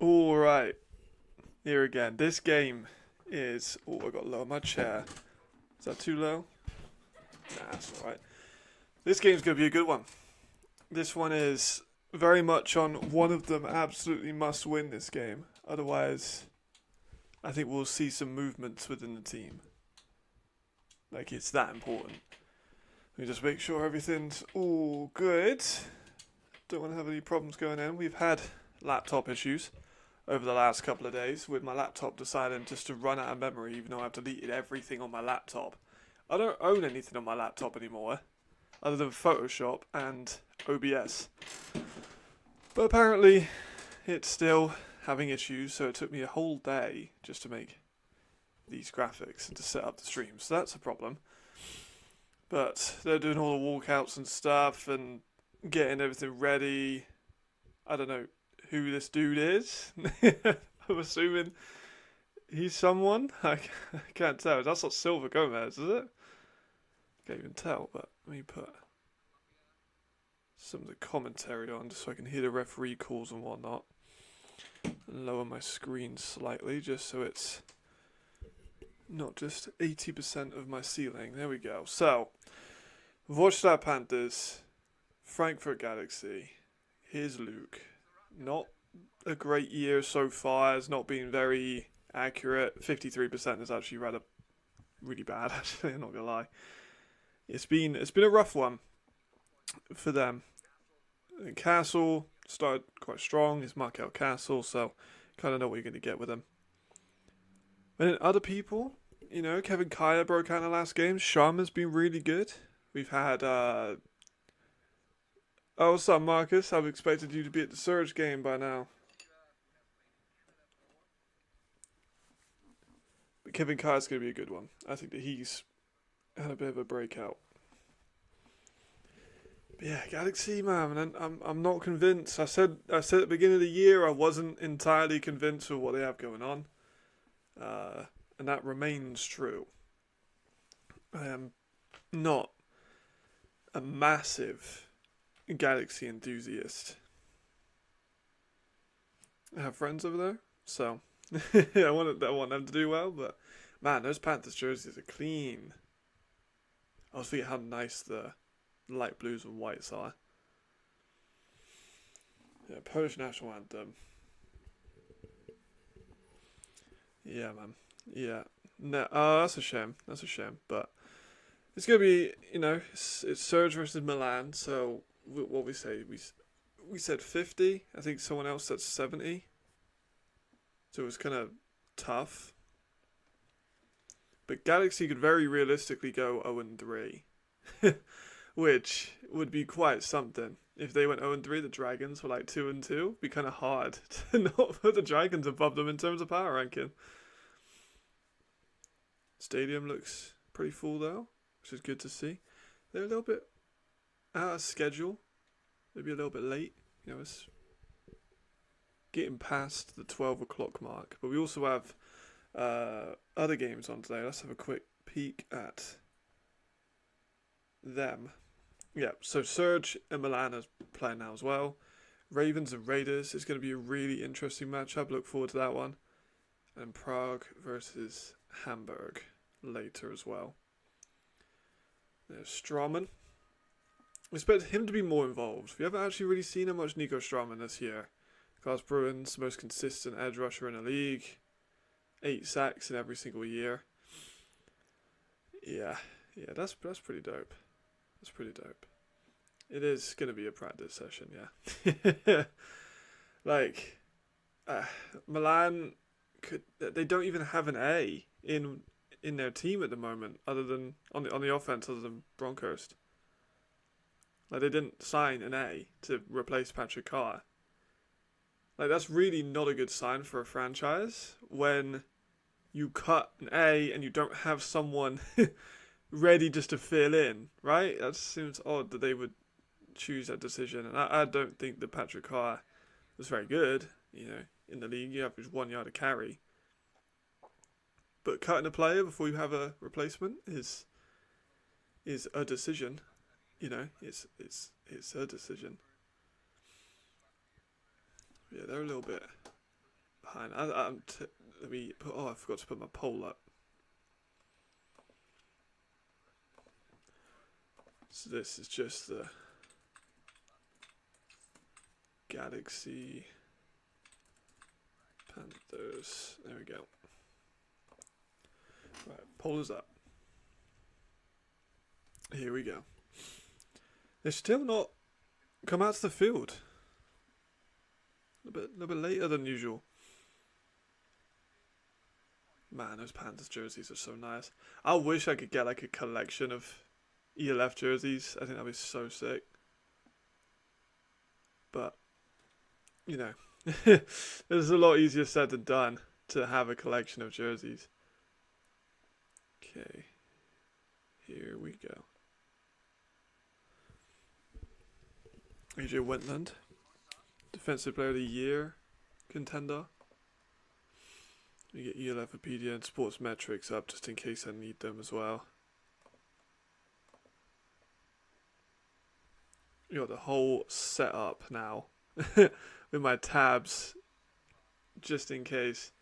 Alright, here again. This game is... Oh, I got to lower my chair. Is that too low? Nah, that's alright. This game's going to be a good one. This one is very much on one of them absolutely must win this game. Otherwise, I think we'll see some movements within the team. Like, it's that important. Let me just make sure everything's all good. Don't want to have any problems going in. We've had laptop issues over the last couple of days with my laptop deciding just to run out of memory even though I've deleted everything on my laptop. I don't own anything on my laptop anymore other than Photoshop and OBS. But apparently it's still having issues, so it took me a whole day just to make these graphics and to set up the stream. So that's a problem. But they're doing all the walkouts and stuff and getting everything ready. I don't know who this dude is. I'm assuming he's someone. I can't tell. That's not Silva Gomez, is it? Can't even tell, but let me put some of the commentary on just so I can hear the referee calls and whatnot. And lower my screen slightly just so it's not just 80% of my ceiling. There we go. So, Wroclaw Panthers, Frankfurt Galaxy. Here's Luke. Not a great year so far. It's not been very accurate. 53% is actually rather really bad. Actually, I'm not gonna lie. It's been a rough one for them. And Castle started quite strong. It's Markel Castle, so kind of know what you're gonna get with him. And then other people, you know, Kevin Kaya broke out in the last game. Sharma's been really good. We've had oh, what's up, Marcus? I've expected you to be at the Surge game by now. But Kevin Kaya's going to be a good one. I think that he's had a bit of a breakout. But yeah, Galaxy, man, and I'm not convinced. I said at the beginning of the year I wasn't entirely convinced with what they have going on. And that remains true. I am not a massive Galaxy enthusiast. I have friends over there, so I want them to do well. But man, those Panthers jerseys are clean. I was thinking how nice the light blues and whites are. Yeah, Polish national anthem. Yeah, man. Yeah. No, that's a shame. That's a shame. But it's gonna be, you know, it's Surge versus Milan. So what we say, we said 50. I think someone else said 70. So it was kind of tough. But Galaxy could very realistically go 0-3, which would be quite something. If they went 0-3, the Dragons were like 2-2. It'd be kind of hard to not put the Dragons above them in terms of power ranking. Stadium looks pretty full though, which is good to see. They're a little bit out of schedule, maybe a little bit late. You know, it's getting past the 12 o'clock mark. But we also have other games on today. Let's have a quick peek at them. Yeah, so Surge and Milan are playing now as well. Ravens and Raiders is going to be a really interesting matchup. Look forward to that one. And Prague versus Hamburg later as well. There's Straumann. We expect him to be more involved. We haven't actually really seen much Nico Straumann this year. Klaus Bruins, most consistent edge rusher in the league. 8 sacks in every single year. Yeah, that's pretty dope. That's pretty dope. It is going to be a practice session, yeah. Like, Milan, they don't even have an A in their team at the moment, other than on the offense, other than Bronkhorst. Like, they didn't sign an A to replace Patrick Carr. Like, that's really not a good sign for a franchise when you cut an A and you don't have someone ready just to fill in, right? That seems odd that they would choose that decision. And I don't think that Patrick Carr was very good. You know, in the league, you average 1 yard a carry. But cutting a player before you have a replacement is a decision. You know, it's a decision. Yeah, they're a little bit behind. Let me put. Oh, I forgot to put my poll up. So this is just the Galaxy Panthers. There we go. Right, poll is up. Here we go. They're still not come out to the field. A little bit later than usual. Man, those Panthers jerseys are so nice. I wish I could get like a collection of ELF jerseys. I think that'd be so sick. But, you know, it's a lot easier said than done to have a collection of jerseys. Okay, here we go. AJ Wentland, Defensive Player of the Year contender. We get ELFopedia and Sports Metrics up just in case I need them as well. You got the whole setup now with my tabs just in case.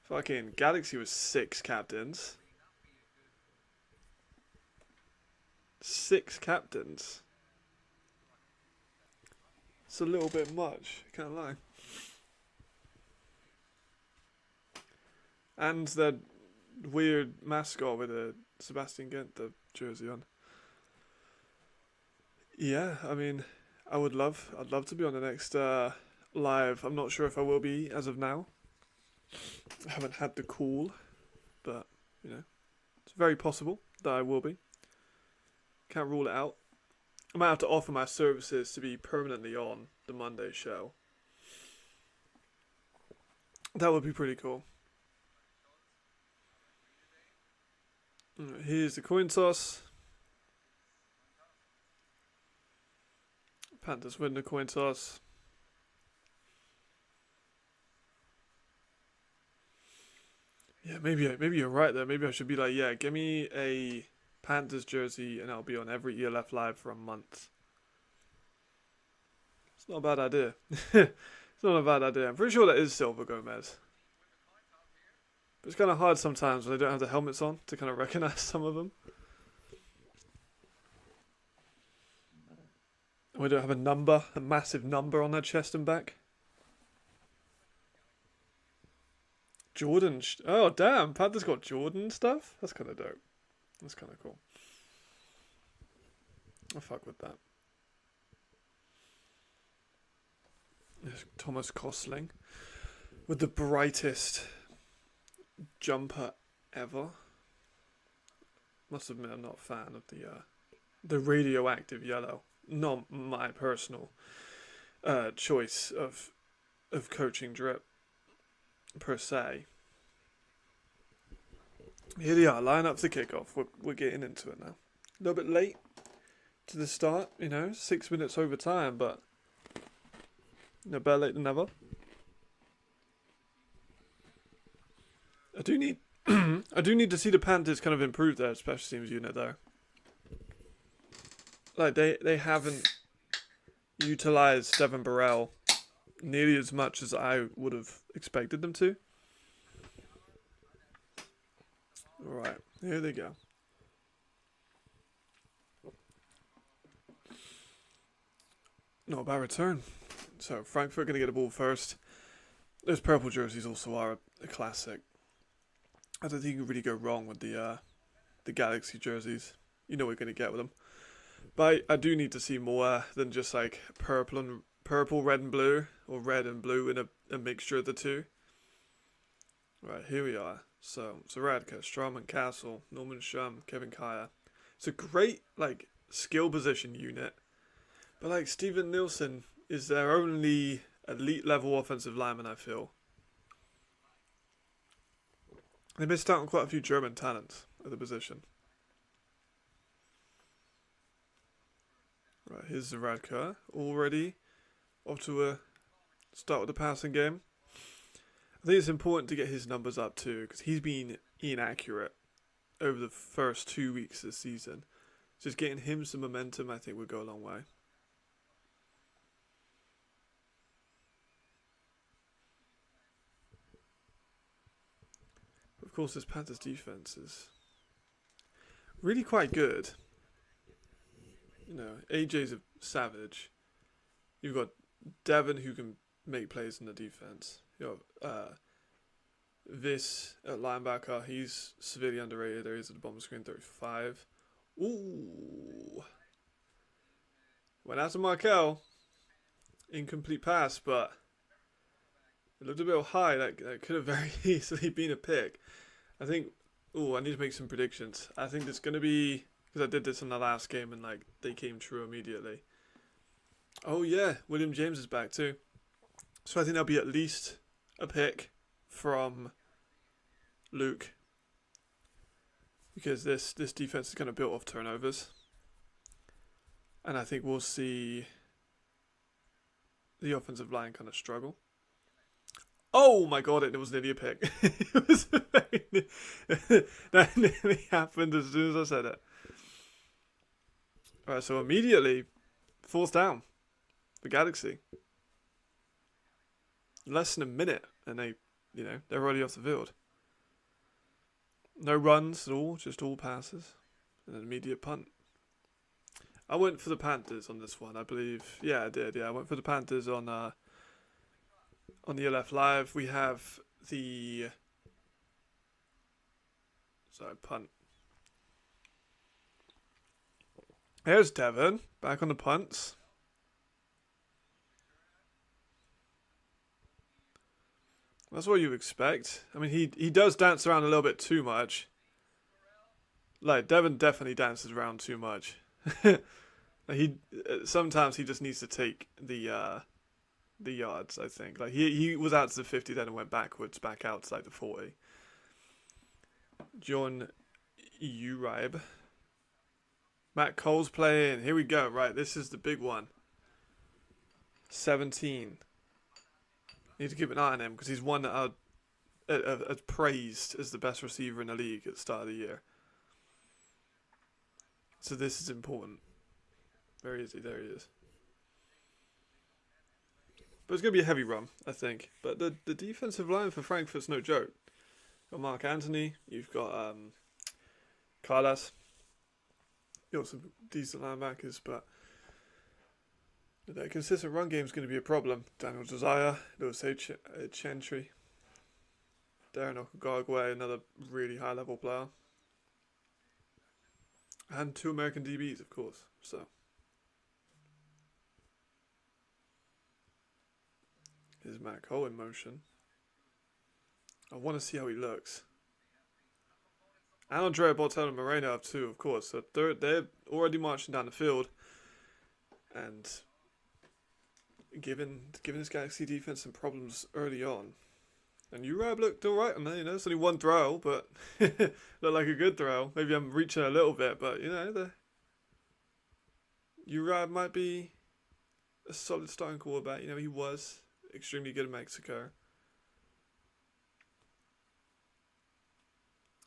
Fucking Galaxy was 6 captains. 6 captains. It's a little bit much, can't lie. And that weird mascot with a Sebastian Gent jersey on. Yeah, I mean, I'd love to be on the next live. I'm not sure if I will be as of now. I haven't had the call, but you know, it's very possible that I will be. Can't rule it out. I might have to offer my services to be permanently on the Monday show. That would be pretty cool. Here's the coin toss. Panthers win the coin toss. Yeah, maybe you're right there. Maybe I should be like, yeah, give me a Panthers jersey and I'll be on every ELF live for a month. It's not a bad idea. It's not a bad idea. I'm pretty sure that is Silva Gomez. But it's kind of hard sometimes when they don't have the helmets on to kind of recognize some of them. And we don't have a number, a massive number on their chest and back. Jordan. Oh, damn. Panthers got Jordan stuff? That's kind of dope. That's kind of cool. I'll fuck with that. There's Thomas Kosling with the brightest jumper ever. Must admit I'm not a fan of the radioactive yellow. Not my personal choice of coaching drip per se. Here they are, line up for the kickoff. We're getting into it now. A little bit late to the start, 6 minutes over time, but better late than never. I do need to see the Panthers kind of improve their special teams unit though. Like they haven't utilized Devin Burrell nearly as much as I would have expected them to. Alright, here they go. Not a bad return. So Frankfurt going to get the ball first. Those purple jerseys also are a classic. I don't think you can really go wrong with the Galaxy jerseys. You know what you're going to get with them. But I do need to see more than just like purple, red and blue, or red and blue in a mixture of the two. Right, here we are. So Zaradka, Strawman, Castle, Norman Shum, Kevin Kaya. It's a great like skill position unit. But like Steven Nielsen is their only elite level offensive lineman, I feel. They missed out on quite a few German talents at the position. Right, here's Zaradka already off to a start with the passing game. I think it's important to get his numbers up too, because he's been inaccurate over the first 2 weeks of the season. Just getting him some momentum, I think, would go a long way. Of course, this Panthers defense is really quite good. You know, AJ's a savage. You've got Devon who can make plays in the defense. You have this at linebacker. He's severely underrated. There he is at the bottom screen, 35. Ooh. Went out to Markel. Incomplete pass, but it looked a bit high. That could have very easily been a pick. I think. Oh, I need to make some predictions. I think there's going to be, because I did this in the last game and like they came true immediately. Oh yeah, William James is back too. So I think there'll be at least a pick from Luke, because this defense is going to build off turnovers, and I think we'll see the offensive line kind of struggle. Oh my god, it was nearly a pick. It was that nearly happened as soon as I said it. Alright, so immediately, fourth down. The Galaxy. Less than a minute, and they're already off the field. No runs at all, just all passes. And an immediate punt. I went for the Panthers on this one, I believe. Yeah, I did. Yeah, I went for the Panthers on the LF Live. We have the punt. There's Devon back on the punts. That's what you expect. I mean, he does dance around a little bit too much. Like Devon definitely dances around too much. Sometimes he just needs to take the yards, I think. Like he was out to the 50, then went backwards, back out to like the 40. John Uribe. Matt Cole's playing. Here we go. Right, this is the big one. 17. Need to keep an eye on him because he's one that I'd praised as the best receiver in the league at the start of the year. So this is important. Where is he? There he is. But it's going to be a heavy run, I think. But the defensive line for Frankfurt's no joke. You've got Mark Anthony. You've got Carlos. You've got some decent linebackers, but that consistent run game is going to be a problem. Daniel Josiah, Lewis Chantry, Darren Okagagwe, another really high-level player. And 2 American DBs, of course. So here's Matt Cole in motion. I want to see how he looks. And Andrea Botello Moreno up too, of course. So they're already marching down the field. And giving this Galaxy defense some problems early on. And Uribe looked alright on there, it's only one throw, but looked like a good throw. Maybe I'm reaching a little bit, but the Uribe might be a solid starting quarterback. He was extremely good in Mexico.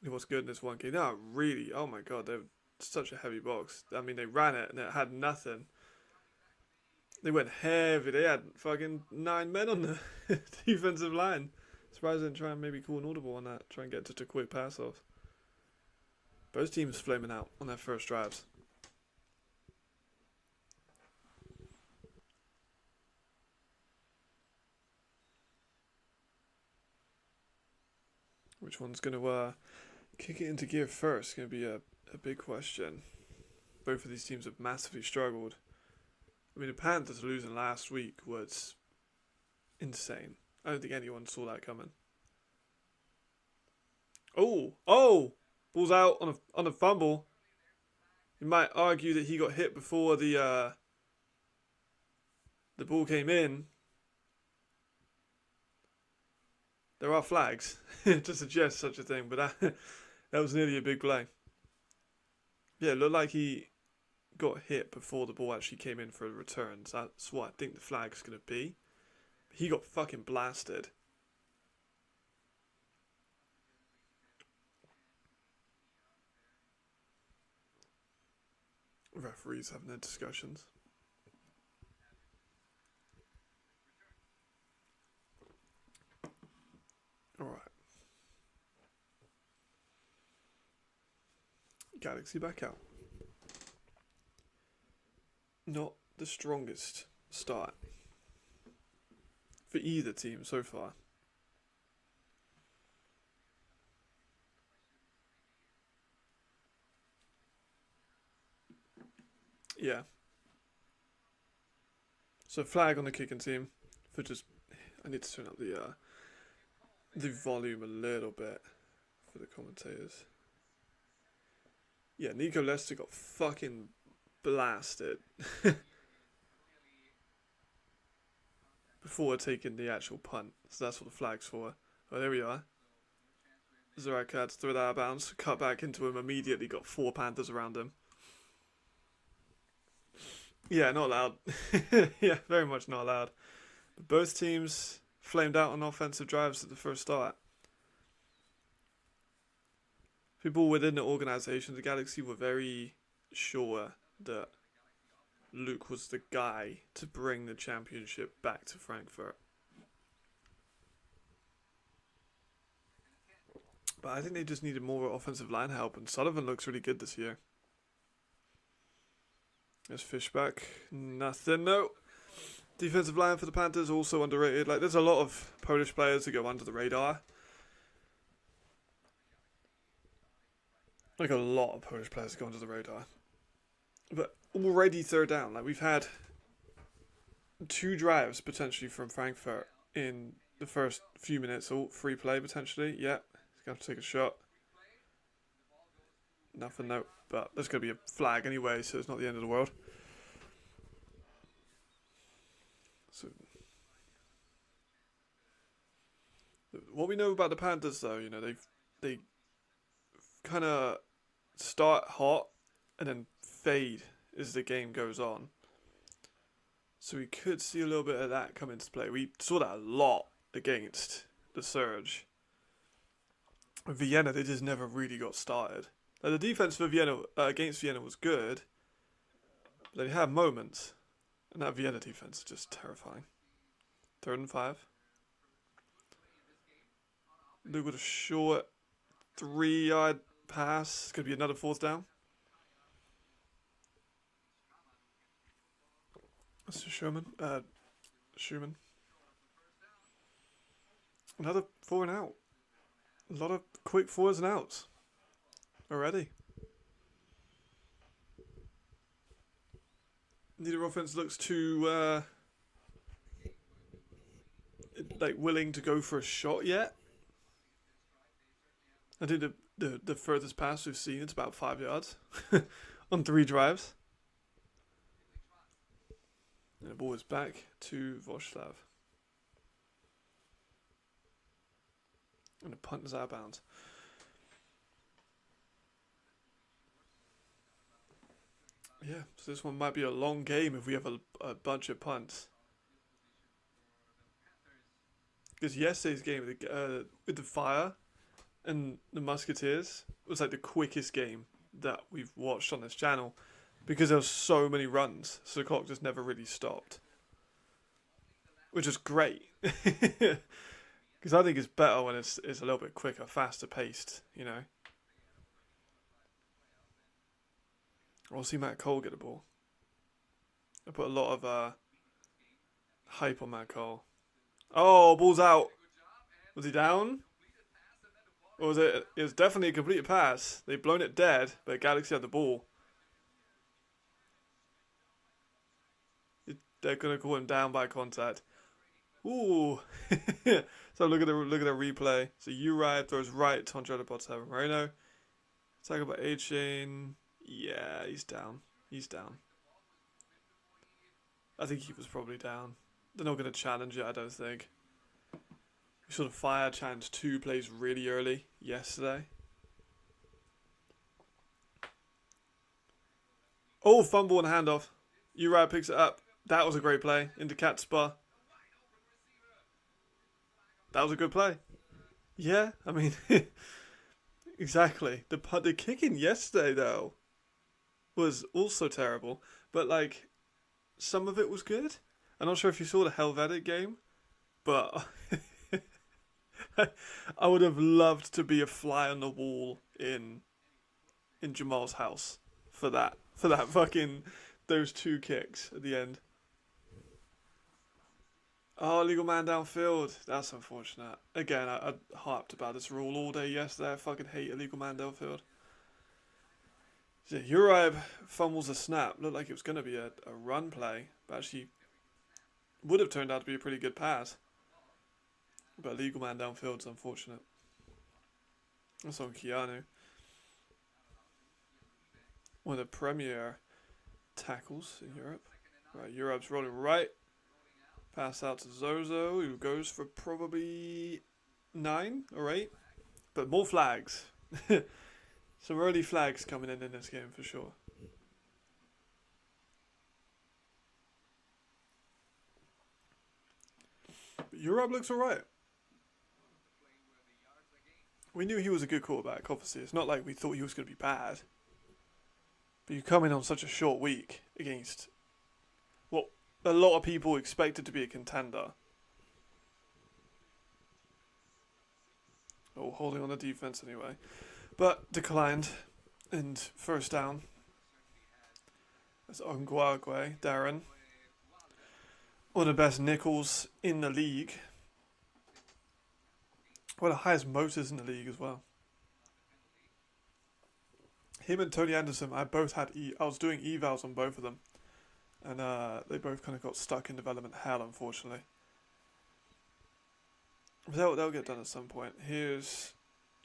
He was good in this one game. No, really, oh my god, they were such a heavy box. I mean, they ran it and it had nothing. They went heavy. They had fucking 9 men on the defensive line. Surprised they didn't try and maybe call an audible on that. Try and get just a quick pass off. Both teams flaming out on their first drives. Which one's going to kick it into gear first? Going to be a big question. Both of these teams have massively struggled. I mean, the Panthers losing last week was insane. I don't think anyone saw that coming. Oh! Ball's out on a fumble. You might argue that he got hit before the ball came in. There are flags to suggest such a thing, but that was nearly a big play. Yeah, it looked like he got hit before the ball actually came in for a return. So that's what I think the flag's going to be. He got fucking blasted. Referees having their discussions. Alright. Galaxy back out. Not the strongest start for either team so far. Yeah. So flag on the kicking team for just. I need to turn up the volume a little bit for the commentators. Yeah, Nico Lester got fucking blasted before taking the actual punt. So that's what the flag's for. Oh, there we are. Zaraka threw that out of bounds, cut back into him immediately, got 4 Panthers around him. Yeah, not allowed. Yeah, very much not allowed. But both teams flamed out on offensive drives at the first start. People within the organisation, the Galaxy, were very sure that Luke was the guy to bring the championship back to Frankfurt. But I think they just needed more offensive line help, and Sullivan looks really good this year. There's Fishback. Nothing, no. Defensive line for the Panthers, also underrated. Like, there's a lot of Polish players that go under the radar. Like, a lot of Polish players go under the radar. But already third down. Like, we've had 2 drives, potentially, from Frankfurt in the first few minutes. Oh, free play, potentially. Yeah, he's going to have to take a shot. Nothing, no. But there's going to be a flag anyway, so it's not the end of the world. So, what we know about the Panthers, though, you know, they kind of start hot and then fade as the game goes on. So we could see a little bit of that come into play. We saw that a lot against the Surge. Vienna, they just never really got started. Like, the defense for Vienna against Vienna was good, but they had moments, and that Vienna defense is just terrifying. 3rd and 5. Luke with a short 3-yard pass. It's going to be another 4th down. That's Schumann. Another 4 and out. A lot of quick 4s and outs already. Neither offense looks too like willing to go for a shot yet. I think the furthest pass we've seen, it's about 5 yards on 3 drives. And the ball is back to Voslav. And the punt is out of bounds. Yeah, so this one might be a long game if we have a bunch of punts. Because yesterday's game with the Fire and the Musketeers was like the quickest game that we've watched on this channel. Because there was so many runs, so the clock just never really stopped. Which is great. Because I think it's better when it's a little bit quicker, faster paced, you know. We'll see Matt Cole get the ball. I put a lot of hype on Matt Cole. Oh, ball's out. Was he down? Or was it? It was definitely a completed pass. They've blown it dead, but Galaxy had the ball. They're gonna call him down by contact. Ooh. So look at the replay. So Uriah throws right to Andrea Bottas Moreno. Tackled by A-Chain. Yeah, he's down. He's down. I think he was probably down. They're not going to challenge it, I don't think. We sort of Fire challenged 2 plays really early yesterday. Oh, fumble and handoff. Uriah picks it up. That was a great play into Cat Spa. That was a good play. Yeah, I mean, exactly. The kicking yesterday, though, was also terrible. But, like, some of it was good. I'm not sure if you saw the Helvetic game, but I would have loved to be a fly on the wall in in Jamal's house for that fucking those 2 kicks at the end. Oh, legal man downfield. That's unfortunate. Again, I harped about this rule all day yesterday. I fucking hate illegal man downfield. So Uribe fumbles a snap. Looked like it was going to be a run play, but actually would have turned out to be a pretty good pass. But legal man downfield is unfortunate. That's on Keanu. One of the premier tackles in Europe. Right, Uribe's rolling right. Pass out to Zozo, who goes for probably 9 or 8. But more flags. Some early flags coming in this game for sure. But Uribe looks alright. We knew he was a good quarterback, obviously. It's not like we thought he was going to be bad. But you come in on such a short week against what a lot of people expected to be a contender. Oh, holding on the defense anyway. But declined. And first down. That's Ongwagwe, Darren. One of the best nickels in the league. One of the highest motors in the league as well. Him and Tony Anderson, I both had I was doing evals on both of them. And they both kind of got stuck in development hell, unfortunately. But they'll get done at some point. Here's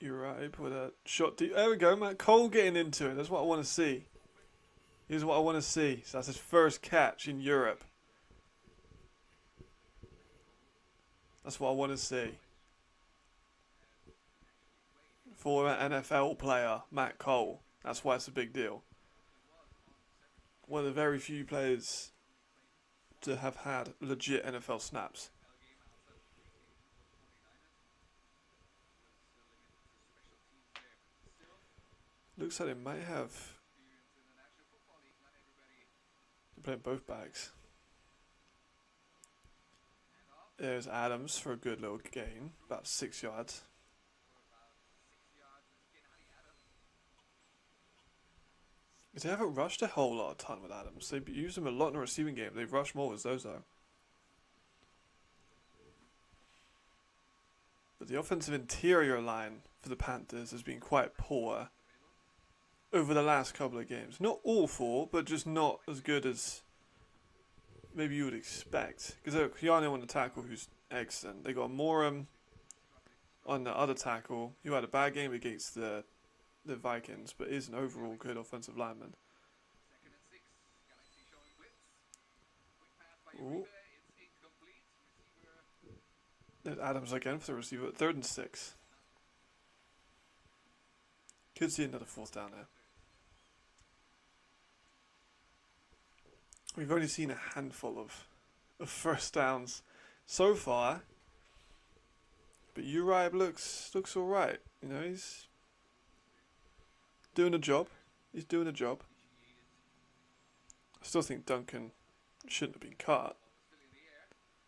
Uribe with a shot deep. There we go, Matt Cole getting into it. That's what I want to see. Here's what I want to see. So that's his first catch in Europe. That's what I want to see. Former NFL player, Matt Cole. That's why it's a big deal. One of the very few players to have had legit NFL snaps. Looks like they might have. They're playing both bags. There's Adams for a good little gain, about 6 yards. They haven't rushed a whole lot of time with Adams. They've used him a lot in the receiving game. They've rushed more with Zozo. But the offensive interior line for the Panthers has been quite poor over the last couple of games. Not awful, but just not as good as maybe you would expect. Because they've got Keanu on the tackle, who's excellent. They got Morum on the other tackle, who had a bad game against the Vikings, but is an overall good offensive lineman. Ooh. There's Adams again for the receiver. 3rd and 6. Could see another 4th down there. We've only seen a handful of first downs so far, but Uribe looks alright. You know, he's doing a job. He's doing a job. I still think Duncan shouldn't have been cut.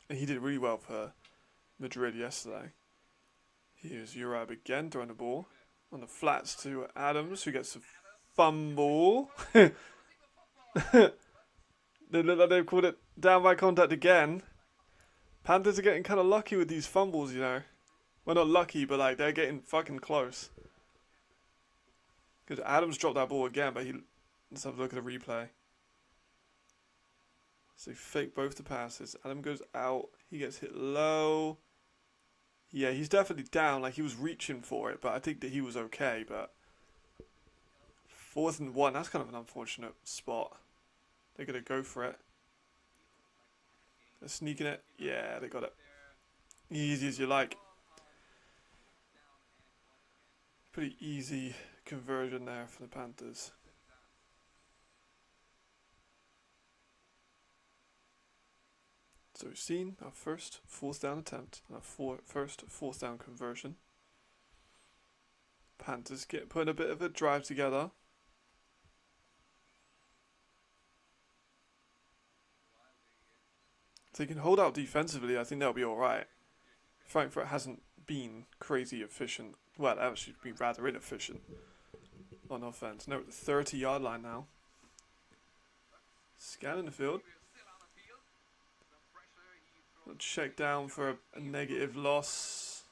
And he did really well for Madrid yesterday. Here's Uribe again throwing the ball on the flats to Adams, who gets a fumble. They look like they've called it down by contact again. Panthers are getting kind of lucky with these fumbles, you know. Well, not lucky, but like they're getting fucking close. Because Adams dropped that ball again, but let's have a look at the replay. So fake both the passes. Adam goes out. He gets hit low. Yeah, he's definitely down. Like he was reaching for it, but I think that he was okay. But 4th and 1. That's kind of an unfortunate spot. They're gonna go for it. They're sneaking it. Yeah, they got it. Easy as you like. Pretty easy conversion there for the Panthers. So we've seen our first 4th down attempt and our first 4th down conversion. Panthers putting a bit of a drive together. If they can hold out defensively, I think they'll be alright. Frankfurt hasn't been crazy efficient. Well, actually been rather inefficient. on offense. No, 30-yard line now. Scanning the field. Check down for a negative loss.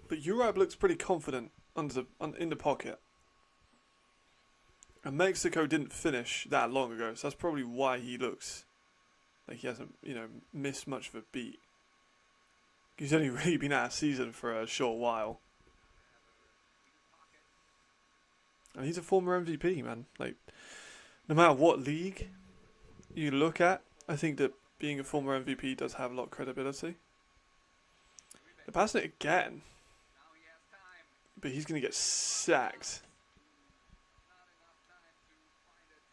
But Uribe looks pretty confident in the pocket. And Mexico didn't finish that long ago, so that's probably why he looks like he hasn't, missed much of a beat. He's only really been out of season for a short while. And he's a former MVP, man. Like, no matter what league you look at, I think that being a former MVP does have a lot of credibility. They're passing it again. But he's going to get sacked.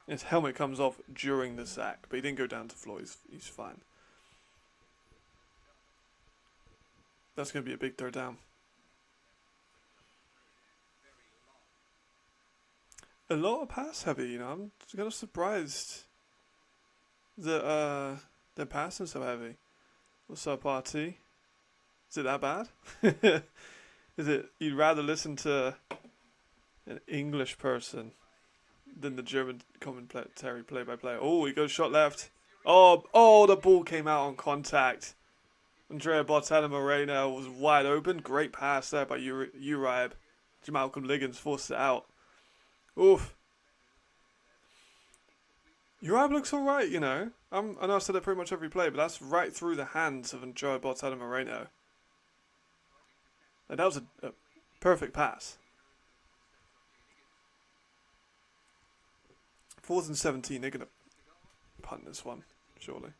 His helmet comes off during the sack, but he didn't go down to the floor. He's fine. That's going to be a big third down. A lot of pass heavy, I'm kind of surprised that they're passing so heavy. What's up, RT? Is it that bad? Is it you'd rather listen to an English person than the German commentary play-by-play? Oh, he goes shot left. Oh, the ball came out on contact. Andrea Botello Moreno was wide open. Great pass there by Uribe. Malcolm Liggins forced it out. Oof. Uribe looks alright, I know I said that pretty much every play, but that's right through the hands of Andrea Botello Moreno. Like, that was a perfect pass. 4th and 17, they're going to punt this one, surely.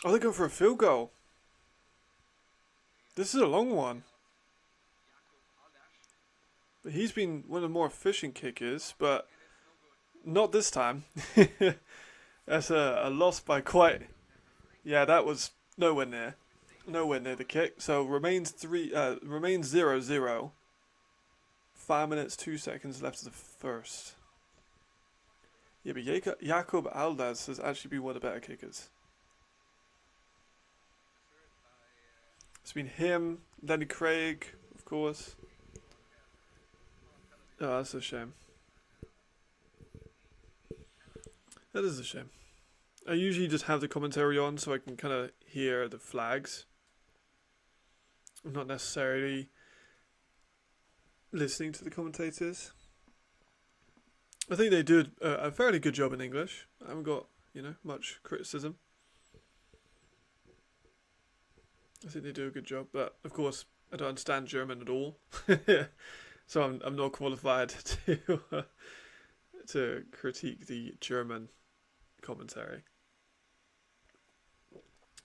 Oh, they're going for a field goal. This is a long one. But he's been one of the more efficient kickers, but not this time. That's a loss by quite... Yeah, that was nowhere near. Nowhere near the kick. So remains 0-0. 5 minutes, 2 seconds left of the first. Yeah, but Jacob Aldaz has actually been one of the better kickers. It's been him, Lenny Craig, of course. Oh, that's a shame. That is a shame. I usually just have the commentary on so I can kind of hear the flags. I'm not necessarily listening to the commentators. I think they do a fairly good job in English. I haven't got, much criticism. I think they do a good job, but of course I don't understand German at all. So I'm not qualified to critique the German commentary.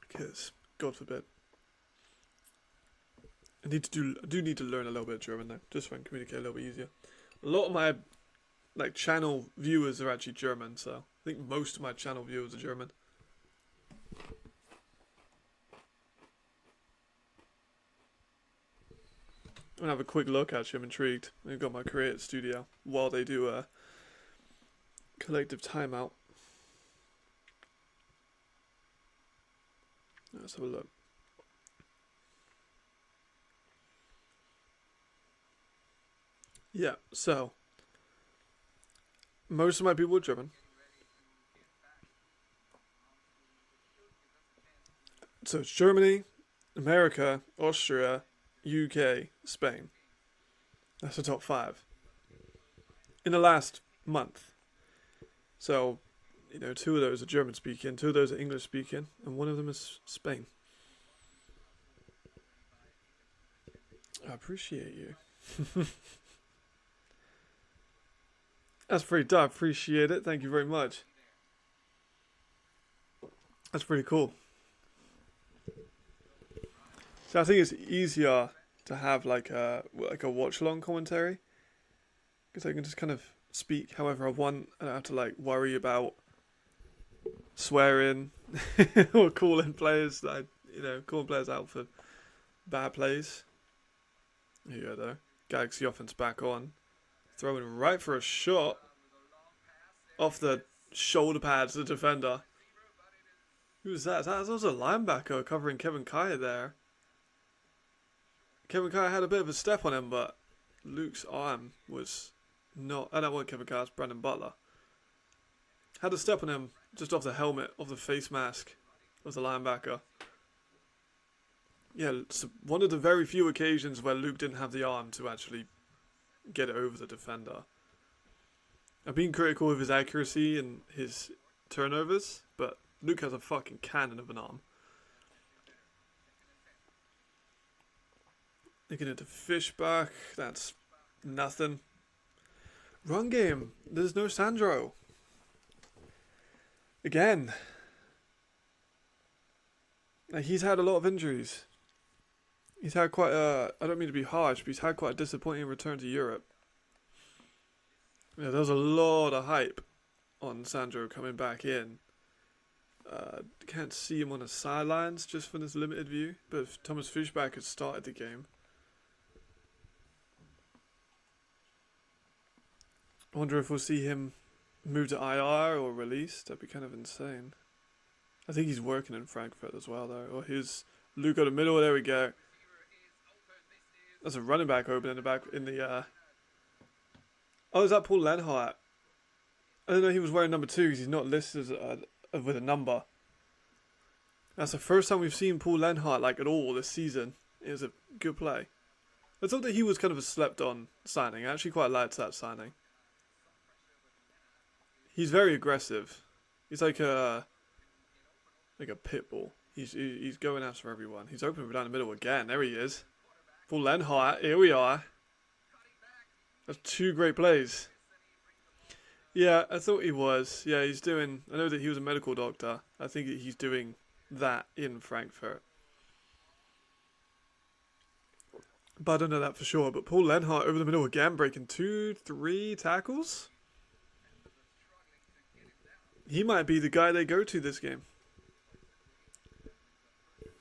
Because, God forbid. I do need to learn a little bit of German now, just so I can communicate a little bit easier. A lot of my channel viewers are actually German, so I think most of my channel viewers are German. I'm going to have a quick look, actually. I'm intrigued. I've got my creator studio while they do a collective timeout. Let's have a look. Yeah, so most of my people are German. So it's Germany, America, Austria, UK, Spain. That's the top 5. In the last month. So, 2 of those are German speaking, 2 of those are English speaking, and 1 of them is Spain. I appreciate you. That's pretty dope. I appreciate it. Thank you very much. That's pretty cool. So I think it's easier to have like a watch-along commentary, because I can just kind of speak however I want. I don't have to worry about swearing or calling players calling players out for bad plays. Here you go though. Galaxy offense back on, throwing right for a shot off the shoulder pads of the defender. Who was that? That was a linebacker covering Kevin Kaya there. Kevin Kaya had a bit of a step on him, but Luke's arm was not... I don't want Kevin Kaya, it's Brandon Butler. Had a step on him just off the helmet, off the face mask of the linebacker. Yeah, it's one of the very few occasions where Luke didn't have the arm to actually get it over the defender. I've been critical of his accuracy and his turnovers, but Luke has a fucking cannon of an arm. Looking into Fishback, that's nothing. Run game, there's no Sandro. Again. Like, he's had a lot of injuries. He's had quite a, I don't mean to be harsh, but he's had quite a disappointing return to Europe. Yeah, there was a lot of hype on Sandro coming back in. Can't see him on the sidelines just from this limited view, but if Thomas Fishback had started the game. I wonder if we'll see him move to IR or released. That'd be kind of insane. I think he's working in Frankfurt as well, though. Or here's Luke out the middle. There we go. That's a running back open in the back in the. Oh, is that Paul Lenhart? I don't know. He was wearing number 2 because he's not listed as, with a number. That's the first time we've seen Paul Lenhart like at all this season. It was a good play. I thought that he was kind of a slept-on signing. I actually quite liked that signing. He's very aggressive. He's like a pit bull. He's going after everyone. He's open down the middle again. There he is. Full Lenhart. Here we are. That's 2 great plays. Yeah, I thought he was. Yeah, he's doing... I know that he was a medical doctor. I think he's doing that in Frankfurt. But I don't know that for sure. But Paul Lenhart over the middle again, breaking 2-3 tackles. He might be the guy they go to this game.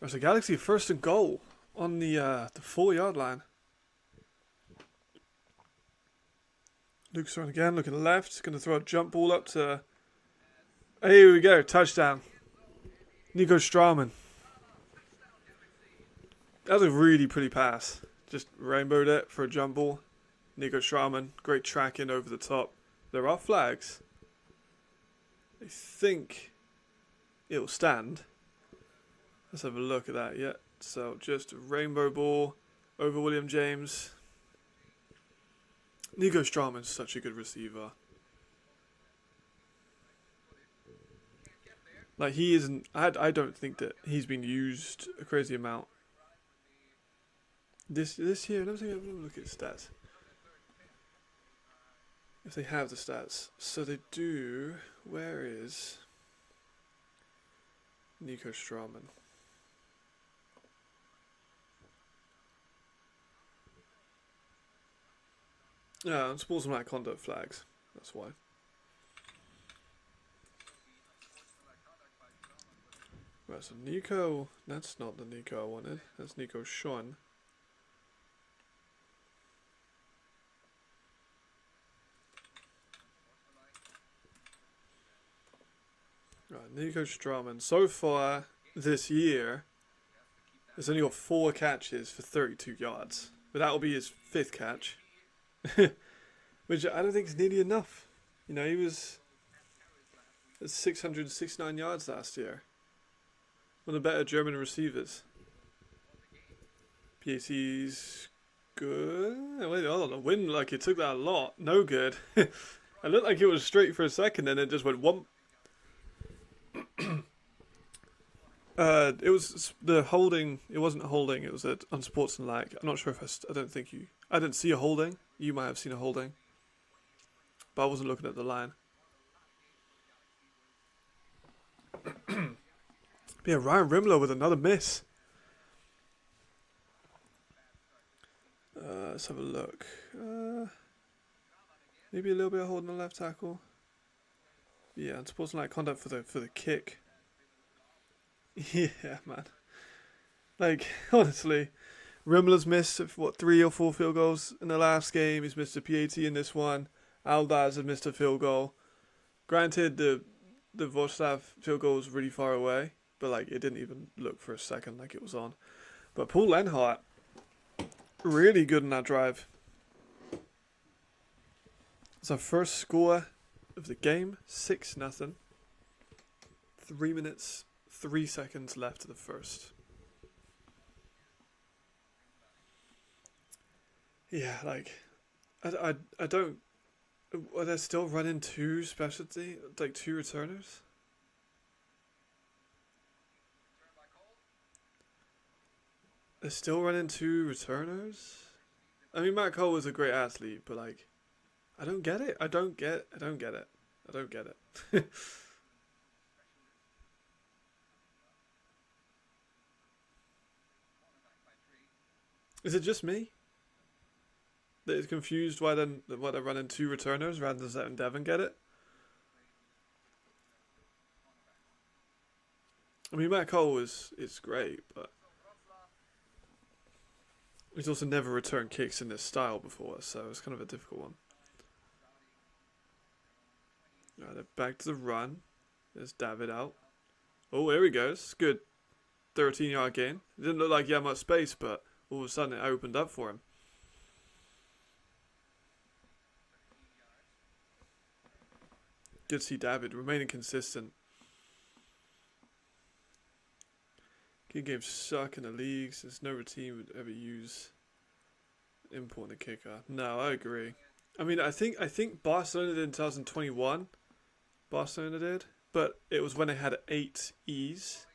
There's a Galaxy first and goal on the 4-yard line. Luke's throwing again, looking left. Going to throw a jump ball up to... Here we go, touchdown. Nico Straumann. That was a really pretty pass. Just rainbowed it for a jump ball. Nico Straumann, great tracking over the top. There are flags. I think it'll stand. Let's have a look at that. Yeah, so just a rainbow ball over William James. Nico Straumann's such a good receiver. Like, he isn't... I don't think that he's been used a crazy amount. This year, let me look at stats. If they have the stats. So they do... Where is Nico Straumann? Yeah, unsportsmanlike conduct flags. That's why. Right, so Nico... That's not the Nico I wanted. That's Nico Schon. Right, Nico Straumann. So far this year, has only got 4 catches for 32 yards. But that will be his 5th catch. Which I don't think is nearly enough. You know, he was at 669 yards last year. One of the better German receivers. PAT's good. Wait, hold on, the wind, like it took that a lot. No good. It looked like it was straight for a second and it just went one. It was the holding. It wasn't a holding. It was an unsportsmanlike. I'm not sure if I don't think you. I didn't see a holding. You might have seen a holding, but I wasn't looking at the line. Yeah, Ryan Rimlow with another miss. Let's have a look. Maybe a little bit of holding the left tackle. Yeah, unsportsmanlike conduct for the kick. Yeah, man. Like, honestly, Rimler's missed, what, 3 or 4 field goals in the last game. He's missed a PAT in this one. Aldaz has missed a field goal. Granted, the Wroclaw field goal is really far away. but like it didn't even look for a second like it was on. But Paul Lenhart, really good in that drive. It's our first score of the game, 6-0. 3 minutes, 3 seconds left of the first. Yeah, like, I don't. Are they still running two specialty, like two returners? They're still running two returners? I mean, Matt Cole was a great athlete, but like, I don't get it. I don't get it. I don't get it. Is it just me that is confused why they're running two returners rather than letting Devon get it? I mean, Matt Cole is great, but he's also never returned kicks in this style before, so it's kind of a difficult one. Right, they're back to the run. There's David out. Oh, here he goes. Good 13-yard gain. It didn't look like he had much space, but all of a sudden it opened up for him. Good to see David remaining consistent. Kick games suck in the leagues. There's no team would ever use importing a kicker. No, I agree. I mean, I think Barcelona did in 2021. Barcelona did, but it was when they had 8 E's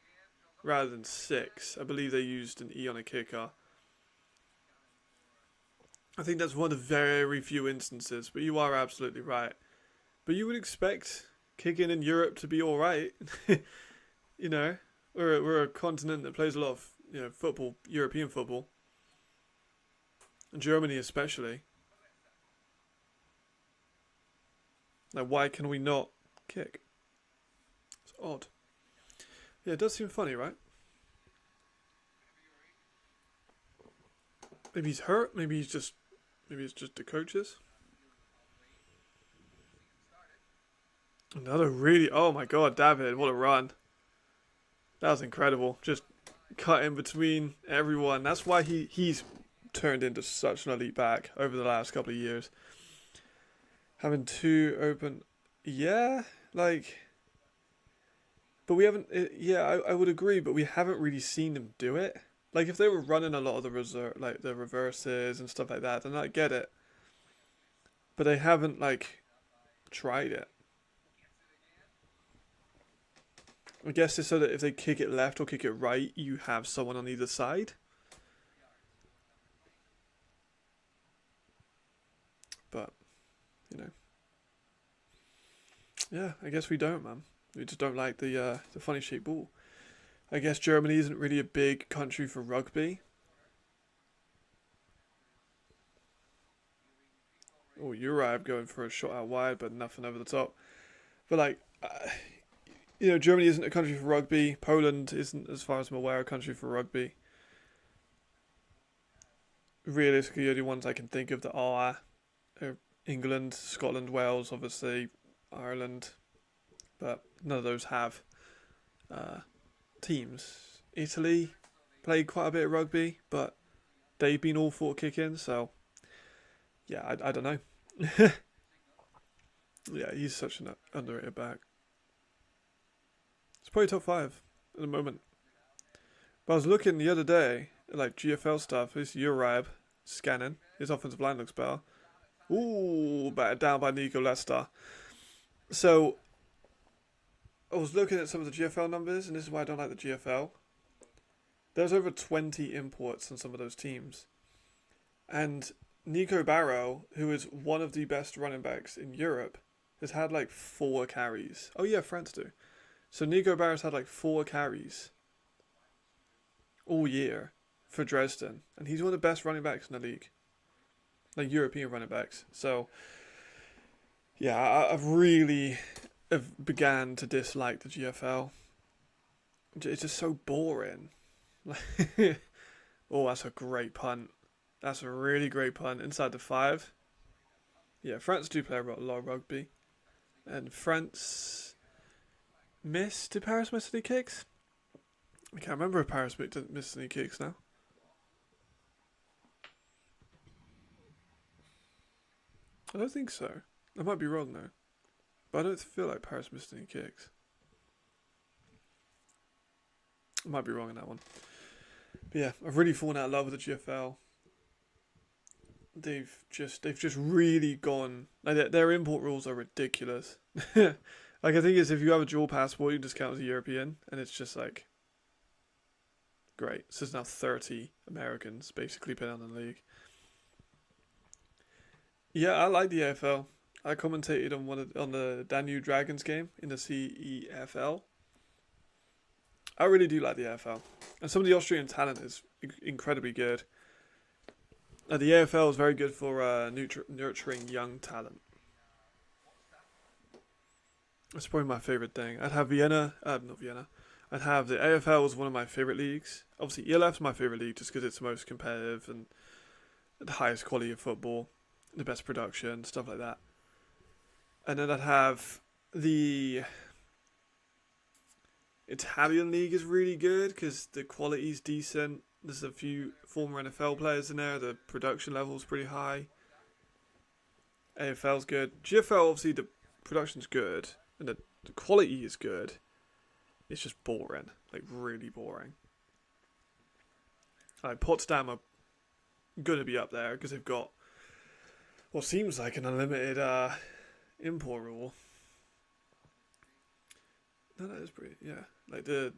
rather than 6. I believe they used an E on a kicker. I think that's one of very few instances, but you are absolutely right. But you would expect kicking in Europe to be all right. You know, we're a continent that plays a lot of football, European football, and Germany especially. Now, why can we not kick? It's odd. Yeah, it does seem funny, right? Maybe he's hurt. Maybe it's just the coaches. Another really, oh my god, David, what a run. That was incredible. Just cut in between everyone. That's why he's turned into such an elite back over the last couple of years. Having two open, yeah, like, but we haven't, I would agree, but we haven't really seen them do it. Like, if they were running a lot of the reverses and stuff like that, then I get it. But they haven't, like, tried it. I guess it's so that if they kick it left or kick it right, you have someone on either side. But, yeah, I guess we don't, man. We just don't like the funny shaped ball. I guess Germany isn't really a big country for rugby. Oh, Uribe going for a shot out wide, but nothing over the top. But like, Germany isn't a country for rugby. Poland isn't, as far as I'm aware, a country for rugby. Realistically, the only ones I can think of that are England, Scotland, Wales, obviously, Ireland, but none of those have teams. Italy played quite a bit of rugby, but they've been all for kicking, so yeah, I don't know. Yeah, he's such an underrated back. It's probably top 5 at the moment. But I was looking the other day at like GFL stuff. This Uribe scanning. His offensive line looks better. Ooh, battered down by Nico Lester. So I was looking at some of the GFL numbers, and this is why I don't like the GFL. There's over 20 imports on some of those teams. And Nico Barrow, who is one of the best running backs in Europe, has had like 4 carries. Oh yeah, France do. So Nico Barrow's had like 4 carries all year for Dresden. And he's one of the best running backs in the league. Like European running backs. So yeah, I've really began to dislike the GFL. It's just so boring. Oh, that's a great punt. That's a really great punt. Inside the 5. Yeah, France do play a lot of rugby. And France missed. Did Paris miss any kicks? I can't remember if Paris missed any kicks now. I don't think so. I might be wrong though. But I don't feel like Paris missed any kicks. I might be wrong on that one. But yeah, I've really fallen out of love with the GFL. They've just really gone. Like their import rules are ridiculous. Like I think it's if you have a dual passport, you just count as a European, and it's just like great. So there's now 30 Americans basically playing on the league. Yeah, I like the AFL. I commentated on the Danube Dragons game in the CEFL. I really do like the AFL, and some of the Austrian talent is incredibly good. The AFL is very good for nurturing young talent. That's probably my favourite thing. I'd have not Vienna. I'd have the AFL as one of my favourite leagues. Obviously, ELF's my favourite league just because it's the most competitive and the highest quality of football, the best production, stuff like that. And then I'd have the Italian league is really good because the quality's decent. There's a few former NFL players in there. The production level's pretty high. AFL's good. GFL, obviously, the production's good. And the quality is good. It's just boring. Like, really boring. Like, Potsdam are going to be up there because they've got what seems like an unlimited import rule. No, that is pretty, yeah. Like, a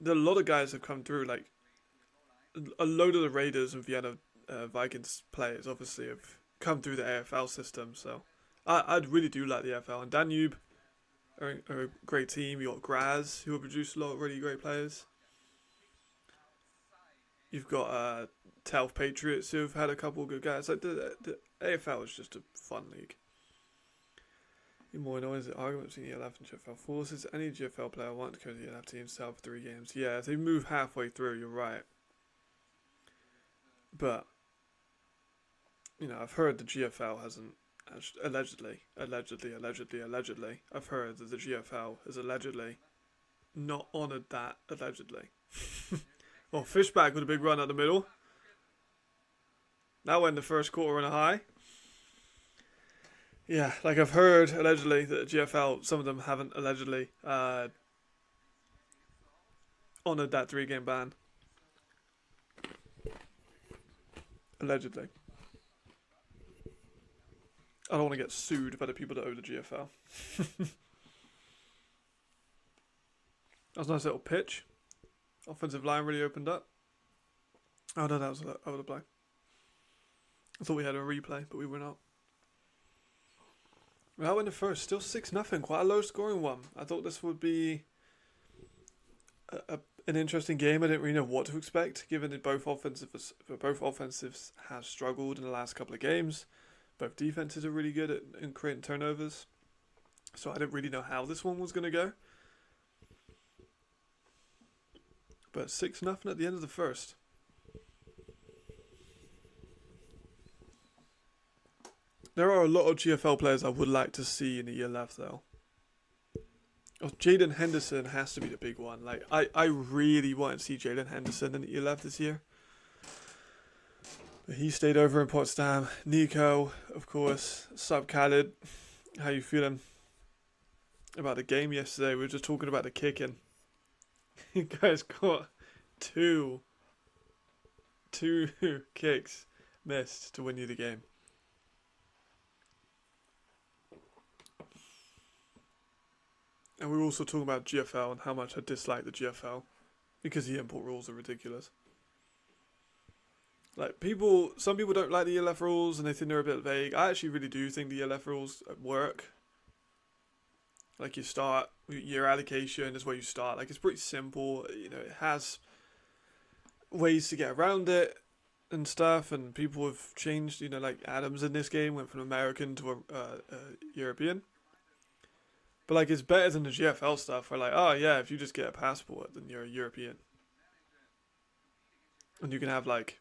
lot of guys have come through, like, a load of the Raiders and Vienna Vikings players, obviously, have come through the AFL system, so I really do like the AFL. And Danube are a great team. You got Graz, who have produced a lot of really great players. You've got Telf Patriots, who have had a couple of good guys. Like the AFL is just a fun league. Even more annoying is the argument between ELF and GFL forces. Any GFL player wanting to go to the ELF team to for 3 games. Yeah, if they move halfway through, you're right. But, you know, I've heard the GFL hasn't, allegedly, I've heard that the GFL has allegedly not honoured that, allegedly. Well, Fishback with a big run at the middle. That went the first quarter and a high. Yeah, like I've heard, allegedly, that the GFL, some of them haven't allegedly honoured that 3-game ban. Allegedly. I don't want to get sued by the people that own the GFL. That was a nice little pitch. Offensive line really opened up. Oh no, that was over the play. I thought we had a replay, but we were not. That went the first. Still 6-0. Quite a low scoring one. I thought this would be an interesting game. I didn't really know what to expect, given that both offensives have struggled in the last couple of games. Both defenses are really good in creating turnovers. So I didn't really know how this one was going to go. But 6-0 at the end of the first. There are a lot of GFL players I would like to see in the ELF though. Oh, Jaden Henderson has to be the big one. Like I really want to see Jaden Henderson in the ELF this year. But he stayed over in Potsdam. Nico, of course. Sub Khalid. How you feeling about the game yesterday? We were just talking about the kicking. You guys got two kicks missed to win you the game. And we were also talking about GFL and how much I dislike the GFL because the import rules are ridiculous. Like some people don't like the ELF rules and they think they're a bit vague. I actually really do think the ELF rules work. Like your allocation is where you start. Like it's pretty simple. You know, it has ways to get around it and stuff. And people have changed. You know, like Adams in this game went from American to a European. But like it's better than the GFL stuff where like, oh yeah, if you just get a passport, then you're a European. And you can have like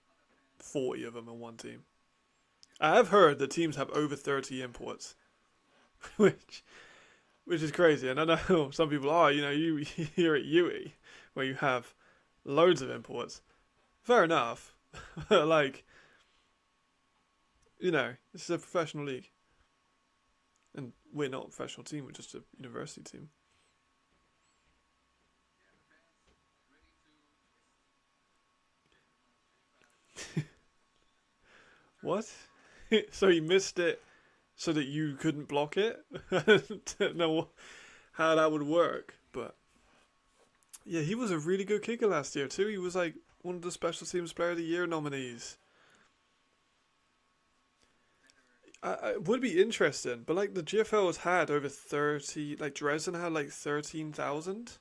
40 of them in one team. I have heard that teams have over 30 imports. which is crazy. And I know some people are, you know, you're at UE where you have loads of imports. Fair enough. Like, this is a professional league. And we're not a professional team, we're just a university team. What? So he missed it so that you couldn't block it? I don't know how that would work, but yeah, he was a really good kicker last year too. He was like one of the special teams player of the year nominees. It would be interesting, but like the GFL has had over 30, like Dresden had like 13,000.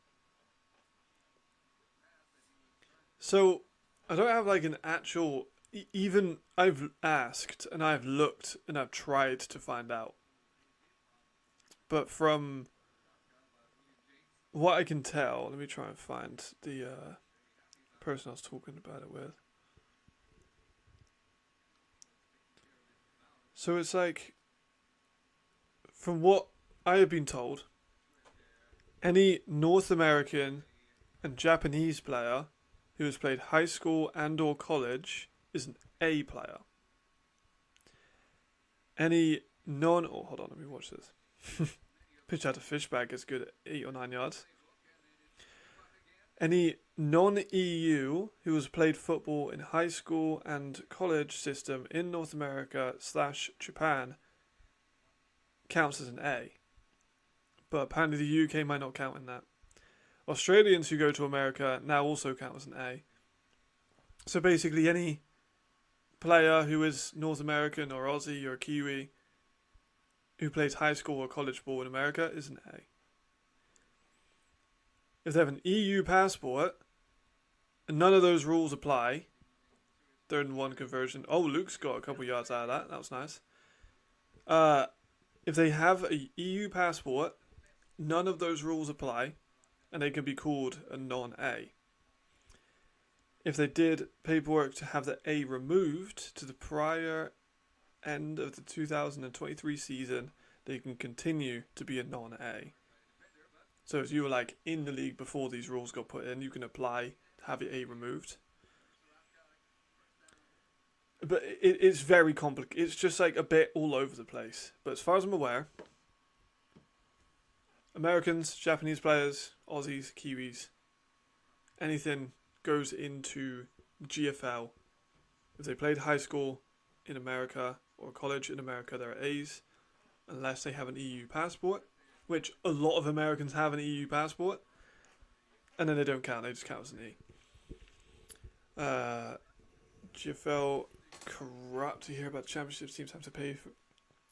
So I don't have like an actual, even I've asked and I've looked and I've tried to find out. But from what I can tell, let me try and find the person I was talking about it with. So it's like, from what I have been told, any North American and Japanese player who has played high school and or college is an A player. Any non... Oh, hold on, let me watch this. Pitch out a fish bag is good at 8 or 9 yards. Any non-EU who has played football in high school and college system in North America / Japan counts as an A. But apparently the UK might not count in that. Australians who go to America now also count as an A. So basically any player who is North American or Aussie or Kiwi who plays high school or college ball in America is an A. If they have an EU passport and none of those rules apply, third and one conversion. Oh, Luke's got a couple yards out of that. That was nice. If they have a EU passport, none of those rules apply, and they can be called a non-A. If they did paperwork to have the A removed to the prior end of the 2023 season, they can continue to be a non-A. So if you were like in the league before these rules got put in, you can apply to have your A removed. But it's very complicated. It's just like a bit all over the place. But as far as I'm aware, Americans, Japanese players, Aussies, Kiwis, anything goes into GFL. If they played high school in America or college in America, they're A's, unless they have an EU passport, which a lot of Americans have an EU passport, and then they don't count, they just count as an E. GFL corrupt. You hear about championships, teams have to pay for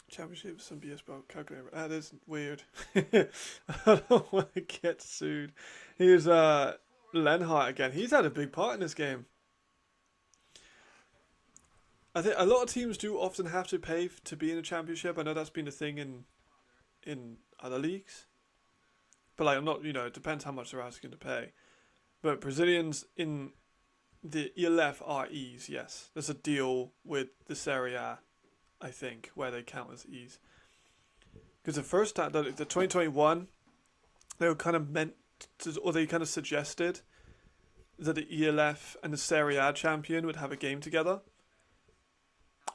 championships, some BS about calculator. That is weird. I don't want to get sued. Here's Lenhart again. He's had a big part in this game. I think a lot of teams do often have to pay to be in a championship. I know that's been a thing in other leagues. But like, I'm not, it depends how much they're asking to pay. But Brazilians in the ELF are E's, yes. There's a deal with the Serie A, I think, where they count as E's. Because the first time, the 2021, they were kind of meant to, or they kind of suggested that the ELF and the Serie A champion would have a game together.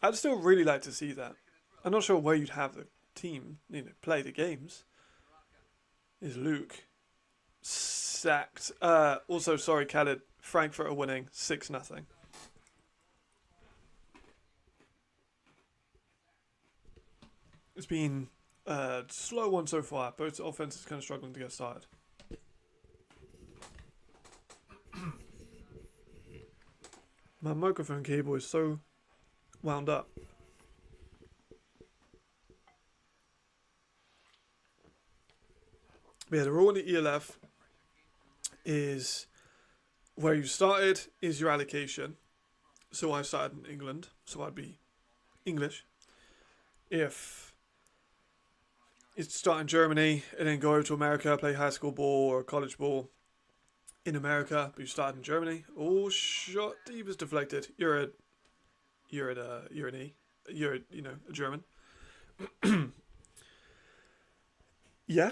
I'd still really like to see that. I'm not sure where you'd have the team, play the games. Is Luke sacked? Also, sorry, Khaled. Frankfurt are winning 6-0. It's been a slow one so far. Both offenses kind of struggling to get started. My microphone cable is so wound up. But yeah, the rule in the ELF is where you started is your allocation. So I started in England, so I'd be English. If you start in Germany and then go over to America, play high school ball or college ball in America, but you started in Germany. Oh, shot deep is deflected. You're an E. You're a German. Yeah,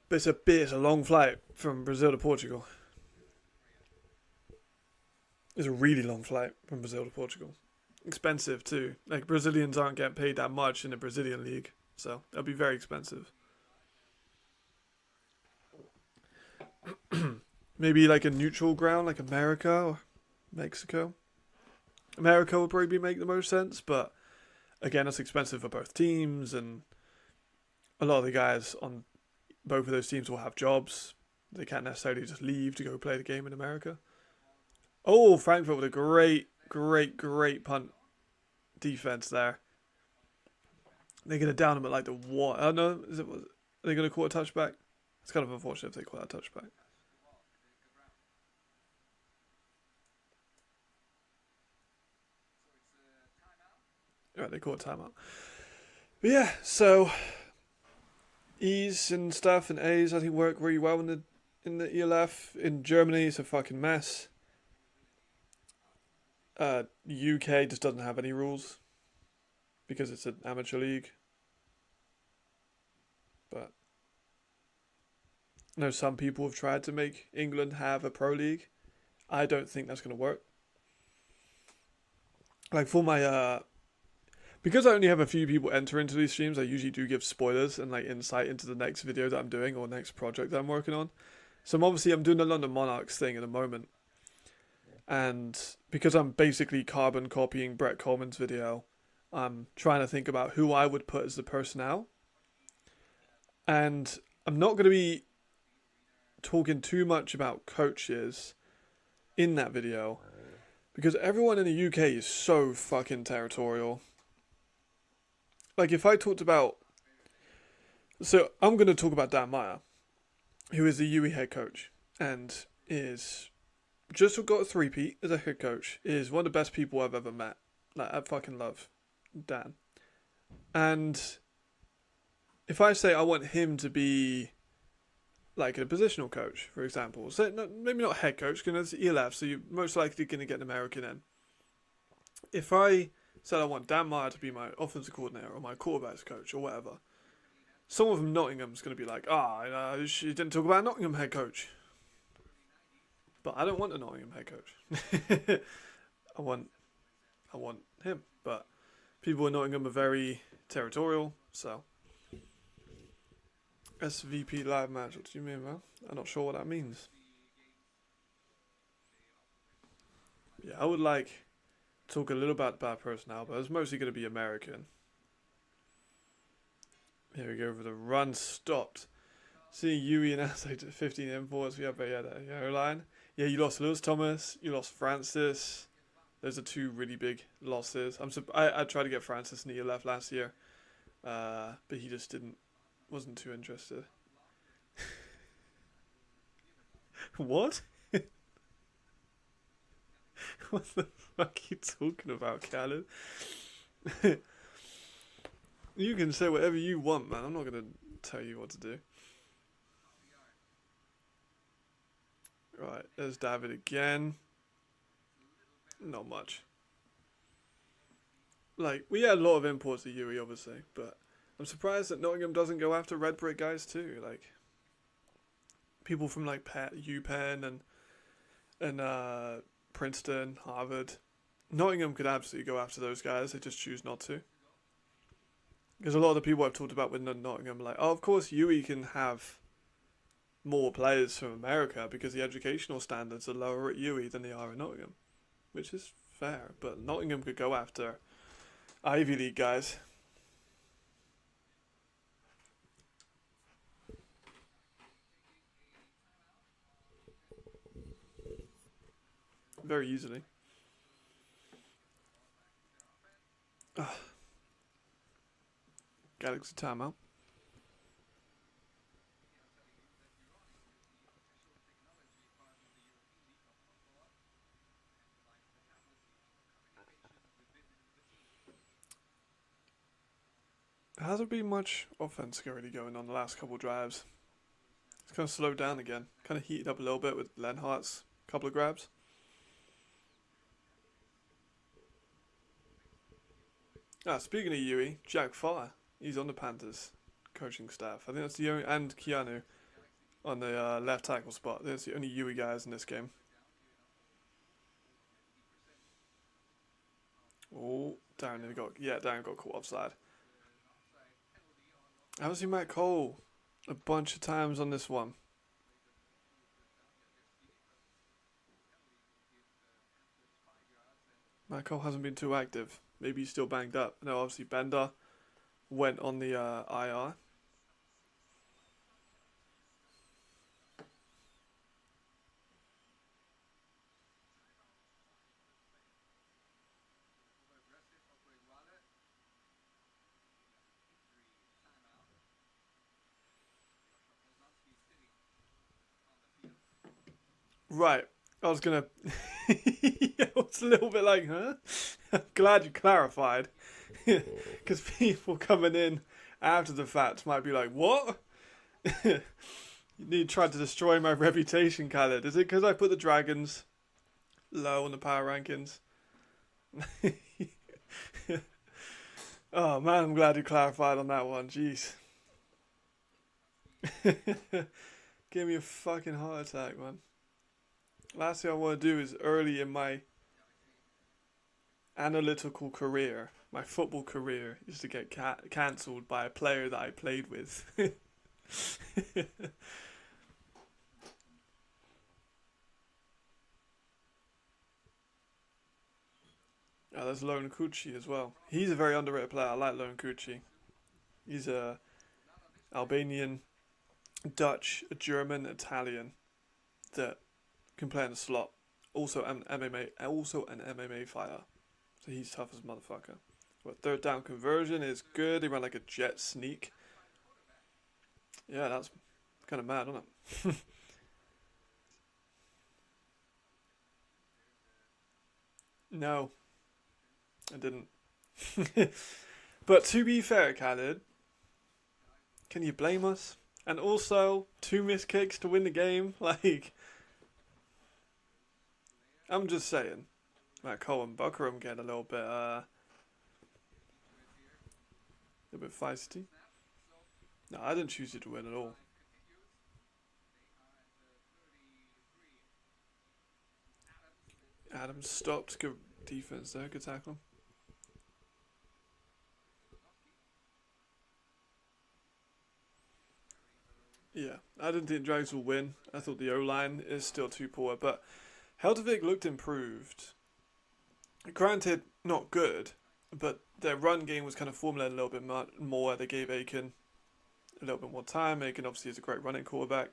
but it's a long flight from Brazil to Portugal. It's a really long flight from Brazil to Portugal. Expensive too. Like Brazilians aren't getting paid that much in the Brazilian league, so it'll be very expensive. Maybe like a neutral ground, like America or Mexico. America would probably make the most sense, but again, it's expensive for both teams, and a lot of the guys on both of those teams will have jobs. They can't necessarily just leave to go play the game in America. Oh, Frankfurt with a great punt defense there. They're going to down them at like the what? Oh no, are they going to call a touchback? It's kind of unfortunate if they call that a touchback. Right, they call it timeout. But yeah, so E's and stuff and A's I think work really well in the ELF. In Germany, it's a fucking mess. UK just doesn't have any rules because it's an amateur league. But I know some people have tried to make England have a pro league. I don't think that's going to work. Like for my because I only have a few people enter into these streams, I usually do give spoilers and like insight into the next video that I'm doing or next project that I'm working on. So I'm doing the London Monarchs thing at the moment. And because I'm basically carbon copying Brett Coleman's video, I'm trying to think about who I would put as the personnel. And I'm not going to be talking too much about coaches in that video because everyone in the UK is so fucking territorial. Like if I talked about... So I'm going to talk about Dan Meyer, who is the UE head coach and is... just got a three-peat as a head coach, is one of the best people I've ever met. Like, I fucking love Dan. And if I say I want him to be like a positional coach, for example, so maybe not head coach, because it's ELF, so you're most likely going to get an American in. If I said I want Dan Meyer to be my offensive coordinator or my quarterbacks coach or whatever, someone from Nottingham's going to be like, she didn't talk about Nottingham head coach. But I don't want a Nottingham head coach. I want him. But people in Nottingham are very territorial, so SVP live match. What do you mean, man? I'm not sure what that means. Yeah, I would like to talk a little about bad personnel, but it's mostly going to be American. Here we go for the run stopped. Seeing Yui and Asa to 15 imports, but yeah, the O-line. Yeah, you lost Lewis Thomas, you lost Francis. Those are two really big losses. I tried to get Francis in the ELF last year, but he just wasn't too interested. What? What the fuck are you talking about, Khaled? You can say whatever you want, man. I'm not going to tell you what to do. Right, there's David again. Not much. Like, we had a lot of imports of Yui, obviously, but I'm surprised that Nottingham doesn't go after red brick guys too. Like, people from like UPenn and Princeton, Harvard. Nottingham could absolutely go after those guys. They just choose not to. Because a lot of the people I've talked about with Nottingham are like, oh, of course Yui can have more players from America because the educational standards are lower at UE than they are at Nottingham, which is fair. But Nottingham could go after Ivy League guys. Very easily. Galaxy timeout. There hasn't been much offense really going on the last couple of drives. It's kind of slowed down again. Kind of heated up a little bit with Lenhart's couple of grabs. Speaking of Yui, Jack Fire. He's on the Panthers coaching staff. I think that's the only, and Keanu on the left tackle spot. That's the only Yui guys in this game. Oh, Darren got caught offside. I haven't seen Matt Cole a bunch of times on this one. Matt Cole hasn't been too active. Maybe he's still banged up. No, obviously Bender went on the IR. Right. I was gonna. I was a little bit like, huh? I'm glad you clarified, because people coming in after the fact might be like, what? You tried to destroy my reputation, Khaled. Is it because I put the Dragons low on the power rankings? Oh man, I'm glad you clarified on that one. Jeez. Give me a fucking heart attack, man. Last thing I want to do is early in my analytical career, my football career, is to get cancelled by a player that I played with. Oh, there's Loren Kucci as well. He's a very underrated player. I like Loren Kucci. He's a Albanian, Dutch, German, Italian that can play in the slot. Also an MMA fighter. So he's tough as a motherfucker. But third down conversion is good. He ran like a jet sneak. Yeah, that's kind of mad, isn't it? No, I didn't. But to be fair, Khaled, can you blame us? And also, two missed kicks to win the game. Like, I'm just saying. Matt Cole and Buckram getting a bit feisty. No, I didn't choose you to win at all. Adams stopped. Good defense there. Good tackle. Yeah, I didn't think Dragons will win. I thought the O line is still too poor, but Heldervik looked improved. Granted, not good, but their run game was kind of formulated a little bit more. They gave Aiken a little bit more time. Aiken obviously is a great running quarterback,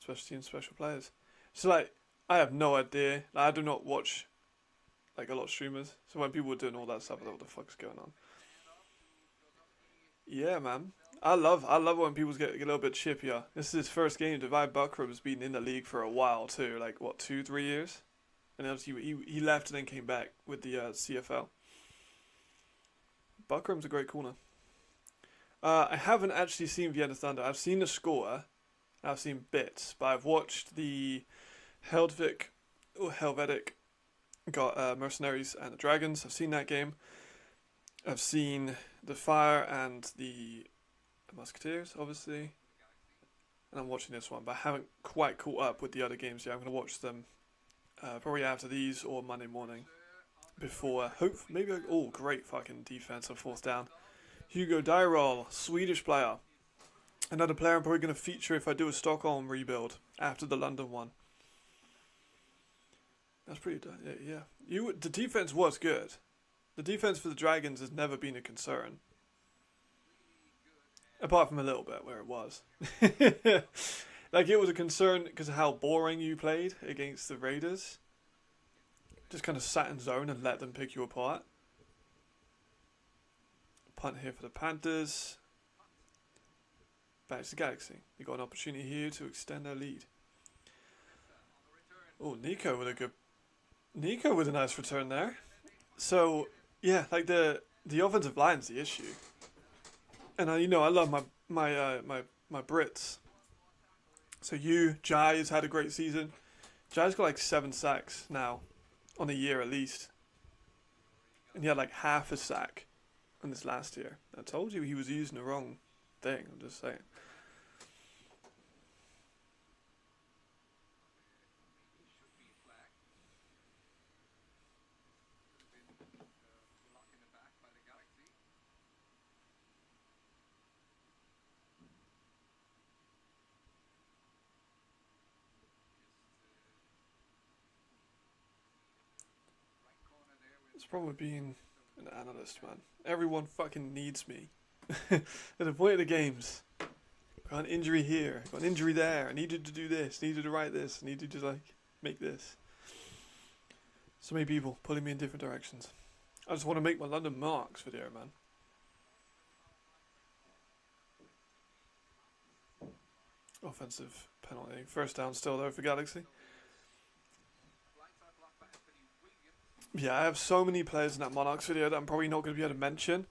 especially in special players. So like, I have no idea. Like, I do not watch like a lot of streamers. So when people were doing all that stuff, I thought, what the fuck's going on? Yeah, man. I love when people get a little bit chippier. This is his first game. Divide Buckram's been in the league for a while too, like what 2 3 years, and obviously he left and then came back with the CFL. Buckram's a great corner. I haven't actually seen Vienna Thunder. I've seen the score, I've seen bits, but I've watched the Helvetic got Mercenaries and the Dragons. I've seen that game. I've seen the Fire and the Musketeers, obviously, and I'm watching this one, but I haven't quite caught up with the other games yet. I'm going to watch them probably after these or Monday morning. Before, maybe. Oh, great fucking defense on fourth down. Hugo Dyrol, Swedish player. Another player I'm probably going to feature if I do a Stockholm rebuild after the London one. That's pretty. Yeah. The defense was good. The defense for the Dragons has never been a concern. Apart from a little bit where it was. Like, it was a concern because of how boring you played against the Raiders. Just kind of sat in zone and let them pick you apart. Punt here for the Panthers. Back to the Galaxy. They got an opportunity here to extend their lead. Oh, Nico with a nice return there. So, yeah, like the offensive line's the issue. And I love my Brits. So Jai has had a great season. Jai's got like 7 sacks now, on a year at least, and he had like half a sack in this last year. I told you he was using the wrong thing. I'm just saying. It's probably being an analyst, man. Everyone fucking needs me. At the point of the games, I got an injury here, I got an injury there. I need you to do this. I need you to write this. I need you to like make this. So many people pulling me in different directions. I just want to make my London Marks video, man. Offensive penalty. First down still though for Galaxy. Yeah, I have so many players in that Monarchs video that I'm probably not going to be able to mention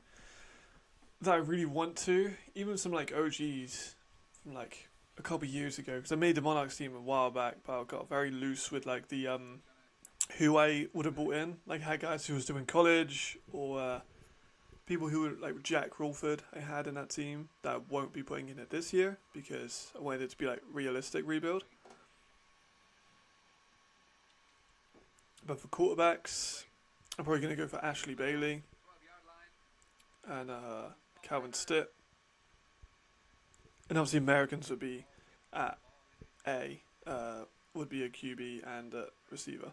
that I really want to. Even some like OGs from like a couple of years ago, because I made the Monarchs team a while back, but I got very loose with like the who I would have brought in. Like I had guys who was doing college or people who were like Jack Crawford I had in that team that I won't be putting in it this year because I wanted it to be like realistic rebuild. But for quarterbacks, I'm probably going to go for Ashley Bailey and Calvin Stitt. And obviously Americans would be at A, would be a QB and a receiver.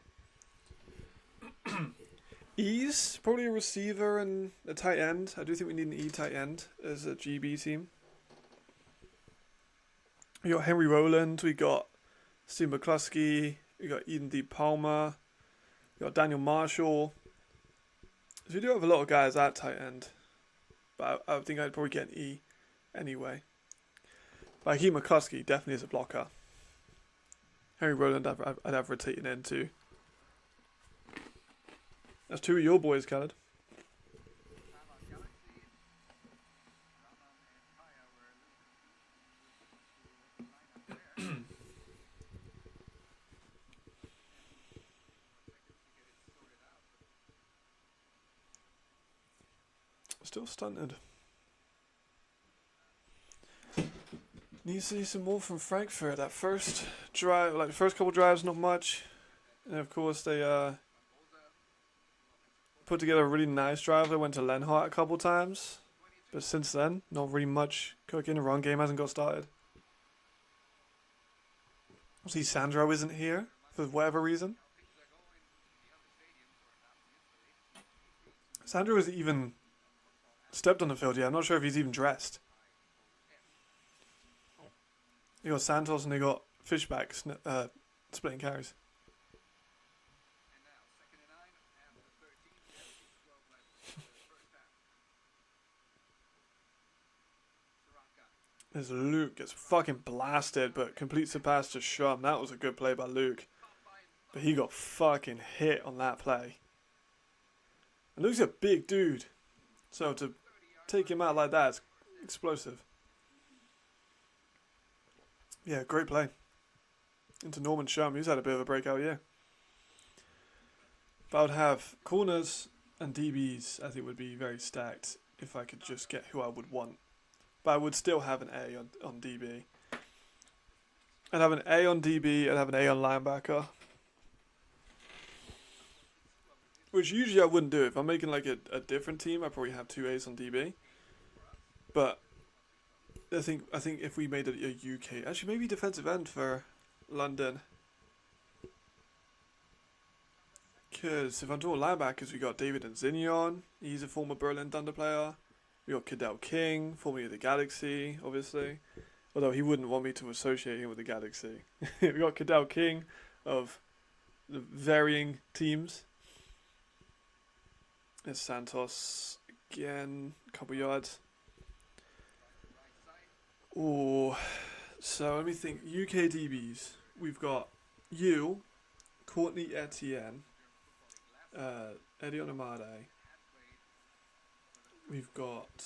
E's probably a receiver and a tight end. I do think we need an E tight end as a GB team. We got Henry Rowland, we got Steve McCluskey, we got Eden D. Palmer, we got Daniel Marshall. So we do have a lot of guys at tight end, but I think I'd probably get an E anyway. But Hakeem McCluskey definitely is a blocker. Henry Rowland I'd have rotating in too. That's two of your boys, Khaled. Still stunted. Need to see some more from Frankfurt. That first drive, like the first couple drives, not much. And of course they put together a really nice drive. They went to Lenhart a couple times. But since then, not really much cooking. The run game hasn't got started. See, Sandro isn't here for whatever reason. Sandro isn't even stepped on the field yet. I'm not sure if he's even dressed. They got Santos and they got Fishback splitting carries. As Luke gets fucking blasted, but completes the pass to Shum. That was a good play by Luke. But he got fucking hit on that play. And Luke's a big dude. So to take him out like that is explosive. Yeah, great play. Into Norman Shum. He's had a bit of a breakout year. But I would have corners and DBs, I think would be very stacked if I could just get who I would want. But I would still have an A on DB. I'd have an A on DB, I'd have an A on linebacker. Which usually I wouldn't do. If I'm making like a different team, I'd probably have 2 A's on DB. But I think if we made it a UK... Actually, maybe defensive end for London. Because if I'm doing linebackers, we got David Nzinyon. He's a former Berlin Thunder player. We got Cadell King, formerly of the Galaxy, obviously. Although he wouldn't want me to associate him with the Galaxy. We got Cadell King of the varying teams. There's Santos again, a couple yards. Oh, so let me think. UK DBs. We've got you, Courtney Etienne, Eddie Onamade. We've got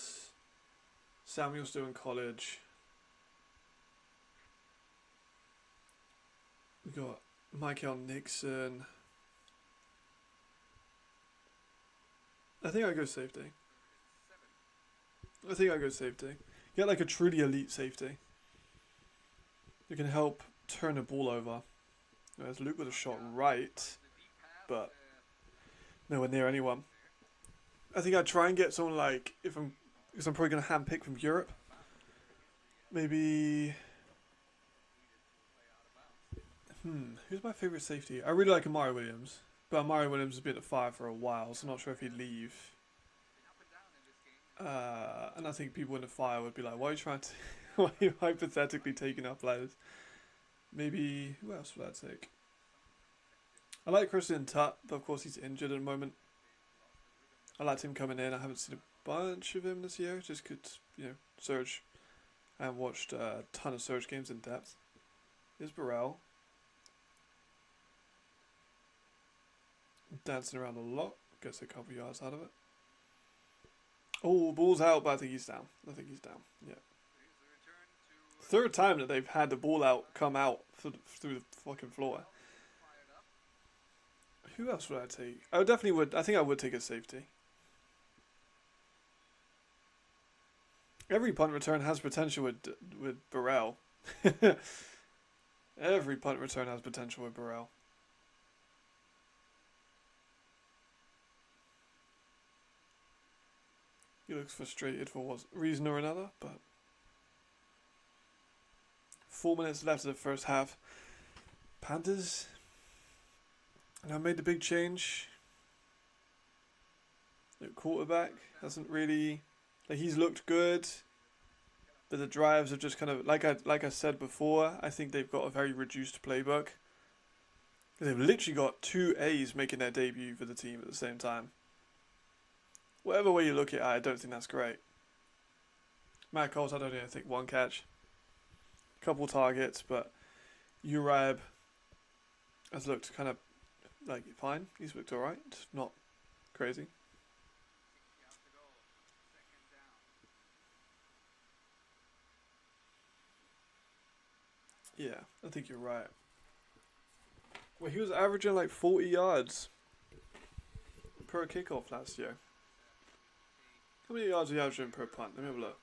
Samuel still in college. We've got Michael Nixon. I think I go safety. Get like a truly elite safety who can help turn the ball over. Whereas Luke would have shot right, but nowhere near anyone. I think I'd try and get someone like, because I'm probably going to handpick from Europe. Maybe... who's my favourite safety? I really like Amari Williams. But Mario Williams has been at fire for a while, so I'm not sure if he'd leave. And I think people in the fire would be like, why are you trying to... why are you hypothetically taking up players? Maybe... who else would I take? I like Christian Tutt, but of course he's injured at the moment. I liked him coming in. I haven't seen a bunch of him this year, just could, you know, Surge. I haven't watched a ton of Surge games in depth. Here's Burrell. Dancing around a lot. Gets a couple yards out of it. Oh, ball's out, but I think he's down. I think he's down. Yeah. Third time that they've had the ball out come out through the fucking floor. Who else would I take? I definitely would. I think I would take a safety. Every punt return has potential with Burrell. Every punt return has potential with Burrell. He looks frustrated for what reason or another, but 4 minutes left of the first half. Panthers now made the big change. The quarterback hasn't really, like, he's looked good, but the drives have just kind of, like I said before, I think they've got a very reduced playbook. They've literally got 2 A's making their debut for the team at the same time. Whatever way you look at it, I don't think that's great. Matt Colt, I don't even think 1 catch. Couple targets, but Uriab has looked kind of like fine. He's looked alright, not crazy. Yeah, I think you're right. Well, he was averaging like 40 yards per kickoff last year. How many yards are you averaging per punt? Let me have a look.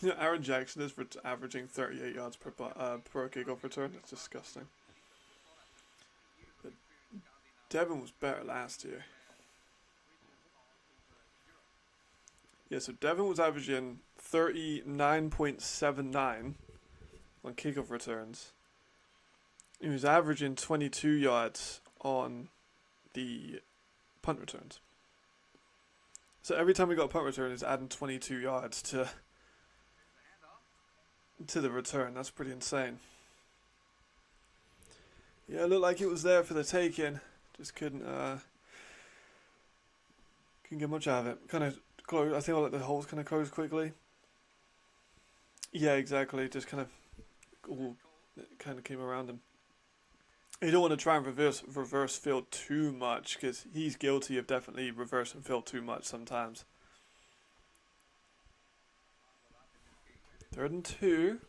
Yeah, Aaron Jackson is averaging 38 yards per kickoff return. That's disgusting. But Devin was better last year. Yeah, so Devin was averaging 39.79 on kickoff returns. He was averaging 22 yards on the punt returns. So every time we got a punt return, he's adding 22 yards to the return. That's pretty insane. Yeah, it looked like it was there for the taking. Just couldn't get much out of it. Kind of close. I think all the holes kind of closed quickly. Yeah, exactly. Just kind of all kind of came around him. You don't want to try and reverse field too much, because he's guilty of definitely reversing field too much sometimes. 3rd and 2.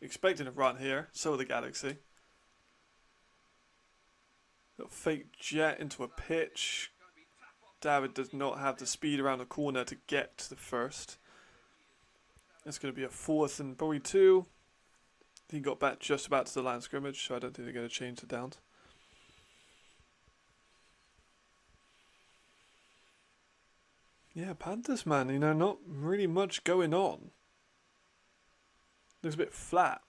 Expecting a run here. So are the Galaxy. Little fake jet into a pitch. David does not have the speed around the corner to get to the first. It's going to be a 4th and probably 2. He got back just about to the line of scrimmage, so I don't think they're going to change the downs. Yeah, Panthers, man, you know, not really much going on. Looks a bit flat.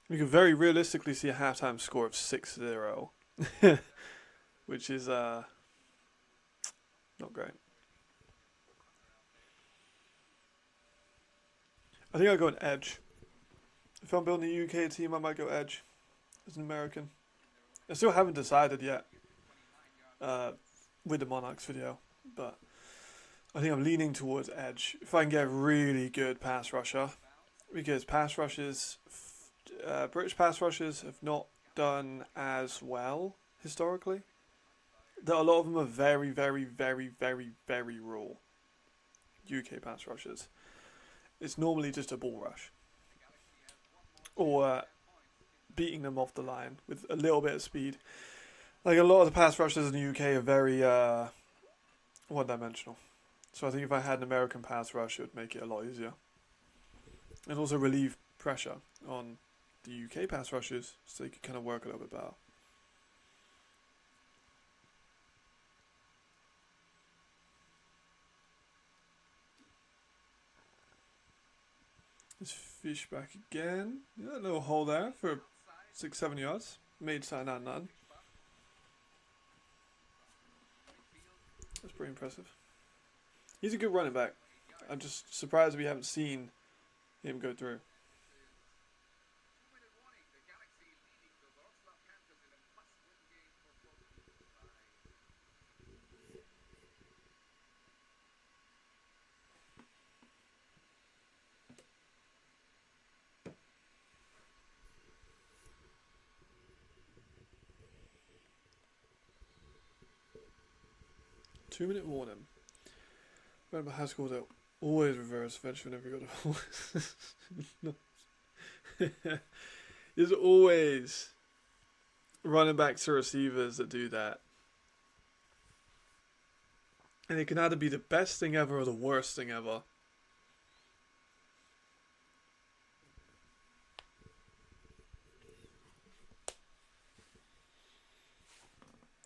We could very realistically see a halftime score of 6-0, which is not great. I think I'll go an edge. If I'm building a UK team, I might go edge as an American. I still haven't decided yet with the Monarchs video, but I think I'm leaning towards edge. If I can get a really good pass rusher, because pass rushes, British pass rushers have not done as well historically. That a lot of them are very, very, very, very, very raw. UK pass rushers. It's normally just a ball rush. Or beating them off the line with a little bit of speed. Like, a lot of the pass rushers in the UK are very one-dimensional. So I think if I had an American pass rush, it would make it a lot easier. And also relieve pressure on the UK pass rushers, so they could kind of work a little bit better. Fish back again. Yeah, a little hole there for 6-7 yards. Made sign out none. That's pretty impressive. He's a good running back. I'm just surprised we haven't seen him go through. Two-minute warning. Remember high school that always reverse fetch whenever you got a ball. There's always running backs to receivers that do that. And it can either be the best thing ever or the worst thing ever.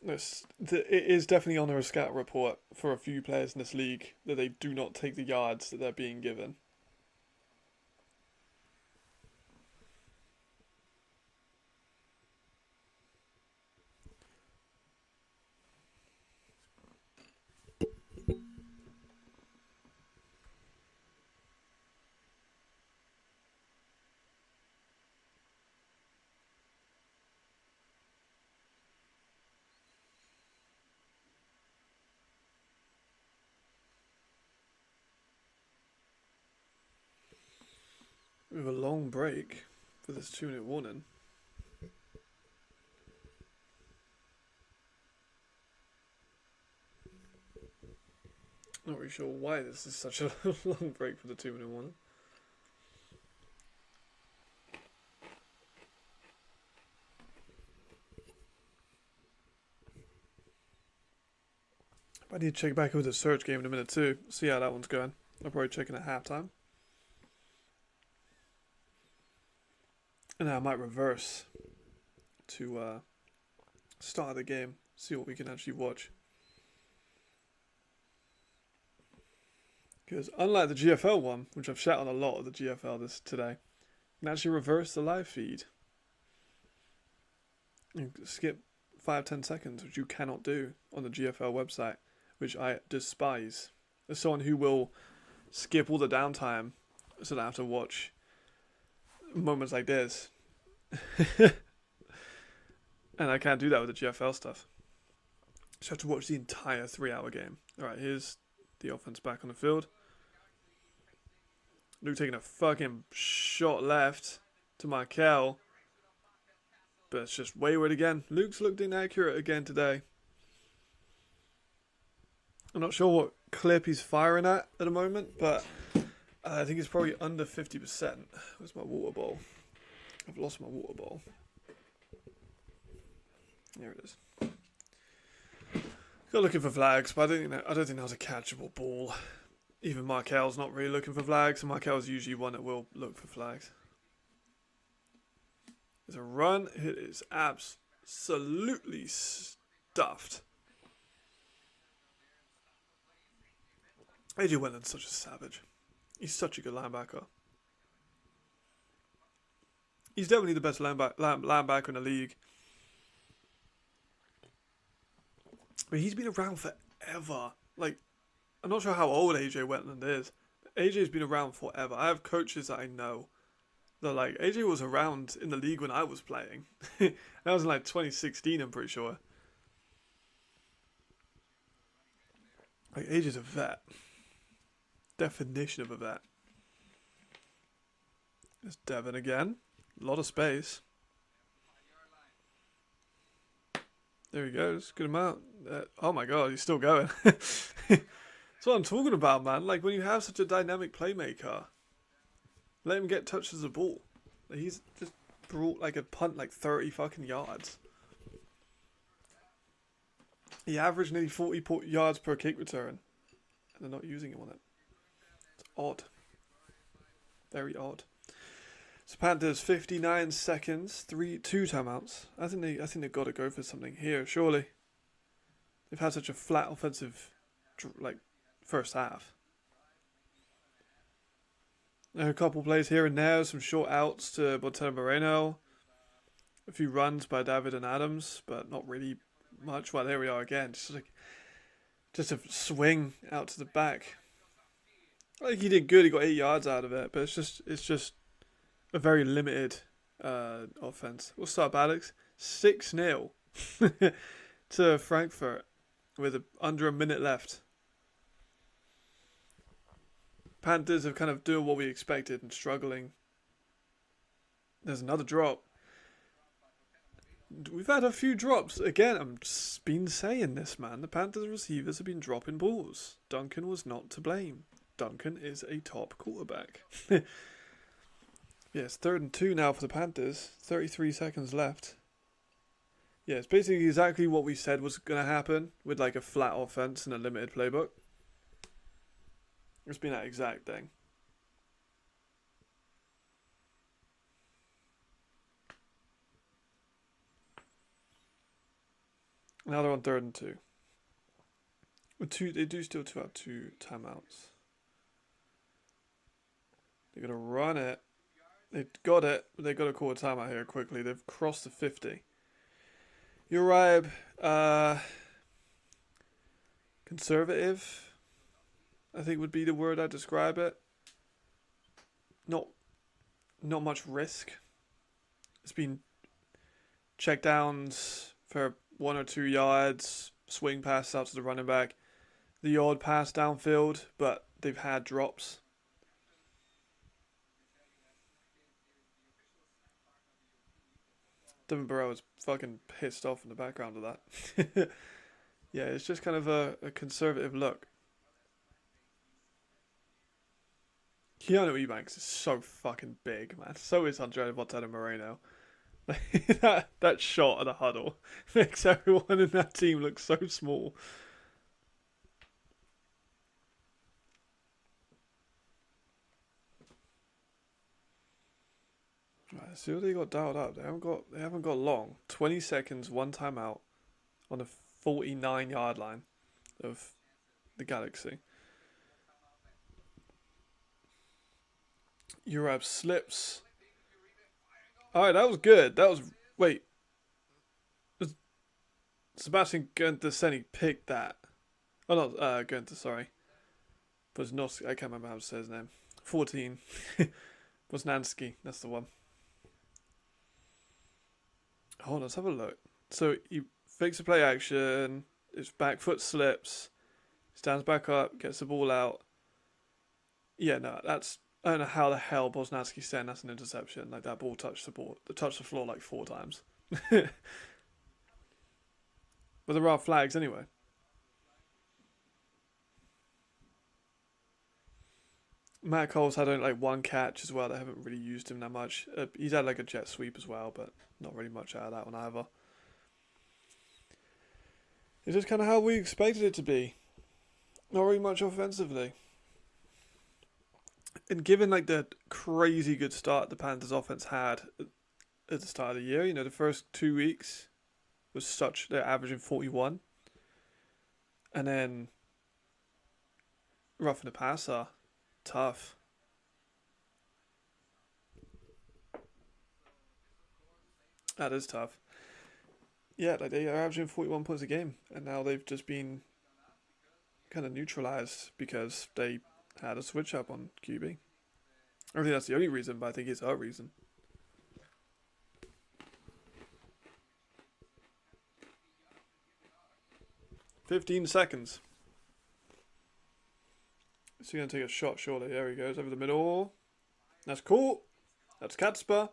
It is definitely on a scout report for a few players in this league that they do not take the yards that they're being given. We have a long break for this 2-minute warning. Not really sure why this is such a long break for the 2-minute warning. I need to check back with the search game in a minute too. See how that one's going. I'll probably check in at halftime. And I might reverse to start the game. See what we can actually watch. Because unlike the GFL one, which I've shot on a lot of the GFL today, you can actually reverse the live feed. And skip 5-10 seconds, which you cannot do on the GFL website, which I despise. As someone who will skip all the downtime so that I have to watch moments like this. And I can't do that with the GFL stuff. So I have to watch the entire 3-hour game. Alright, here's the offense back on the field. Luke taking a fucking shot left to Michael. But it's just wayward again. Luke's looked inaccurate again today. I'm not sure what clip he's firing at the moment, but I think it's probably under 50%. Where's my water bowl? I've lost my water bowl. There it is. Got looking for flags, but I don't think that was a catchable ball. Even Markel's not really looking for flags, and Markel's usually one that will look for flags. There's a run. It is absolutely stuffed. AJ Wetland's such a savage. He's such a good linebacker. He's definitely the best linebacker in the league. But he's been around forever. Like, I'm not sure how old AJ Wetland is. AJ's been around forever. I have coaches that I know. They're like, AJ was around in the league when I was playing. That was in like 2016, I'm pretty sure. Like, AJ's a vet. Definition of a vet. There's Devin again. A lot of space. There he goes. Good amount. Oh my god, he's still going. That's what I'm talking about, man. Like, when you have such a dynamic playmaker, let him get touches of the ball. He's just brought like a punt like 30 fucking yards. He averaged nearly 40 yards per kick return. And they're not using him on it. It's odd. Very odd. So Panthers 59 seconds, 2 timeouts. I think they've got to go for something here, surely. They've had such a flat offensive like first half. A couple plays here and there, some short outs to Botello Moreno. A few runs by David and Adams, but not really much. Well, there we are again. Just a swing out to the back. Like he did good. He got 8 yards out of it, but it's just a very limited offense. What's up, Alex? 6-0 to Frankfurt with under a minute left. Panthers have kind of doing what we expected and struggling. There's another drop. We've had a few drops. Again, I'm just been saying this, man. The Panthers receivers have been dropping balls. Duncan was not to blame. Duncan is a top quarterback. Yes, 3rd and 2 now for the Panthers. 33 seconds left. Yeah, it's basically exactly what we said was going to happen with like a flat offense and a limited playbook. It's been that exact thing. Now they're on 3rd and 2. They do still have 2 timeouts. They're going to run it. They've got it, but they've got to call a timeout here quickly. They've crossed the 50. Uribe, conservative, I think would be the word I'd describe it. Not much risk. It's been check downs for 1 or 2 yards, swing pass out to the running back, the odd pass downfield, but they've had drops. Devin Burrow is fucking pissed off in the background of that. Yeah, it's just kind of a conservative look. Keanu Eubanks is so fucking big, man. So is Andrea Botello Moreno. that shot at the huddle makes everyone in that team look so small. Right, see what they got dialed up. They haven't got long. 20 seconds, 1 timeout on the 49-yard line of the Galaxy. Uribe slips. Alright, that was good. Wait. Sebastian Gunther picked that. Oh, not Gunther, sorry. Bosnowski, I can't remember how to say his name. 14. Bosnanski, that's the one. Oh, let's have a look. So he fakes a play action. His back foot slips. Stands back up. Gets the ball out. Yeah, no, that's... I don't know how the hell Bosnowski's saying that's an interception. Like, that ball touched the floor like 4 times. But there are flags anyway. Matt Cole's had only like 1 catch as well. They haven't really used him that much. He's had like a jet sweep as well, but not really much out of that one either. It's just kind of how we expected it to be. Not really much offensively. And given like the crazy good start the Panthers offense had at the start of the year, you know, the first 2 weeks was they're averaging 41. And then roughing the passer, tough. That is tough. Yeah, like they are averaging 41 points a game, and now they've just been kind of neutralized because they had a switch up on QB. I don't think that's the only reason, but I think it's a reason. "15 seconds. Is he going to take a shot, surely? There he goes, over the middle. That's cool. That's Katzper.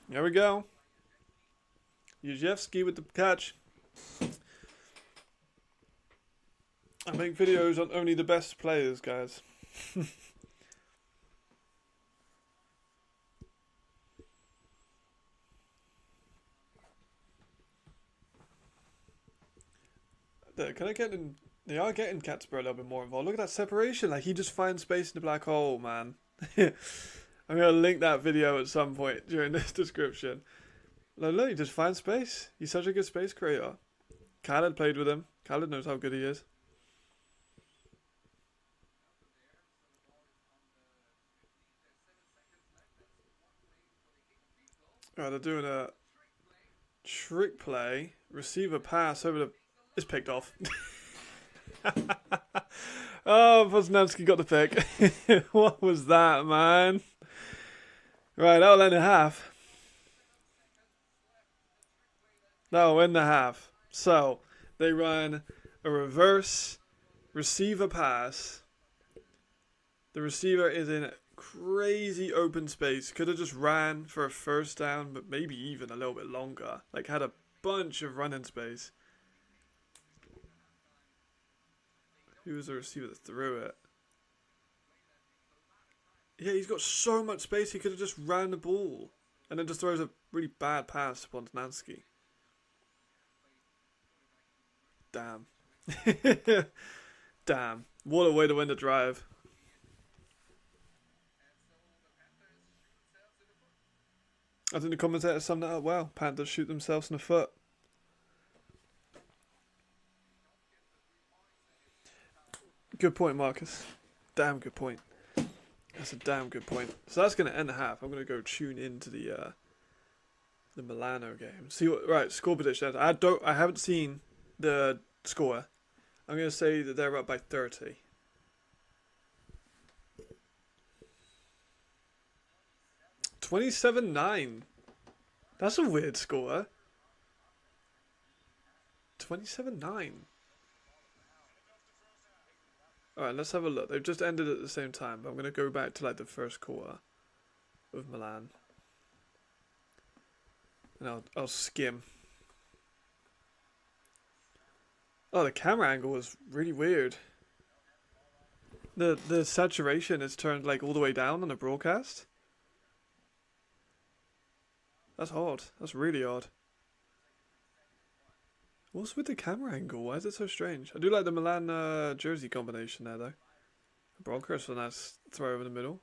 There we go. Yuzhevsky with the catch. I make videos on only the best players, guys. Can I get in? They are getting Katzper a little bit more involved. Look at that separation. Like, he just finds space in the black hole, man. I'm going to link that video at some point during this description. Look, he just finds space. He's such a good space creator. Khaled played with him. Khaled knows how good he is. Right, they're doing a trick play. Receiver pass over the... It's picked off. Oh, Poznanski got the pick. What was that, man? Right, that'll end a half. That'll end the half. So, they run a reverse receiver pass. The receiver is in crazy open space. Could have just ran for a first down, but maybe even a little bit longer. Like, had a bunch of running space. Who was the receiver that threw it? Yeah, he's got so much space, he could have just ran the ball. And then just throws a really bad pass to Poznanski. Damn. Damn. What a way to win the drive. I think the commentator summed that up well. Panthers shoot themselves in the foot. Good point, Marcus. Damn good point. That's a damn good point. So that's going to end the half. I'm going to go tune into the Milano game. See what right score prediction. I haven't seen the score. I'm going to say that they're up by 30. $27-9. That's a weird score. 27-9. Alright, let's have a look. They've just ended at the same time, but I'm going to go back to like the first quarter of Milan. And I'll skim. Oh, the camera angle was really weird. The saturation is turned like all the way down on the broadcast. That's odd. That's really odd. What's with the camera angle? Why is it so strange? I do like the Milan jersey combination there, though. Broncos for a nice throw over the middle.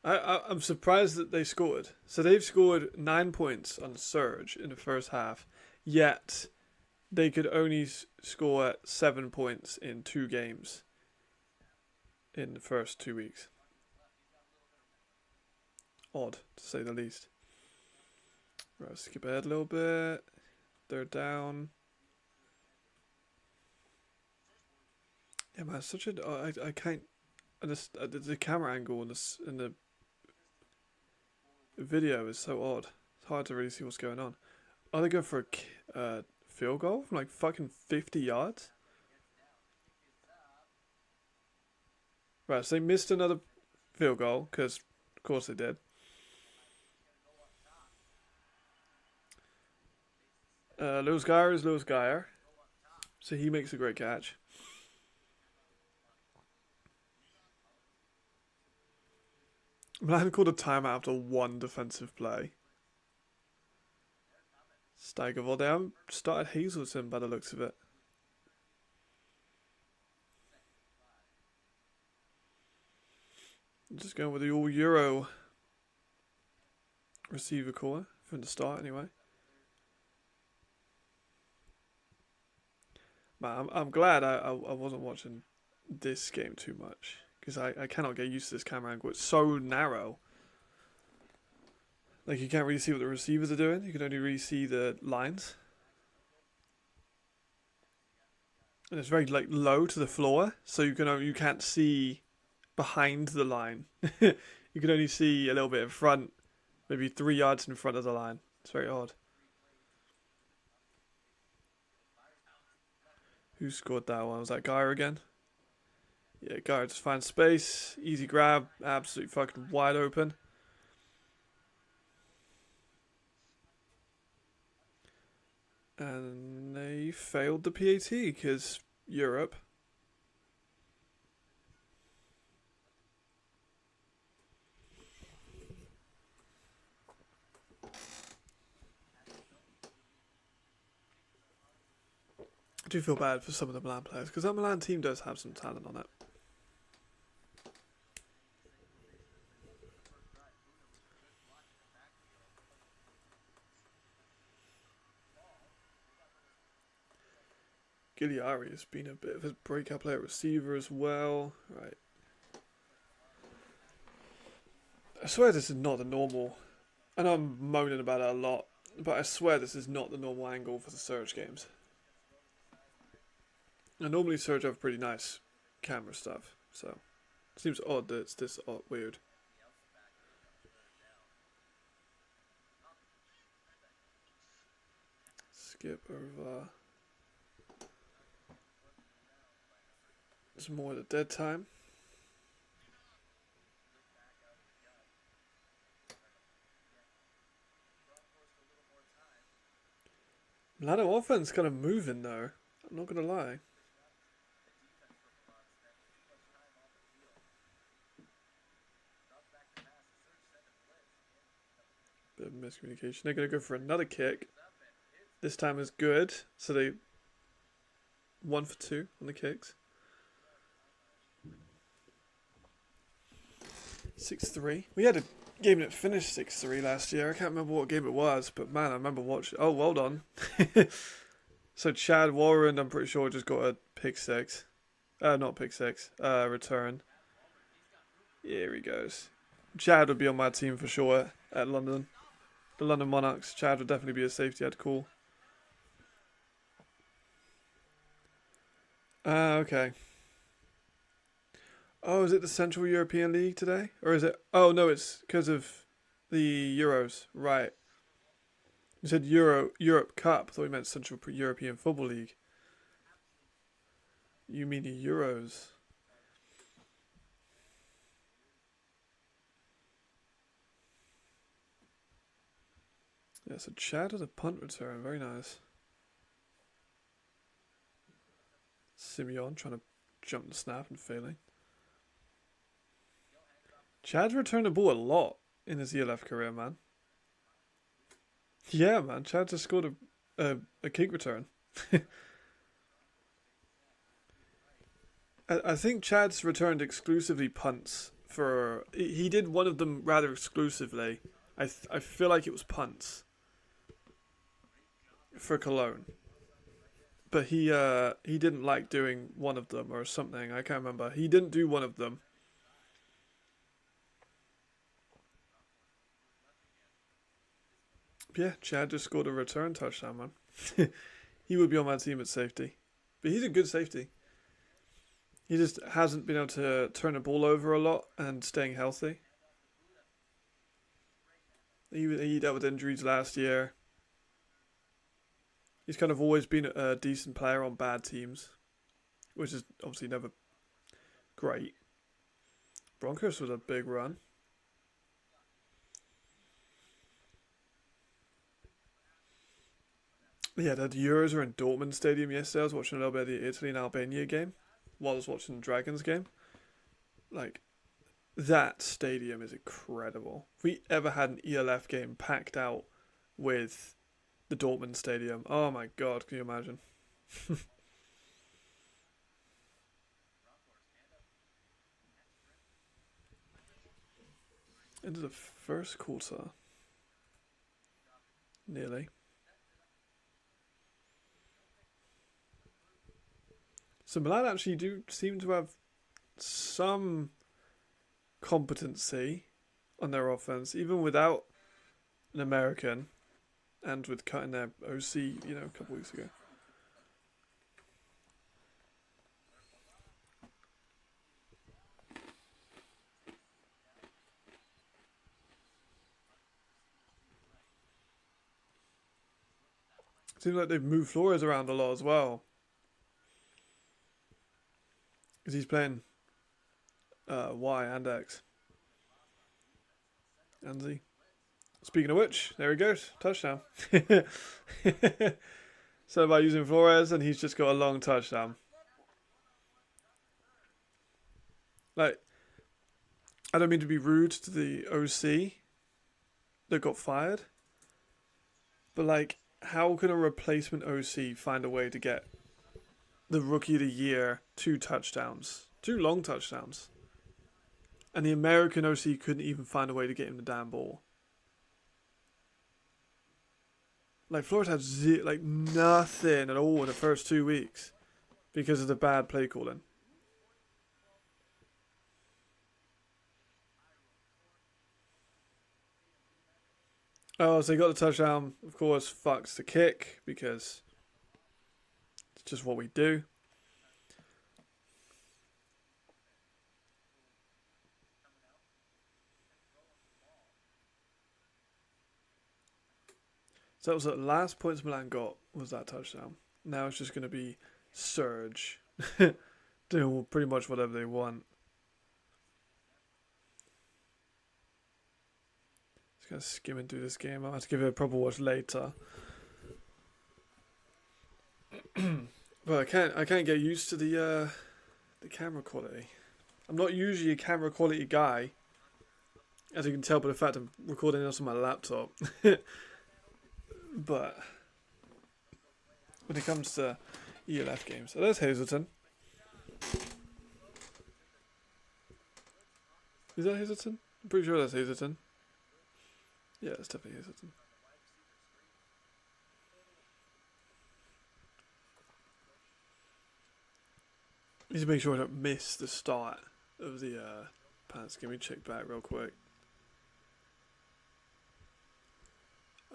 I'm surprised that they scored. So they've scored 9 points on Surge in the first half, yet they could only score 7 points in 2 games in the first 2 weeks. Odd, to say the least. Right, skip ahead a little bit. They're down. Yeah, man, such a... I can't... the camera angle in the video is so odd. It's hard to really see what's going on. Are they going for a field goal from like fucking 50 yards? Right, so they missed another field goal, because of course they did. Lewis Geyer is Lewis Geyer. So he makes a great catch. Milan called a timeout after one defensive play. Steigerwald started Hazelton by the looks of it. Just going with the all Euro receiver core from the start anyway. Man, I'm glad I wasn't watching this game too much, because I cannot get used to this camera angle. It's so narrow. Like, you can't really see what the receivers are doing. You can only really see the lines. And it's very like low to the floor, so you can't see behind the line. You can only see a little bit in front, maybe 3 yards in front of the line. It's very odd. Who scored that one? Was that Geyer again? Yeah, Geyer just finds space. Easy grab. Absolutely fucking wide open. And they failed the PAT because Europe. I do feel bad for some of the Milan players, because that Milan team does have some talent on it. Giliari has been a bit of a breakout player, receiver as well. Right. I swear this is not the normal. I know I'm moaning about it a lot, but I swear this is not the normal angle for the Surge games. I normally Surge have pretty nice camera stuff, so it seems odd that it's this weird. Skip over. It's more the dead time. Milano offense kind of moving though. I'm not gonna lie. Bit of miscommunication. They're gonna go for another kick. This time is good. So they 1 for 2 on the kicks. 6-3. We had a game that finished 6-3 last year. I can't remember what game it was, but man, I remember watching. Oh, well done. So Chad Warren, I'm pretty sure, just got a pick 6. Not pick 6. Return. Here he goes. Chad would be on my team for sure at London. The London Monarchs. Chad would definitely be a safety. I'd call. Okay. Oh, is it the Central European League today? Or is it... Oh, no, it's because of the Euros. Right. You said Europe Cup. I thought you meant Central European Football League. You mean the Euros. Yeah, so Chad with a punt return. Very nice. Simeon trying to jump the snap and failing. Chad's returned the ball a lot in his ELF career, man. Yeah, man. Chad just scored a kick return. I think Chad's returned exclusively punts for... He did one of them rather exclusively. I feel like it was punts for Cologne. But he didn't like doing one of them or something. I can't remember. He didn't do one of them. Yeah, Chad just scored a return touchdown, man. He would be on my team at safety. But he's a good safety. He just hasn't been able to turn the ball over a lot and staying healthy. He dealt with injuries last year. He's kind of always been a decent player on bad teams, which is obviously never great. Broncos was a big run. Yeah, the Euros were in Dortmund Stadium yesterday. I was watching a little bit of the Italy and Albania game while I was watching the Dragons game. Like, that stadium is incredible. If we ever had an ELF game packed out with the Dortmund Stadium, oh my god, can you imagine? Into the first quarter. Nearly. So Milan actually do seem to have some competency on their offense, even without an American, and with cutting their OC, a couple weeks ago. Seems like they've moved Flores around a lot as well. Because he's playing Y and X. And Z. Speaking of which, there he goes. Touchdown. So by using Flores, and he's just got a long touchdown. Like, I don't mean to be rude to the OC that got fired. But, like, how can a replacement OC find a way to get the Rookie of the Year 2 touchdowns? 2 long touchdowns. And the American OC couldn't even find a way to get him the damn ball. Like, Flores had nothing at all in the first 2 weeks. because of the bad play calling. Oh, so he got the touchdown. Of course, fucks the kick because it's just what we do. So that was the last points Milan got, was that touchdown. Now it's just going to be Surge doing pretty much whatever they want. Just going to skimming through this game. I'll have to give it a proper watch later. But I can't get used to the camera quality. I'm not usually a camera quality guy, as you can tell by the fact I'm recording this on my laptop. But when it comes to ELF games, so there's Hazleton. Is that Hazleton? I'm pretty sure that's Hazleton. Yeah, that's definitely Hazleton. Need to make sure I don't miss the start of the Panthers. Let me check back real quick.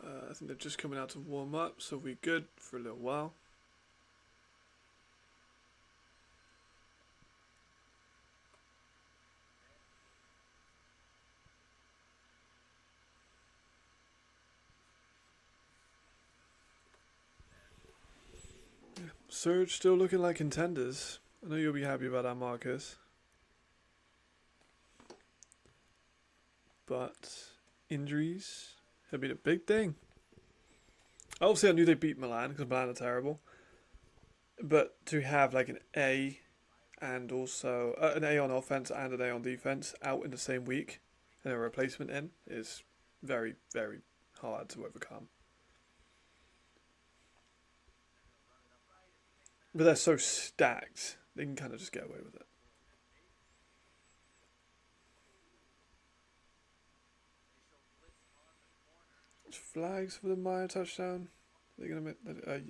I think they're just coming out to warm up, so we're good for a little while. Yeah. Surge still looking like contenders. I know you'll be happy about that, Marcus. But injuries have been a big thing. Obviously, I knew they beat Milan because Milan are terrible. But to have like an A and also an A on offense and an A on defense out in the same week and a replacement in is very, very hard to overcome. But they're so stacked, they can kind of just get away with it. Flags for the Meyer touchdown. They're gonna make that.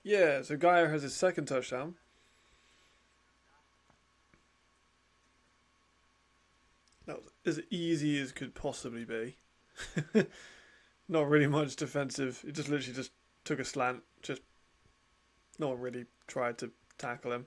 Yeah, so Geyer has his second touchdown. That was as easy as could possibly be. Not really much defensive. It just literally just took a slant. Just no one really tried to tackle him.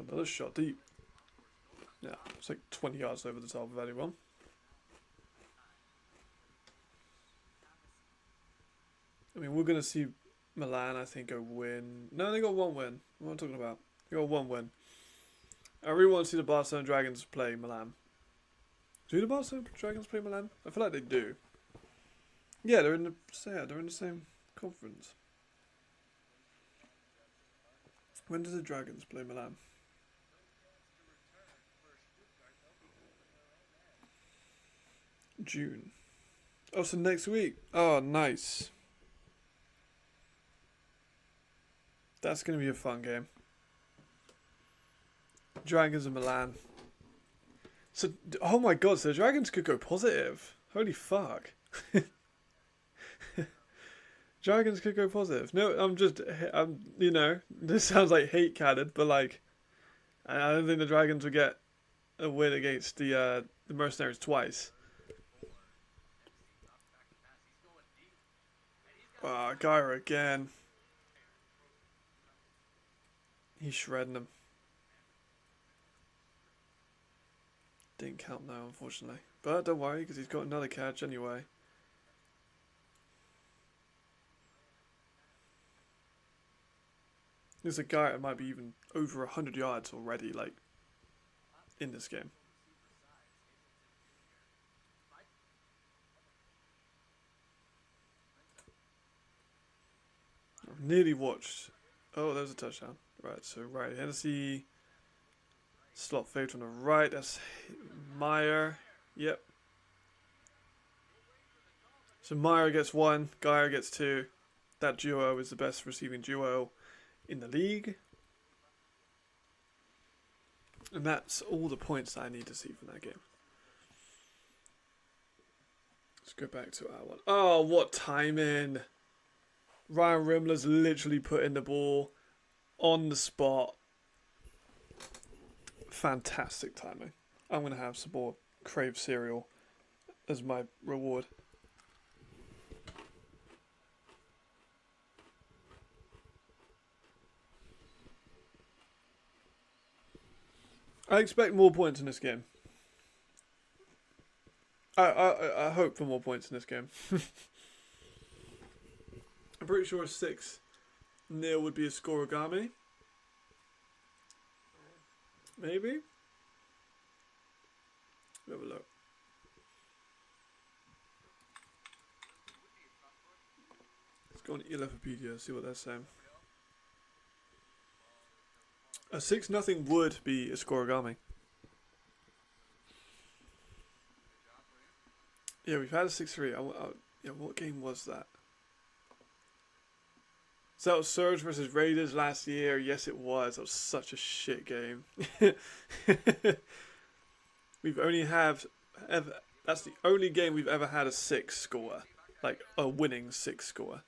Another shot deep. Yeah, it's like 20 yards over the top of anyone. I mean, we're going to see Milan, I think, go win. No, they got one win. What am I talking about? They got one win. I really want to see the Barcelona Dragons play Milan. Do the Barcelona Dragons play Milan? I feel like they do. Yeah, they're in the same conference. When do the Dragons play Milan? June. Oh, so next week. Oh, nice. That's going to be a fun game. Dragons and Milan. So, oh my god, so the Dragons could go positive. Holy fuck. Dragons could go positive. No, you know, this sounds like hate cadded, but like, I don't think the Dragons would get a win against the Mercenaries twice. Ah, Gyra again. He's shredding them. Didn't count now, unfortunately. But don't worry, because he's got another catch anyway. There's a guy that might be even over 100 yards already, like, in this game. I've nearly watched. Oh, there's a touchdown. Right, so right, Hennessy. Slot fade on the right. That's Meyer. Yep. So Meyer gets one. Geyer gets two. that duo is the best receiving duo in the league. And that's all the points that I need to see from that game. Let's go back to our one. Oh, what timing. Ryan Rimler's literally putting the ball on the spot. Fantastic timing. I'm going to have some more Crave cereal as my reward. I expect more points in this game. I hope for more points in this game. I'm pretty sure 6-0 would be a scoregami. Maybe? Have a look. Let's go on Elefopedia, see what they're saying. A 6-0 would be a scoregami. Yeah, we've had a 6-3. Yeah, what game was that? So that was Surge versus Raiders last year. Yes, it was. That was such a shit game. We've only that's the only game we've ever had a 6 score. Like a winning 6 score.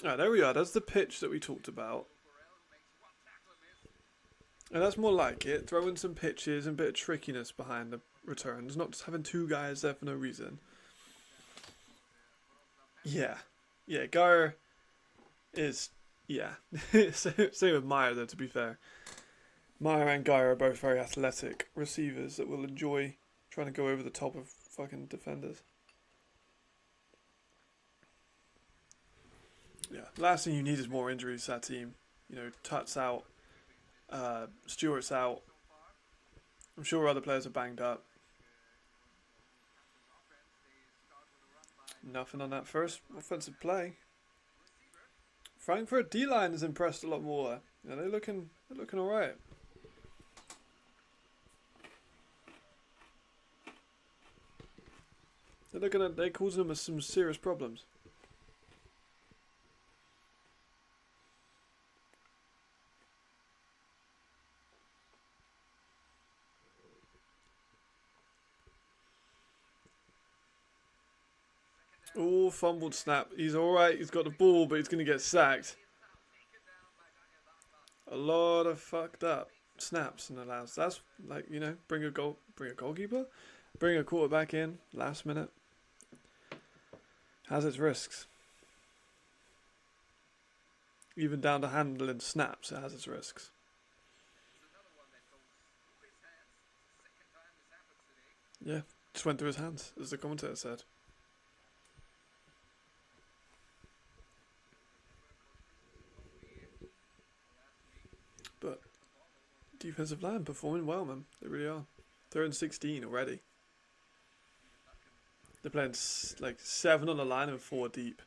Alright, there we are. That's the pitch that we talked about. And that's more like it. Throwing some pitches and a bit of trickiness behind the returns. Not just having 2 guys there for no reason. Yeah. Yeah, Geyer is... Yeah. Same with Meyer, though, to be fair. Meyer and Geyer are both very athletic receivers that will enjoy trying to go over the top of fucking defenders. Yeah. Last thing you need is more injuries to that team. You know, Tut's out. Stewart's out. I'm sure other players are banged up. Nothing on that first offensive play. Frankfurt D-line has impressed a lot more. Yeah, they're looking alright. They're causing them some serious problems. Oh, fumbled snap. He's alright. He's got the ball, but he's going to get sacked. A lot of fucked up snaps and allows. That's like, you know, bring a goalkeeper, bring a quarterback in last minute. Has its risks. Even down to handling snaps, it has its risks. Yeah, just went through his hands, as the commentator said. But defensive line performing well, man. They really are. They're in 16 already. They're playing like 7 on the line and 4 deep.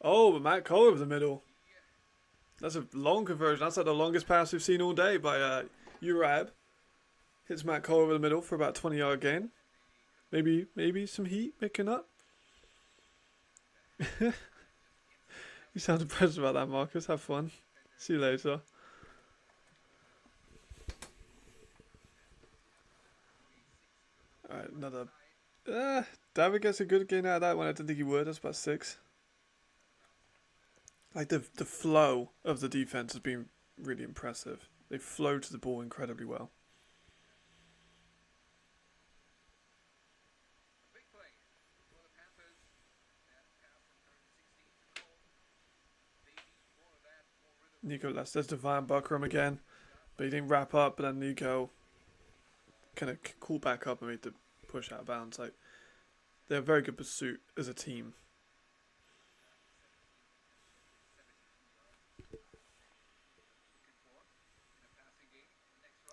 Oh, but Matt Cole over the middle. That's a long conversion. That's like the longest pass we've seen all day by Urab. Hits Matt Cole over the middle for about 20-yard gain. Maybe some heat picking up. You sound impressed about that, Marcus. Have fun. See you later. Alright, another... David gets a good gain out of that one. I didn't think he would. That's about 6. Like, the flow of the defense has been really impressive. They flow to the ball incredibly well. Nico, there's Divine Buckram again. But he didn't wrap up, but then Nico kind of caught back up and made the push out of bounds. Like, they have very good pursuit as a team.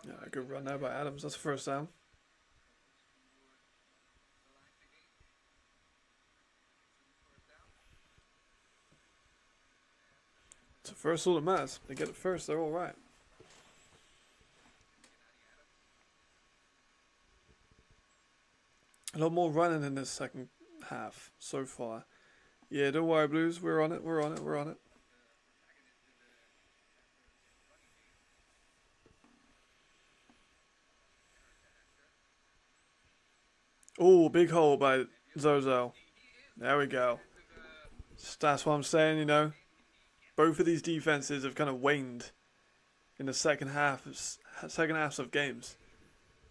Yeah, a good run there by Adams. That's the first down. It's the first all that matters. They get it first, they're alright. A lot more running in this second half so far. Yeah, don't worry, Blues. We're on it. We're on it. We're on it. Oh, big hole by Zozo. There we go. That's what I'm saying, you know. Both of these defenses have kind of waned in the second halves of games.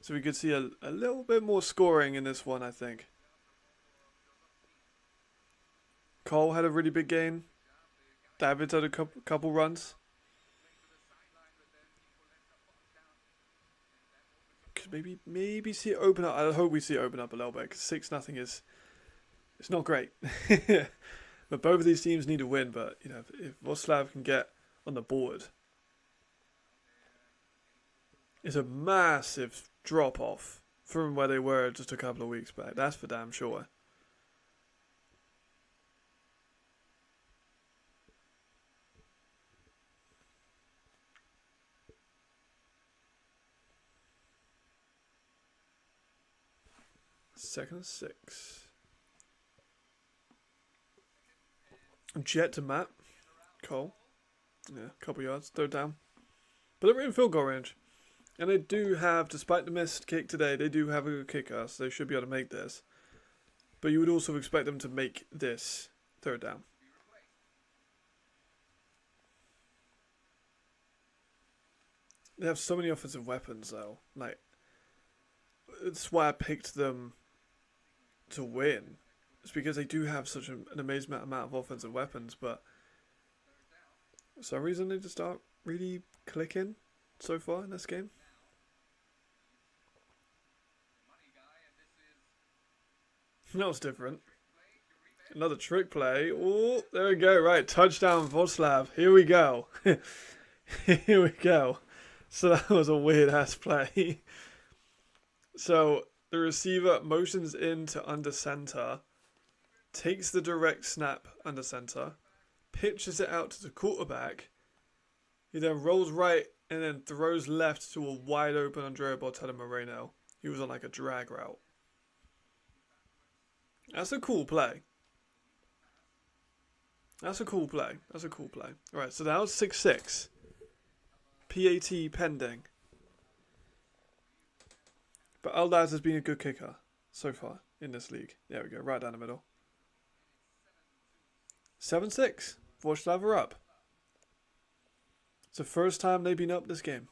So we could see a little bit more scoring in this one, I think. Cole had a really big game. David's had a couple runs. Could maybe see it open up. I hope we see it open up a little bit because 6-0 is it's not great. But both of these teams need to win. But you know, if Wroclaw can get on the board, it's a massive drop off from where they were just a couple of weeks back. That's for damn sure. Second and 6. Jet to Matt. Cole. Yeah, couple yards. Third down. But they're in field goal range. And they do have, despite the missed kick today, they do have a good kicker, so they should be able to make this. But you would also expect them to make this third down. They have so many offensive weapons, though. Like, that's why I picked them to win. It's because they do have such an amazing amount of offensive weapons, but for some reason they just aren't really clicking so far in this game. That was different. Another trick play. Oh, there we go. Right, touchdown Wroclaw. Here we go. Here we go. So that was a weird ass play. So the receiver motions into under center, takes the direct snap under center, pitches it out to the quarterback. He then rolls right and then throws left to a wide open Andrea Botello Moreno. He was on like a drag route. That's a cool play. That's a cool play. That's a cool play. Alright, so that was 6-6. PAT pending. But Aldaz has been a good kicker so far in this league. There we go, right down the middle. 7-6. Wroclaw are up. It's the first time they've been up this game.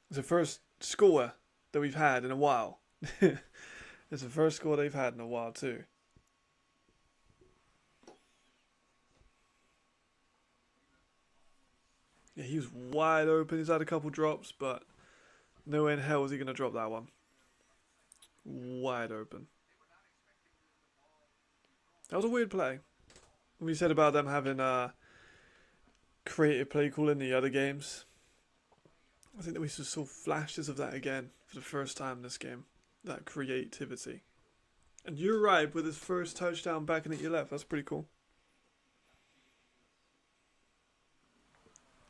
It's the first score that we've had in a while. It's the first score they've had in a while too. Yeah, he was wide open. He's had a couple drops, but no way in hell was he going to drop that one. Wide open. That was a weird play. We said about them having creative play call in the other games. I think that we just saw flashes of that again for the first time in this game. That creativity. And you're right, with his first touchdown backing at your left. That's pretty cool.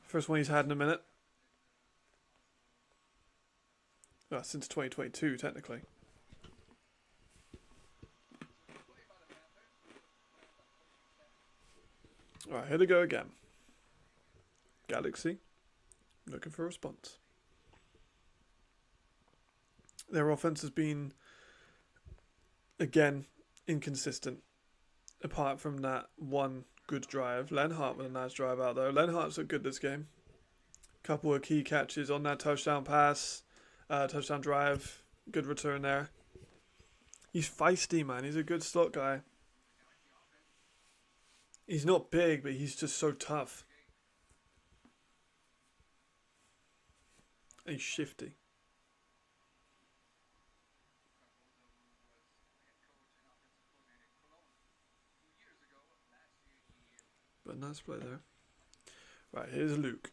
First one he's had in a minute. Well, since 2022, technically. Alright, here they go again. Galaxy. Looking for a response. Their offense has been, again, inconsistent. Apart from that one good drive. Lenhart with a nice drive out though. Lenhart's looked good this game. Couple of key catches on that touchdown pass. Touchdown drive. Good return there. He's feisty, man. He's a good slot guy. He's not big, but he's just so tough. And he's shifty. But nice play there. Right, here's Luke.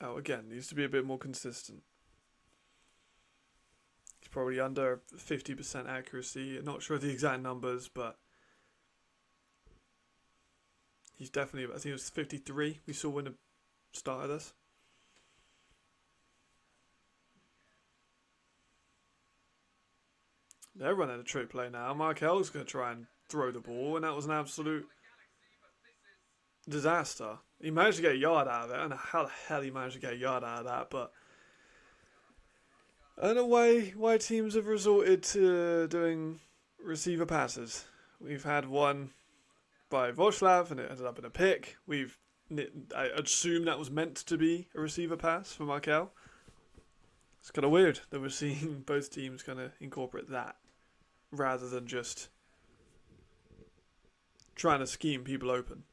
Oh, again, needs to be a bit more consistent. He's probably under 50% accuracy. I'm not sure the exact numbers, but he's definitely, I think it was 53 we saw when the start of this. They're running a trick play now. Markel's going to try and throw the ball, and that was an absolute disaster. He managed to get a yard out of it. I don't know how the hell he managed to get a yard out of that, but I don't know why teams have resorted to doing receiver passes. We've had one by Wroclaw, and it ended up in a pick. I assume that was meant to be a receiver pass for Markel. It's kind of weird that we're seeing both teams kind of incorporate that rather than just trying to scheme people open.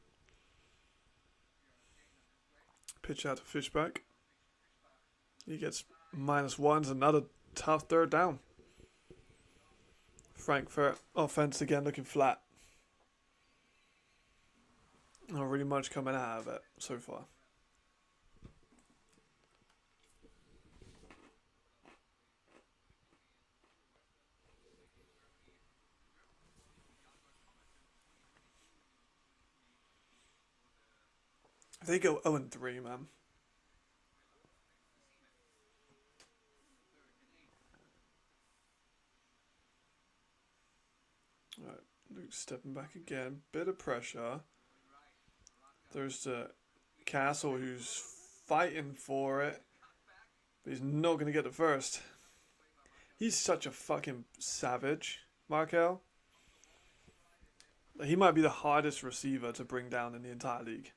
Pitch out to Fishback. He gets -1s, another tough third down. Frankfurt offense again looking flat. Not really much coming out of it so far. They go 0-3, man. Alright, Luke stepping back again. Bit of pressure. There's the Castle who's fighting for it. But he's not going to get the first. He's such a fucking savage, Markel. He might be the hardest receiver to bring down in the entire league.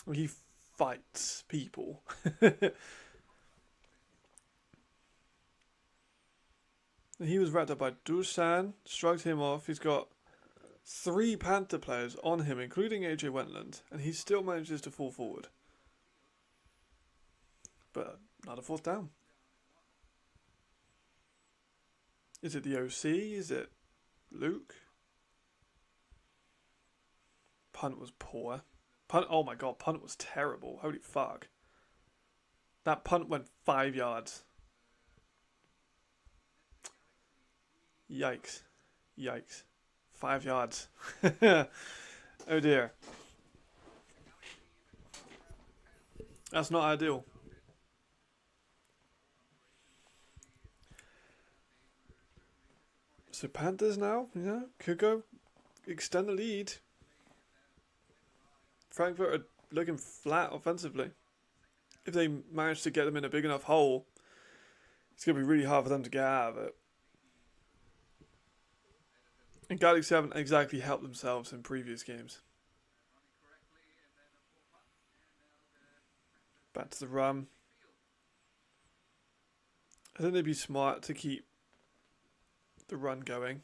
He fights people. He was wrapped up by Dusan, shrugged him off. He's got 3 Panther players on him, including AJ Wentland, and he still manages to fall forward. But not a 4th down. Is it the OC? Is it Luke? Punt was poor. Oh my god, punt was terrible. Holy fuck. That punt went 5 yards. Yikes. Yikes. 5 yards. Oh dear. That's not ideal. So Panthers now, could go extend the lead. Frankfurt are looking flat offensively. If they manage to get them in a big enough hole, it's going to be really hard for them to get out of it. And Galaxy haven't exactly helped themselves in previous games. Back to the run. I think they'd be smart to keep the run going.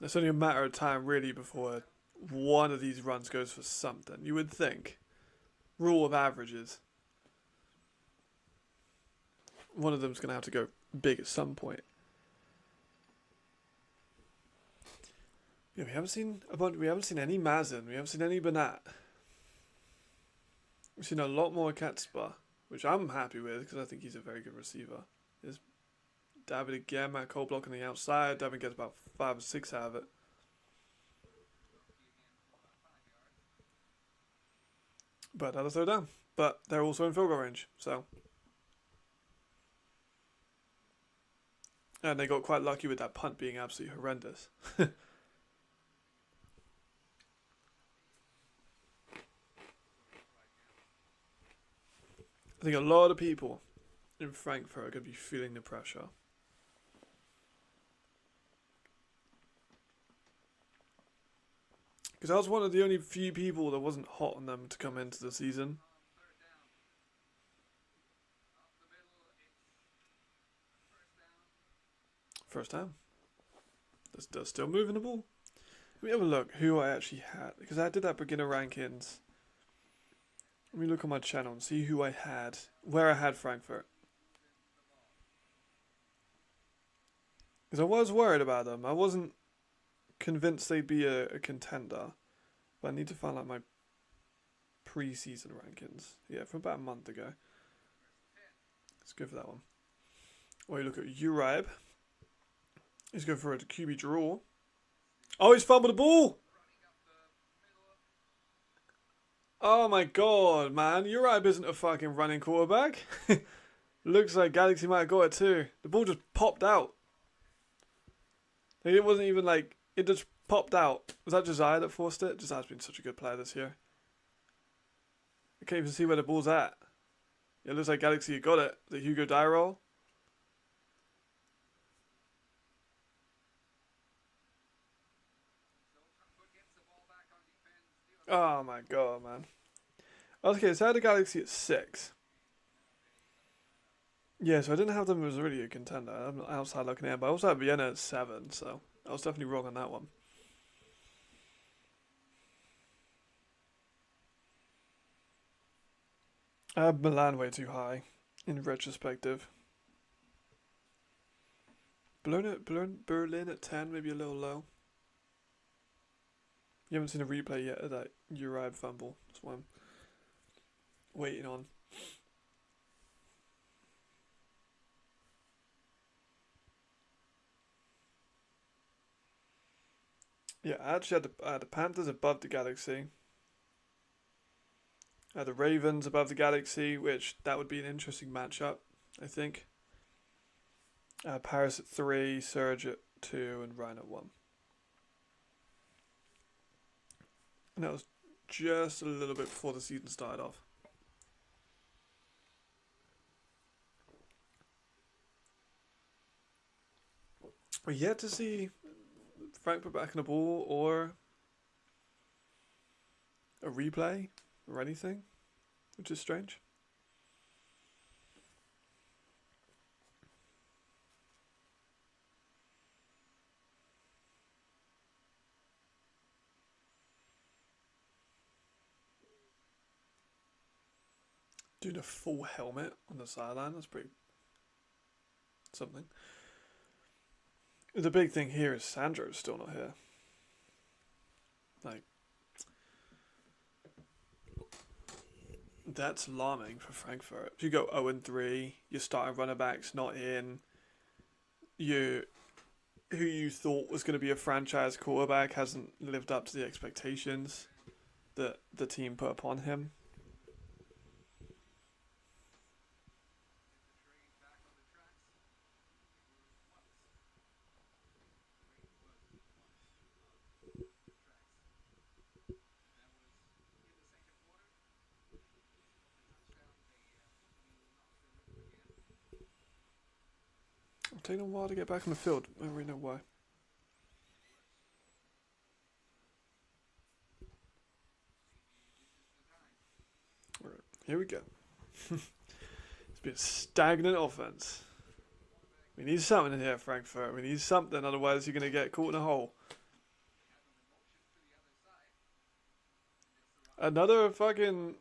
It's only a matter of time, really, before one of these runs goes for something. You would think. Rule of averages. One of them's going to have to go big at some point. Yeah, we haven't seen any Mazin. We haven't seen any Banat. We've seen a lot more Katzpa, which I'm happy with because I think he's a very good receiver. There's David again, Matt Cole blocking the outside. David gets about 5 or 6 out of it. But another throw down. But they're also in field goal range, so. And they got quite lucky with that punt being absolutely horrendous. I think a lot of people in Frankfurt are going to be feeling the pressure. Because I was one of the only few people that wasn't hot on them to come into the season. First down. They're still moving the ball. Let me have a look who I actually had. Because I did that beginner rankings. Let me look on my channel and see who I had. Where I had Frankfurt. Because I was worried about them. I wasn't convinced they'd be a contender. But I need to find out my pre-season rankings. Yeah, from about a month ago. Let's go for that one. Or you look at Uribe. He's going for a QB draw. Oh, he's fumbled the ball! Oh my god, man. Uribe isn't a fucking running quarterback. Looks like Galaxy might have got it too. The ball just popped out. Like, it wasn't even like... It just popped out. Was that Josiah that forced it? Josiah's been such a good player this year. I can't even see where the ball's at. It looks like Galaxy got it. The Hugo Dyrol. Oh my god, man. Okay, so I had the Galaxy at 6. Yeah, so I didn't have them as really a contender. I'm not outside looking in, but I also had Vienna at 7, so I was definitely wrong on that one. I had Milan way too high, in retrospective. Berlin at 10, maybe a little low. You haven't seen a replay yet of that Uribe fumble. That's what I'm waiting on. Yeah, I actually had the Panthers above the Galaxy. I had the Ravens above the Galaxy, which that would be an interesting matchup, I think. Paris at 3, Serge at 2, and Ryan at 1. And that was just a little bit before the season started off. We're yet to see Frankfurt back in the ball or a replay or anything, which is strange. Doing a full helmet on the sideline, that's pretty something. The big thing here is Sandro's still not here. Like, that's alarming for Frankfurt. If you go 0-3, your starting running back's not in. Who you thought was going to be a franchise quarterback hasn't lived up to the expectations that the team put upon him. It's taking a while to get back on the field. I don't really know why. Alright, here we go. It's been a stagnant offense. We need something in here, Frankfurt. We need something, otherwise you're going to get caught in a hole. Another fucking...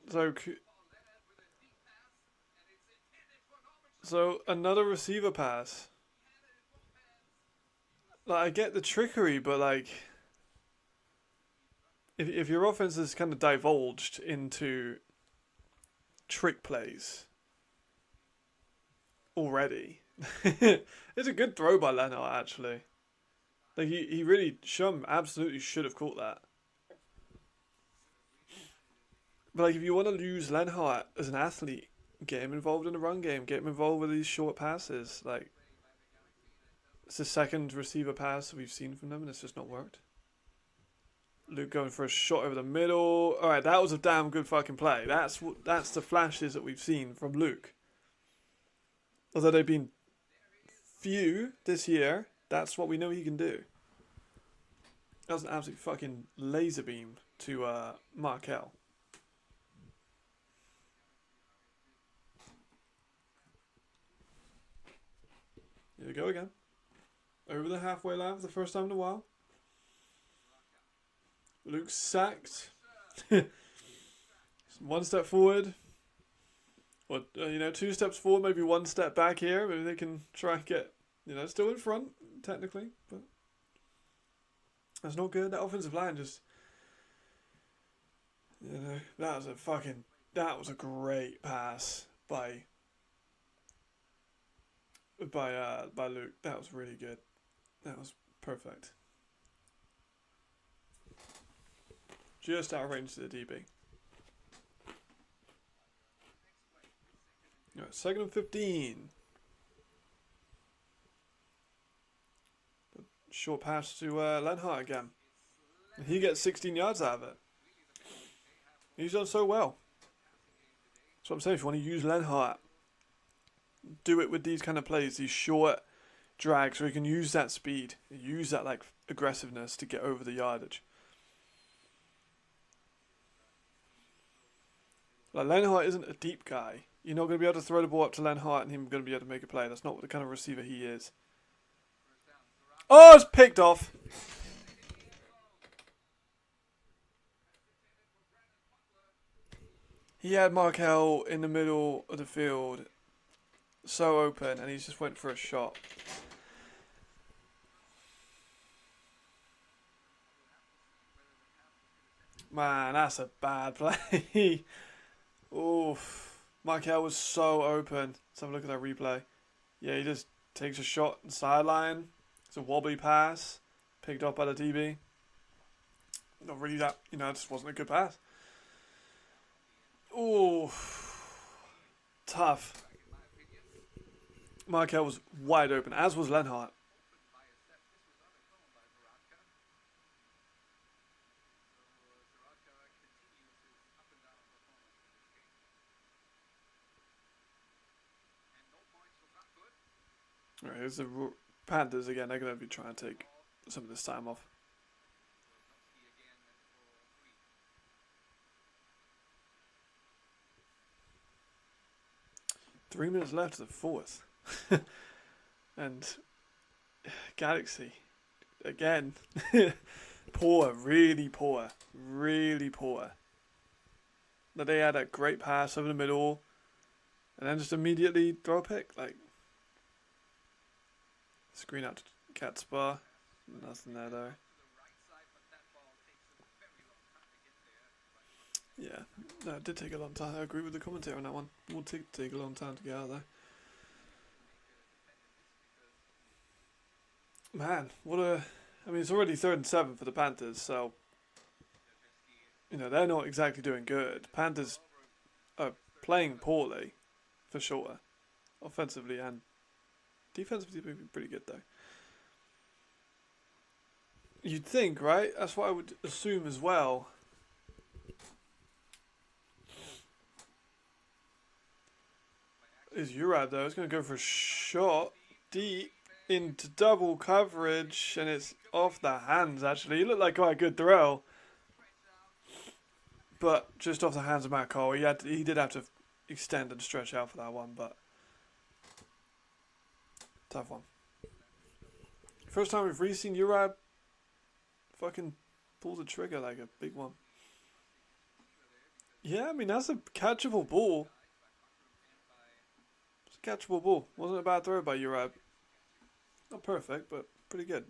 So another receiver pass. Like, I get the trickery, but like... If your offense is kind of divulged into trick plays already... It's a good throw by Leonard, actually. Like, he really absolutely should have caught that. But like, if you want to use Lenhart as an athlete, get him involved in the run game, get him involved with these short passes. Like, it's the second receiver pass we've seen from them, and it's just not worked. Luke going for a shot over the middle. All right, that was a damn good fucking play. That's the flashes that we've seen from Luke. Although they've been few this year, that's what we know he can do. That was an absolute fucking laser beam to Markel. Here we go again. Over the halfway line for the first time in a while. Luke's sacked. One step forward. Or, 2 steps forward, maybe 1 step back here. Maybe they can try and get, still in front, technically. But that's not good. That offensive line just, that was a great pass by Luke. That was really good. That was perfect. Just out of range to the DB. Right, 2nd and 15. Short pass to Lenhart again. And he gets 16 yards out of it. He's done so well. That's what I'm saying. If you want to use Lenhart, do it with these kind of plays, these short drags, where you can use that speed, use that like aggressiveness to get over the yardage. Like Lenhart isn't a deep guy. You're not going to be able to throw the ball up to Lenhart and him going to be able to make a play. That's not the kind of receiver he is. Oh, it's picked off. He had Markel in the middle of the field, so open, and he just went for a shot. Man, that's a bad play. Oof. Markel was so open. Let's have a look at that replay. Yeah, he just takes a shot and sideline. It's a wobbly pass. Picked up by the DB. Not really that, it just wasn't a good pass. Ooh. Tough. Markel was wide open, as was Lenhart. Alright, here's the Panthers again. They're going to be trying to take some of this time off. Three minutes left of the fourth. And Galaxy, again, poor, really poor, really poor. That they had a great pass over the middle, and then just immediately throw a pick. Like, screen out to Catsbar. Nothing there though. Yeah, no, it did take a long time. I agree with the commentator on that one. It will take a long time to get out there. Man, it's already 3rd and 7 for the Panthers, so they're not exactly doing good. Panthers are playing poorly, for sure, offensively and defensively. They've been pretty good though. You'd think, right? That's what I would assume as well. Is Urad though? It's going to go for a shot deep into double coverage, and it's off the hands. Actually, it looked like quite a good throw, but just off the hands of Matt Cole. He did have to extend and stretch out for that one, but tough one. First time we've really seen Urad fucking pull the trigger like a big one. Yeah, that's a catchable ball. It's a catchable ball. Wasn't a bad throw by Urad. Not perfect, but pretty good.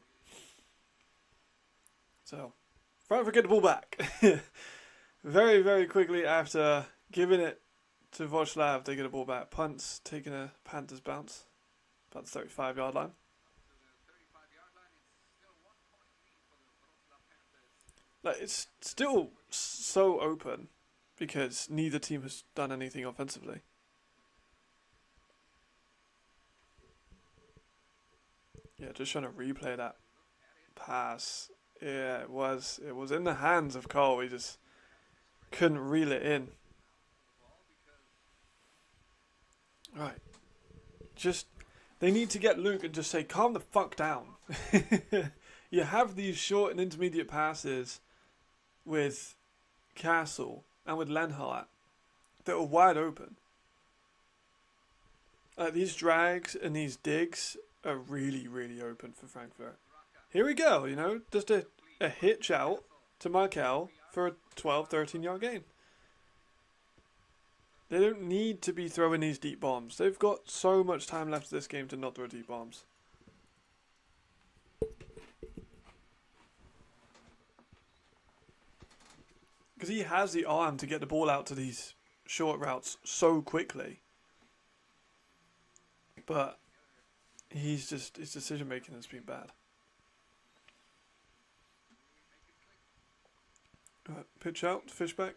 So, Frankfurt get the ball back. Very, very quickly after giving it to Wroclaw, they get the ball back. Punts, taking a Panthers bounce. About the 35-yard line. Like, it's still so open because neither team has done anything offensively. Yeah, just trying to replay that pass. Yeah, it was in the hands of Cole. He just couldn't reel it in. Right. They need to get Luke and just say, calm the fuck down. You have these short and intermediate passes with Castle and with Lenhart that are wide open. These drags and these digs are really, really open for Frankfurt. Here we go, just a hitch out to Markel for a 12, 13-yard gain. They don't need to be throwing these deep bombs. They've got so much time left in this game to not throw deep bombs. Because he has the arm to get the ball out to these short routes so quickly. But his decision making has been bad. Pitch out to Fishback.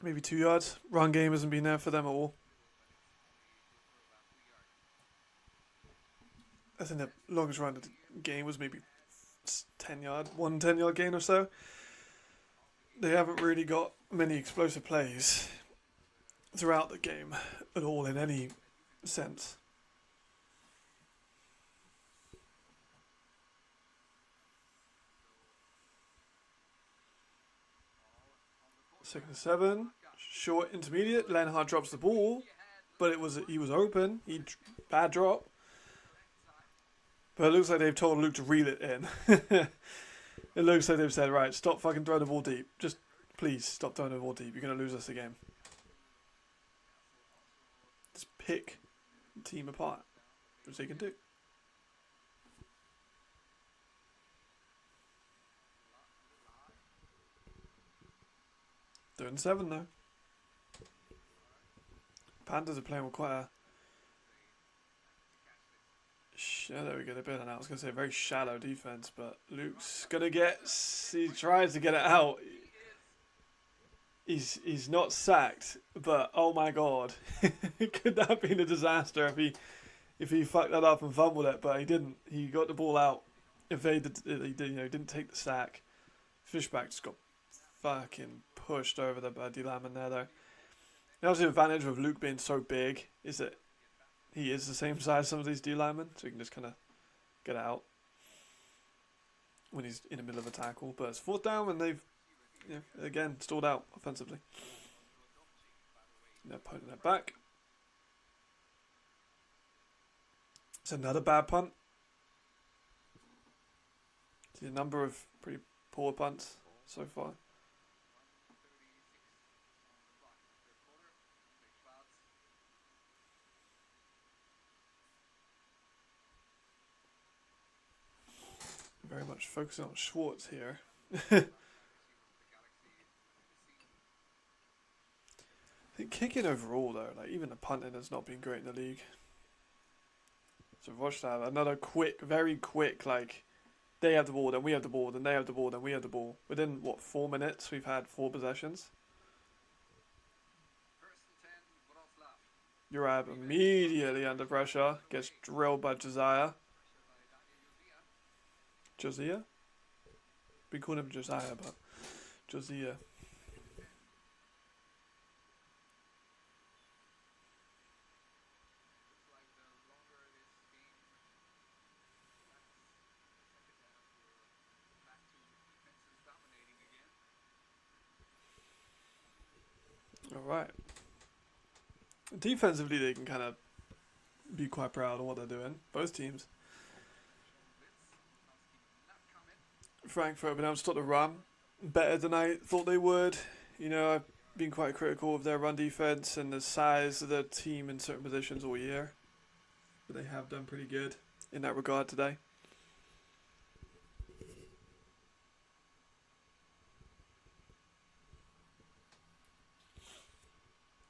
maybe 2 yards. Run game hasn't been there for them at all. I think the longest run of the game was maybe 1 10-yard gain or so. They haven't really got many explosive plays throughout the game at all in any sense. Second and 7, short intermediate. Lenhard drops the ball, but he was open. Bad drop. But it looks like they've told Luke to reel it in. It looks like they've said, right, stop fucking throwing the ball deep. Just please stop throwing the ball deep. You're going to lose us again. Just pick the team apart, which they can do. Third and 7 though. Panthers are playing with quite a... there we go, they're better now. I was going to say a very shallow defense, but Luke's going to get... He tries to get it out. He's not sacked, but oh my god. Could that have been a disaster if he fucked that up and fumbled it, but he didn't. He got the ball out. If he didn't take the sack. Fishback just got fucking pushed over the D lineman there though. Now the advantage of Luke being so big is that he is the same size as some of these D linemen, so he can just kind of get out when he's in the middle of a tackle. But it's 4th down and they've again stalled out offensively. And they're putting it back. It's another bad punt. See a number of pretty poor punts so far. Very much focusing on Schwartz here. I think kicking overall though, like even the punting has not been great in the league. So Wroclaw, another very quick, like they have the ball, then we have the ball, then they have the ball, then we have the ball. Within what, 4 minutes we've had 4 possessions. Urab immediately under pressure, gets drilled by Josiah. Josiah? We call him Josiah, but Josiah. Alright. Defensively, they can kind of be quite proud of what they're doing. Both teams. Frankfurt have been able to stop the run better than I thought they would. You know, I've been quite critical of their run defense and the size of the team in certain positions all year. But they have done pretty good in that regard today.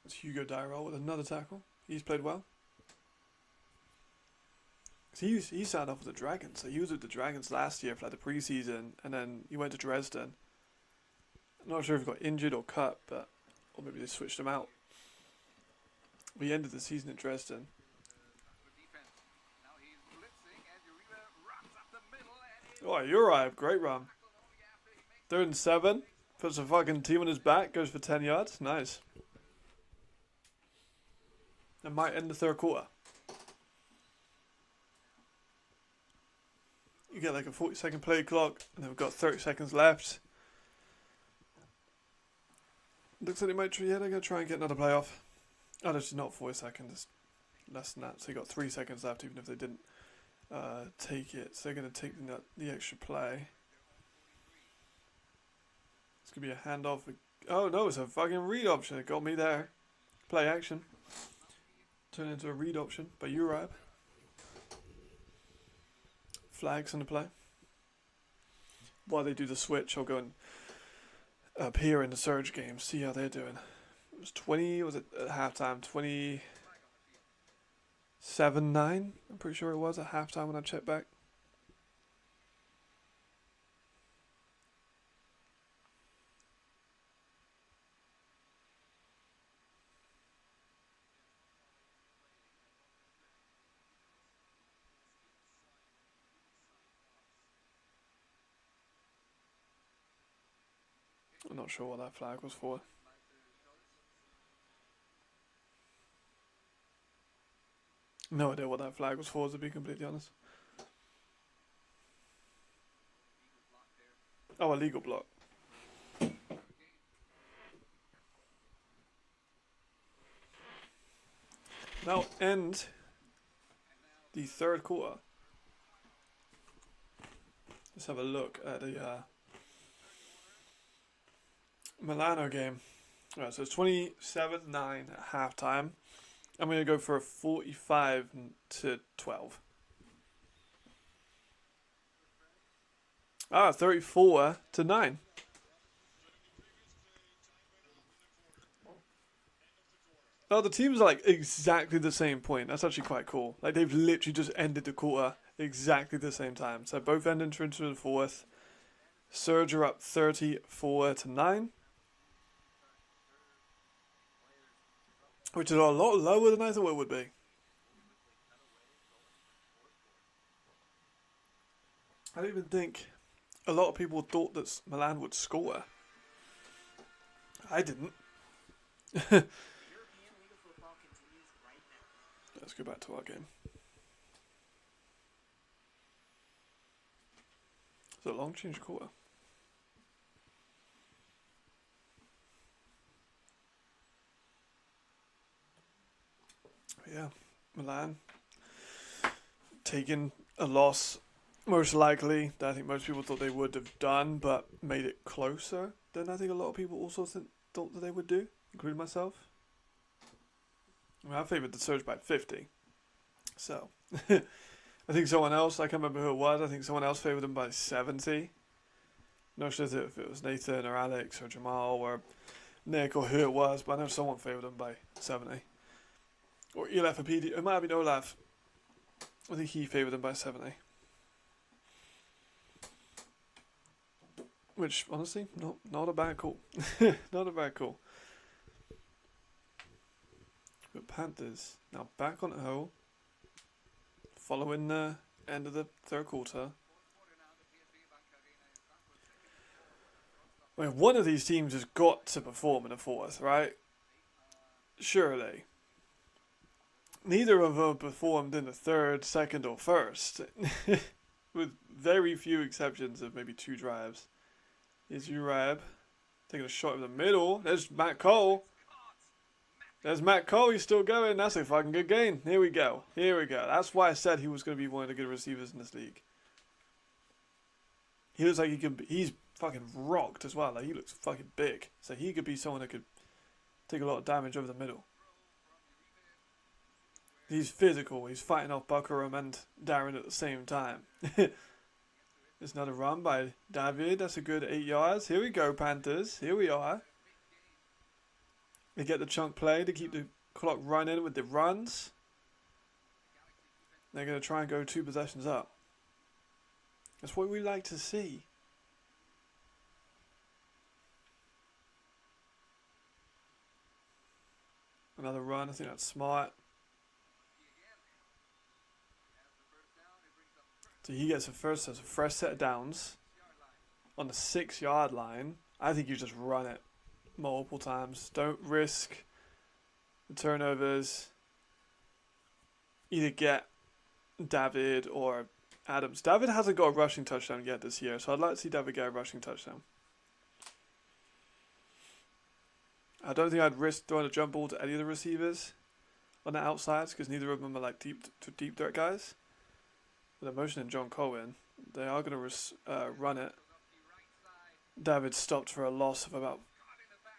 It's Hugo Dyrell with another tackle. He's played well. He signed off with the Dragons. So he was with the Dragons last year for like the preseason, and then he went to Dresden. I'm not sure if he got injured or cut, or maybe they switched him out. We ended the season at Dresden. Oh, you're right. Great run. 3rd and 7. Puts a fucking team on his back. Goes for 10 yards. Nice. That might end the 3rd quarter. You get like a 40-second play clock, and then we've got 30 seconds left. Looks like they might try. Yeah, they're going to try and get another play off. Oh, it's not 40 seconds. It's less than that. So you got 3 seconds left, even if they didn't take it. So they're going to take the extra play. It's going to be a handoff. Oh no, it's a fucking read option. It got me there. Play action. Turn into a read option by Urab. Flags on the play. While they do the switch, I'll go and up here in the Surge game, see how they're doing. It was 20, was it at halftime? 27-9, I'm pretty sure it was at halftime when I checked back. I'm not sure what that flag was for. No idea what that flag was for, to be completely honest. Oh, a legal block. Now end the third quarter. Let's have a look at the Milano game. Alright, so it's 27-9 at halftime. I'm going to go for a 45-12. 34-9. Oh, the teams are like exactly the same point. That's actually quite cool. Like they've literally just ended the quarter exactly the same time. So both end into the fourth. Surge are up 34-9. Which is a lot lower than I thought it would be. I don't even think a lot of people thought that Milan would score. I didn't. Let's go back to our game. It's a long change quarter. But yeah, Milan taking a loss, most likely, that I think most people thought they would have done, but made it closer than I think a lot of people also thought that they would do, including myself. I mean, I favoured the Surge by 50. So, I think someone else, I can't remember who it was, I think someone else favoured them by 70. Not sure if it was Nathan or Alex or Jamal or Nick or who it was, but I know someone favoured them by 70. Or Elaf or PD, it might have been Olaf. I think he favoured them by 70. Which, honestly, not a bad call. Not a bad call. But Panthers now back on the hole, following the end of the third quarter. I mean, one of these teams has got to perform in the fourth, right? Surely. Neither of them performed in the third, second, or first, with very few exceptions of maybe 2 drives. Here's Urab taking a shot in the middle. There's Matt Cole. There's Matt Cole, he's still going. That's a fucking good game. Here we go. Here we go. That's why I said he was going to be one of the good receivers in this league. He looks like he can be, he's fucking rocked as well. Like he looks fucking big. So he could be someone that could take a lot of damage over the middle. He's physical. He's fighting off Buckarum and Darren at the same time. There's another run by David. That's a good 8 yards. Here we go, Panthers. Here we are. They get the chunk play to keep the clock running with the runs. They're going to try and go 2 possessions up. That's what we like to see. Another run. I think that's smart. So he gets a fresh set of downs on the 6-yard line. I think you just run it multiple times. Don't risk the turnovers. Either get David or Adams. David hasn't got a rushing touchdown yet this year, so I'd like to see David get a rushing touchdown. I don't think I'd risk throwing a jump ball to any of the receivers on the outsides because neither of them are like deep threat guys. With the motion and John Cohen, they are going to run it. David stopped for a loss of about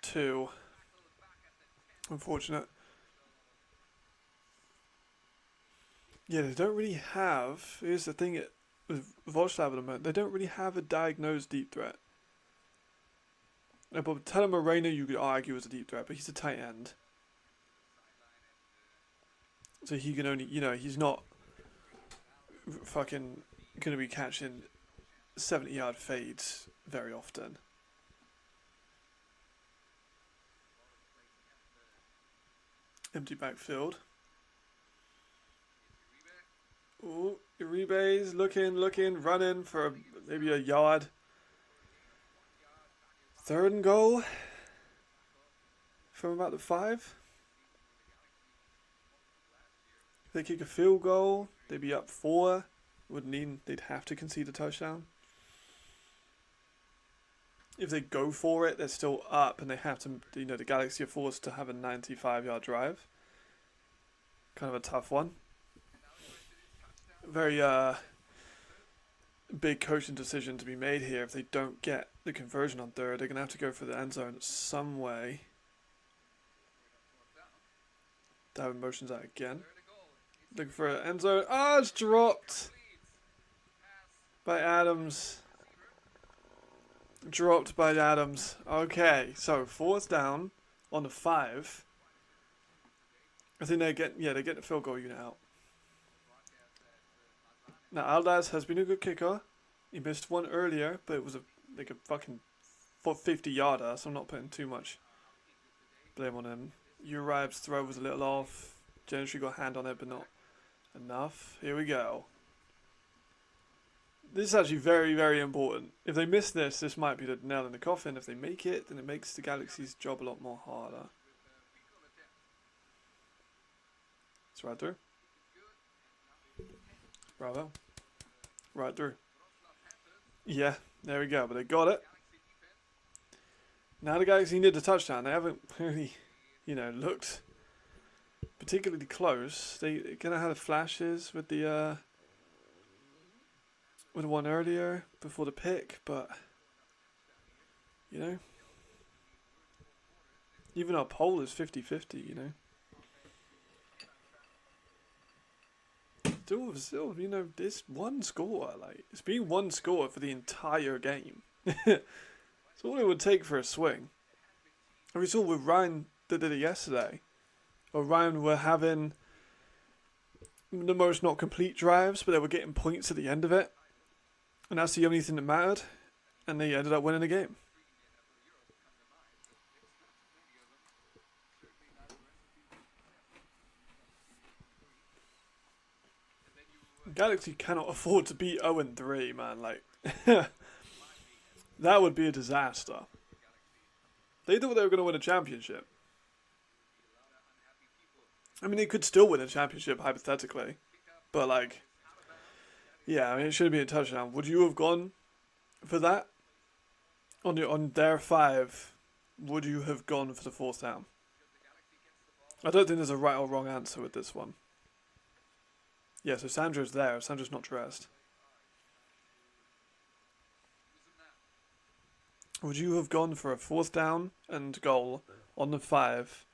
2. Unfortunate. Yeah, they don't really have. Here's the thing with Wroclaw at the moment, they don't really have a diagnosed deep threat. But Tyler Moreno, you could argue, is a deep threat, but he's a tight end. So he can only, he's not fucking going to be catching 70-yard fades very often. Empty backfield. Ooh, Uribe's looking, running for maybe a yard. third and goal from about the 5. If they kick a field goal, they'd be up 4. They'd have to concede a touchdown. If they go for it, they're still up, and they have to, the Galaxy are forced to have a 95-yard drive. Kind of a tough one. Very big coaching decision to be made here. If they don't get the conversion on third, they're going to have to go for the end zone some way. Darwin motions out again. Looking for an end zone. Ah, it's dropped by Adams. Dropped by Adams. Okay, so 4th down on the 5. I think they get the field goal unit out. Now Aldaz has been a good kicker. He missed one earlier, but it was a fucking 50-yarder, so I'm not putting too much blame on him. Uribe's throw was a little off. Gentry got a hand on it, but not enough. Here we go. This is actually very, very important. If they miss this, this might be the nail in the coffin. If they make it, then it makes the Galaxy's job a lot more harder. It's right through. Bravo. Right through. Yeah, there we go. But they got it. Now the Galaxy need a touchdown. They haven't really, looked particularly close. They kind of had flashes with the one earlier before the pick, but even our poll is 50-50. Still, this one score, it's been one score for the entire game. It's all it would take for a swing. And we saw with Ryan that did it yesterday. Ryan were having the most not complete drives, but they were getting points at the end of it. And that's the only thing that mattered. And they ended up winning the game. Galaxy cannot afford to be 0-3, man. That would be a disaster. They thought they were going to win a championship. I mean, they could still win a championship, hypothetically. But, yeah, it should have been a touchdown. Would you have gone for that? On their 5, would you have gone for the 4th down? I don't think there's a right or wrong answer with this one. Yeah, so Sandra's there. Sandra's not dressed. Would you have gone for a 4th down and goal on the 5,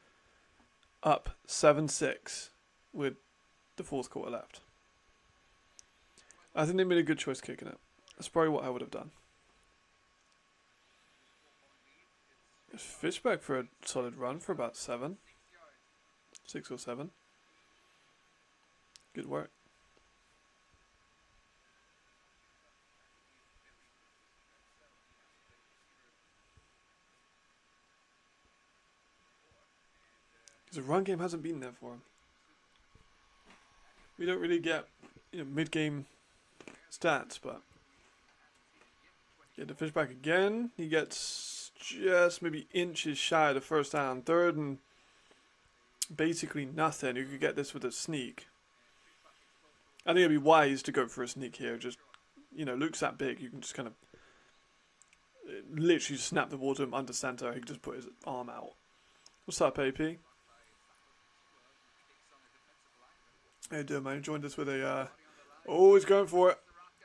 up 7-6 with the 4th quarter left? I think they made a good choice kicking it. That's probably what I would have done. Fishback for a solid run for about 7. 6 or 7. Good work. Because the run game hasn't been there for him. We don't really get mid-game stats, but get the Fishback again. He gets just maybe inches shy of the 1st down. 3rd and basically nothing. You could get this with a sneak. I think it'd be wise to go for a sneak here. Just, Luke's that big. You can just kind of literally snap the ball to him under center. He can just put his arm out. What's up, AP? How you doing, man? Joined us with a... Oh, he's going for it.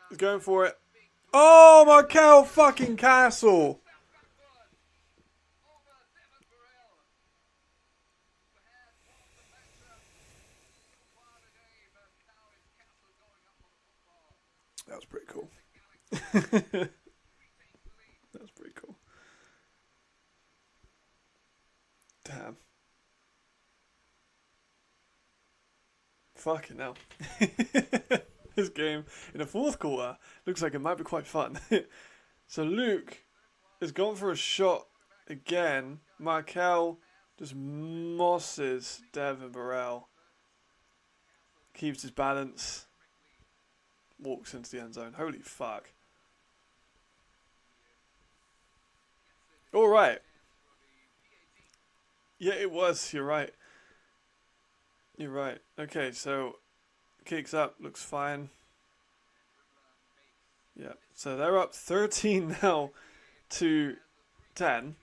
He's going for it. Oh, Markel fucking Castle! That was pretty cool. That was pretty cool. Damn. Fucking hell. This game in the 4th quarter looks like it might be quite fun. So Luke has gone for a shot again. Markel just mosses Devin Burrell. Keeps his balance. Walks into the end zone. Holy fuck. All right. Yeah, it was. You're right. You're right. Okay, so kicks up, looks fine. Yeah, so they're up 13 now to 10.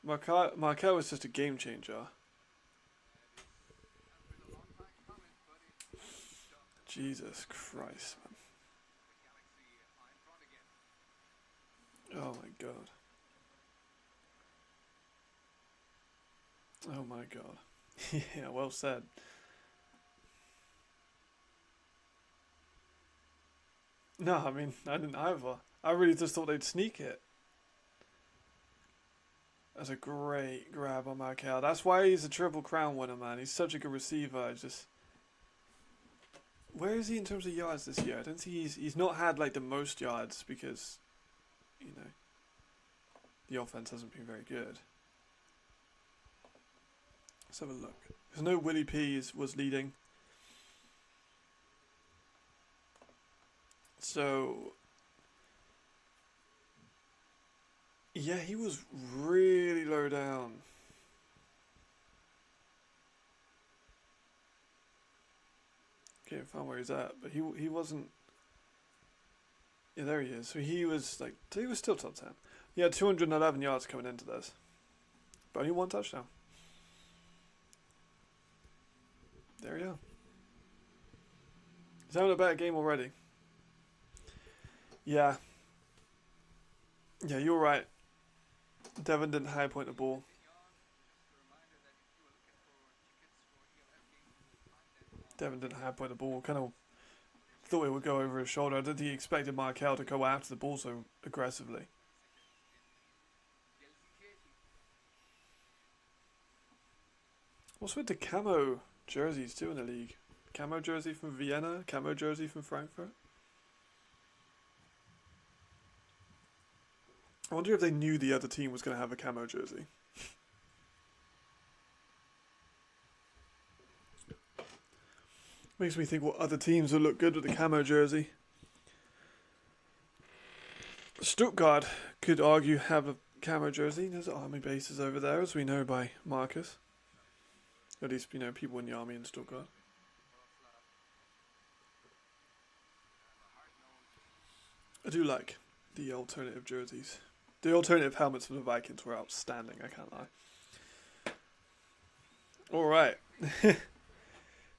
Markel was just a game changer. Jesus Christ, man. Oh my god. Oh my god. Yeah, well said. No, I mean, I didn't either. I really just thought they'd sneak it. That's a great grab on Markel. That's why he's a Triple Crown winner, man. He's such a good receiver. I just... Where is he in terms of yards this year? I don't think he's not had like the most yards because, you know, the offense hasn't been very good. Let's have a look. Because no Willie P was leading. So, yeah, he was really low down. Can't find where he's at, but he wasn't. Yeah, there he is. So he was still top 10. He had 211 yards coming into this, but only one touchdown. There you go. He's having a better game already. Yeah. Yeah, you're right. Devon didn't high point the ball. Devon didn't high point the ball. Kind of thought it would go over his shoulder. I didn't think he expected Markel to go after the ball so aggressively. What's with the camo jerseys too in the league? Camo jersey from Vienna, camo jersey from Frankfurt. I wonder if they knew the other team was going to have a camo jersey. Makes me think what other teams would look good with the camo jersey. Stuttgart could argue have a camo jersey. There's army bases over there, as we know by Marcus. At least, you know, people in the army in Stuttgart. I do like the alternative jerseys. The alternative helmets for the Vikings were outstanding, I can't lie. Alright.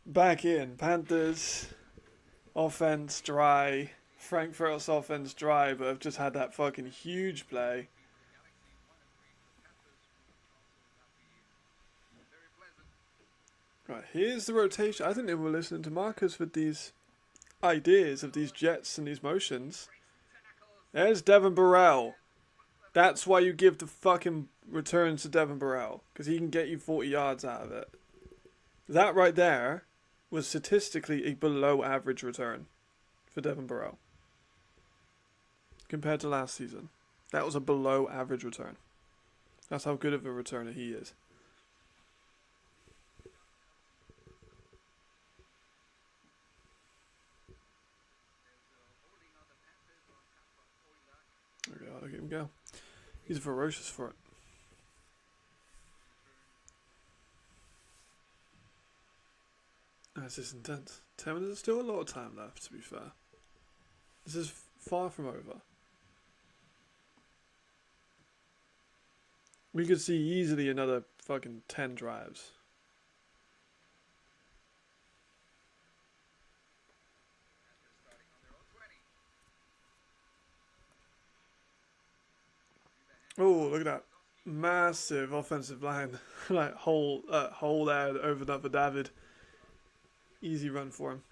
Back in. Panthers. Offense dry. Frankfurt's offense dry, but have just had that fucking huge play. Right, here's the rotation. I think they were listening to Marcus with these ideas of these jets and these motions. There's Devin Burrell. That's why you give the fucking returns to Devin Burrell. Because he can get you 40 yards out of it. That right there was statistically a below average return for Devin Burrell. Compared to last season. That was a below average return. That's how good of a returner he is. Okay, I'll let him go. He's ferocious for it. This is intense. 10 minutes, still a lot of time left, to be fair. This is far from over. We could see easily another fucking 10 drives. Oh, look at that. Massive offensive line. Like, hole there that opened up for David. Easy run for him.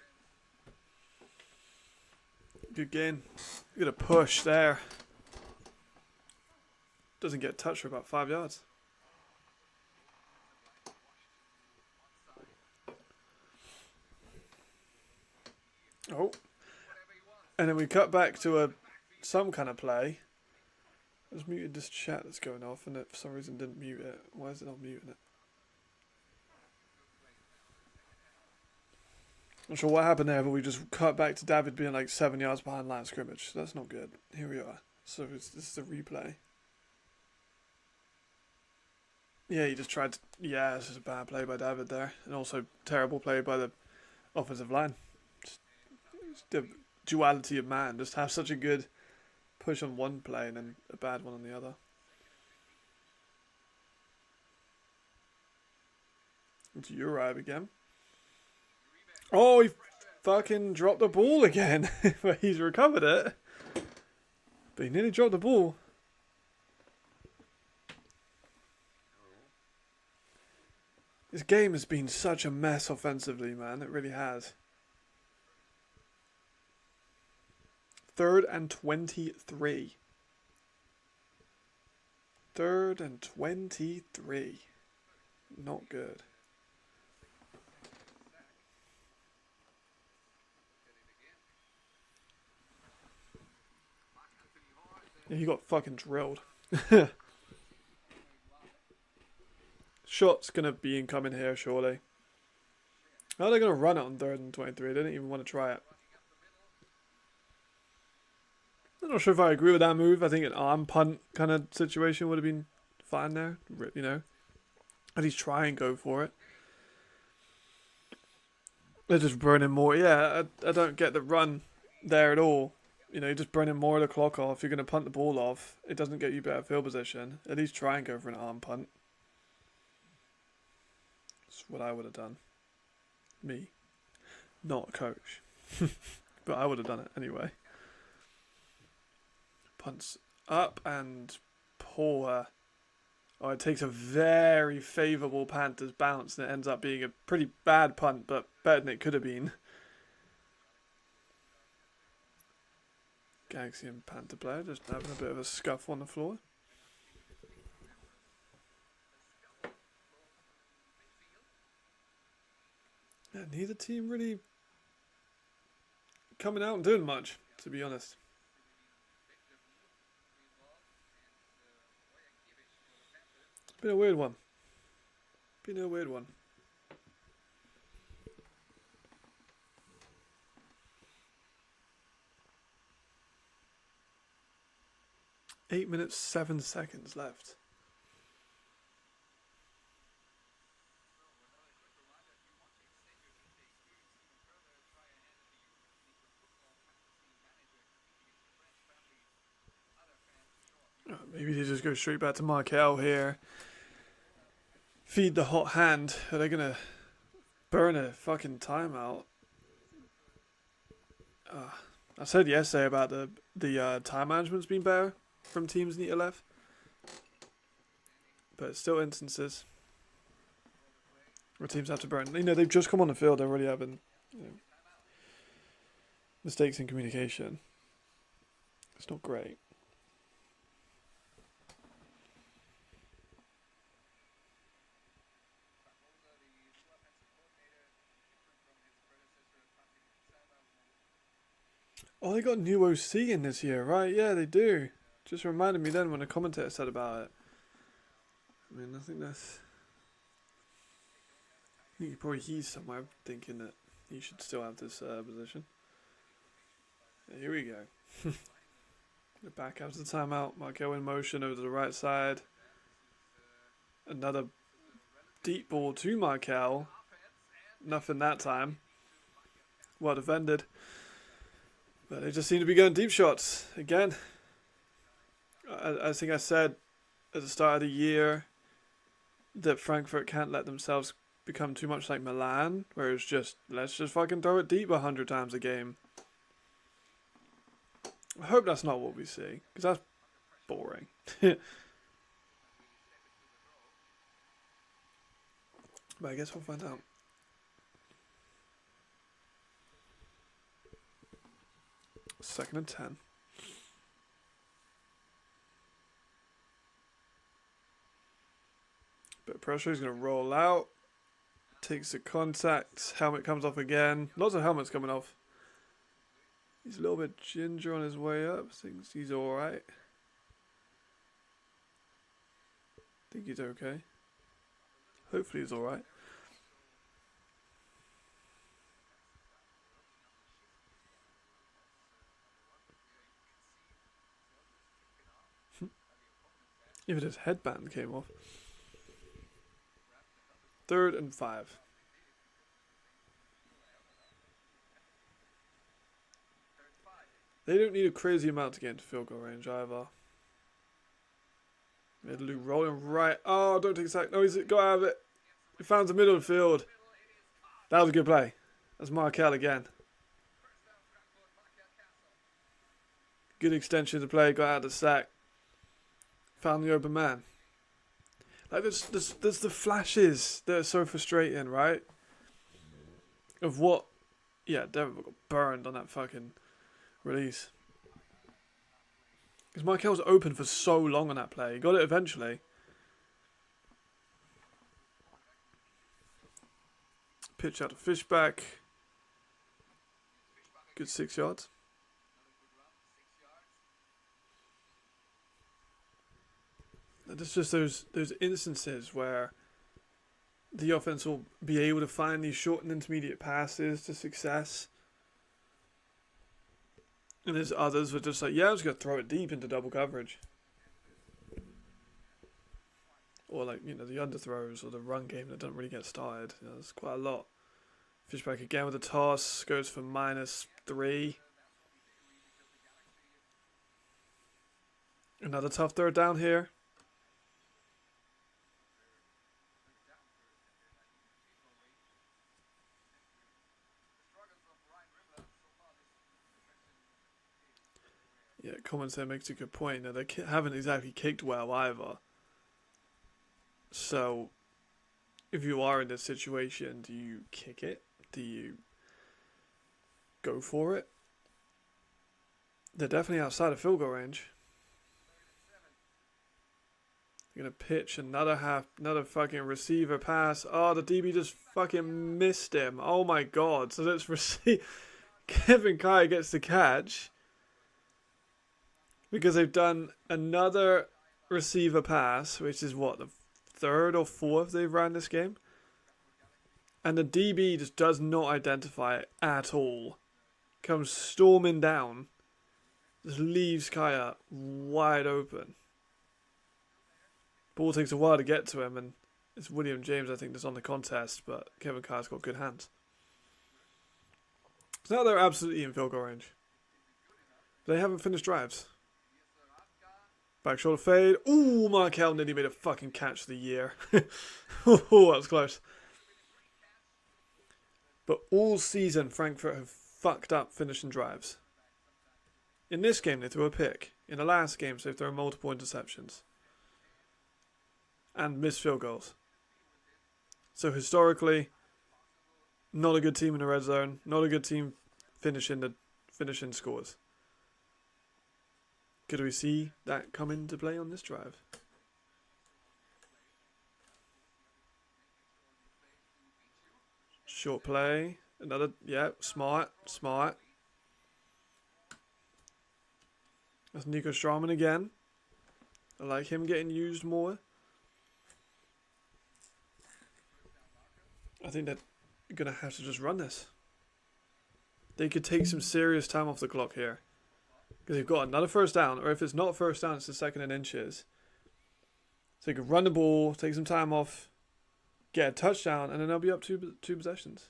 Good gain. Look at a push there. Doesn't get touched for about 5 yards. Oh. And then we cut back to some kind of play. I just muted this chat that's going off and it for some reason didn't mute it. Why is it not muting it? Not sure what happened there, but we just cut back to David being like 7 yards behind line of scrimmage. That's not good. Here we are. So this is a replay. Yeah, he just tried to... Yeah, this is a bad play by David there. And also terrible play by the offensive line. Just the duality of man. Just have such a good push on one play and then a bad one on the other. It's Uribe again. Oh, he fucking dropped the ball again. But he's recovered it. But he nearly dropped the ball. This game has been such a mess offensively, man. It really has. 3rd and 23. 3rd and 23. Not good. Yeah, he got fucking drilled. Shot's going to be incoming here, surely. How are they going to run it on 3rd and 23? They didn't even want to try it. I'm not sure if I agree with that move. I think an arm punt kind of situation would have been fine there. You know, at least try and go for it. They're just burning more. Yeah, I don't get the run there at all. You know, you're just burning more of the clock off. You're going to punt the ball off. It doesn't get you better field position. At least try and go for an arm punt. That's what I would have done. Me. Not a coach. But I would have done it anyway. Punts up and poor. Oh, it takes a very favourable Panthers bounce and it ends up being a pretty bad punt, but better than it could have been. Galaxy and Panther player just having a bit of a scuff on the floor. Yeah, neither team really coming out and doing much, to be honest. Been a weird one. 8 minutes, 7 seconds left. Maybe they just go straight back to Markel here. Feed the hot hand. Are they going to burn a fucking timeout? I said yesterday about the time management's been better from teams near left. But it's still instances where teams have to burn. You know, they've just come on the field. They're already having mistakes in communication. It's not great. Oh, they got a new OC in this year, right? Yeah, they do. Just reminded me then when a commentator said about it. I mean, I think he's somewhere thinking that he should still have this position. Yeah, here we go. Back after the timeout. Markel in motion over to the right side. Another deep ball to Markel. Nothing that time. Well defended. But they just seem to be going deep shots again. I think I said at the start of the year that Frankfurt can't let themselves become too much like Milan, where it's just, let's just fucking throw it deep 100 times a game. I hope that's not what we see, because that's boring. But I guess we'll find out. Second and 10. Bit of pressure, he's going to roll out. Takes the contact, helmet comes off again. Lots of helmets coming off. He's a little bit ginger on his way up. Thinks he's alright. Think he's okay. Hopefully he's alright. Even his headband came off. 3rd and 5. They don't need a crazy amount to get into field goal range either. Middle rolling right. Oh, don't take a sack. No, he's got out of it. He found the middle of the field. That was a good play. That's Markel again. Good extension to play. Got out of the sack. Found the open man. Like there's the flashes that are so frustrating, right? Of what? Yeah, Denver got burned on that fucking release. Because Markel was open for so long on that play. He got it eventually. Pitch out to Fishback. Good 6 yards. There's just those instances where the offense will be able to find these short and intermediate passes to success. And there's others who are just like, yeah, I'm just going to throw it deep into double coverage. Or like, you know, the underthrows or the run game that doesn't really get started. You know, there's quite a lot. Fishback again with a toss. Goes for -3. Another tough 3rd down here. Yeah, commentator makes a good point. Now, they haven't exactly kicked well either. So, if you are in this situation, do you kick it? Do you go for it? They're definitely outside of field goal range. They're going to pitch another fucking receiver pass. Oh, the DB just fucking missed him. Oh my god. So let's receive. Kevin Kai gets the catch. Because they've done another receiver pass, which is what, the 3rd or 4th they've ran this game? And the DB just does not identify it at all. Comes storming down. Just leaves Kaya wide open. Ball takes a while to get to him, and it's William James, I think, that's on the contest, but Kevin Kaya's got good hands. So now they're absolutely in field goal range. They haven't finished drives. Back shoulder fade. Ooh, Markel nearly made a fucking catch of the year. Oh, that was close. But all season, Frankfurt have fucked up finishing drives. In this game, they threw a pick. In the last games, they've thrown multiple interceptions. And missed field goals. So historically, not a good team in the red zone. Not a good team finishing scores. Could we see that come into play on this drive? Short play. Another, yeah, smart. That's Nico Straumann again. I like him getting used more. I think they're going to have to just run this. They could take some serious time off the clock here. Because they've got another 1st down, or if it's not 1st down, it's the 2nd and inches. So they could run the ball, take some time off, get a touchdown, and then they'll be up two possessions.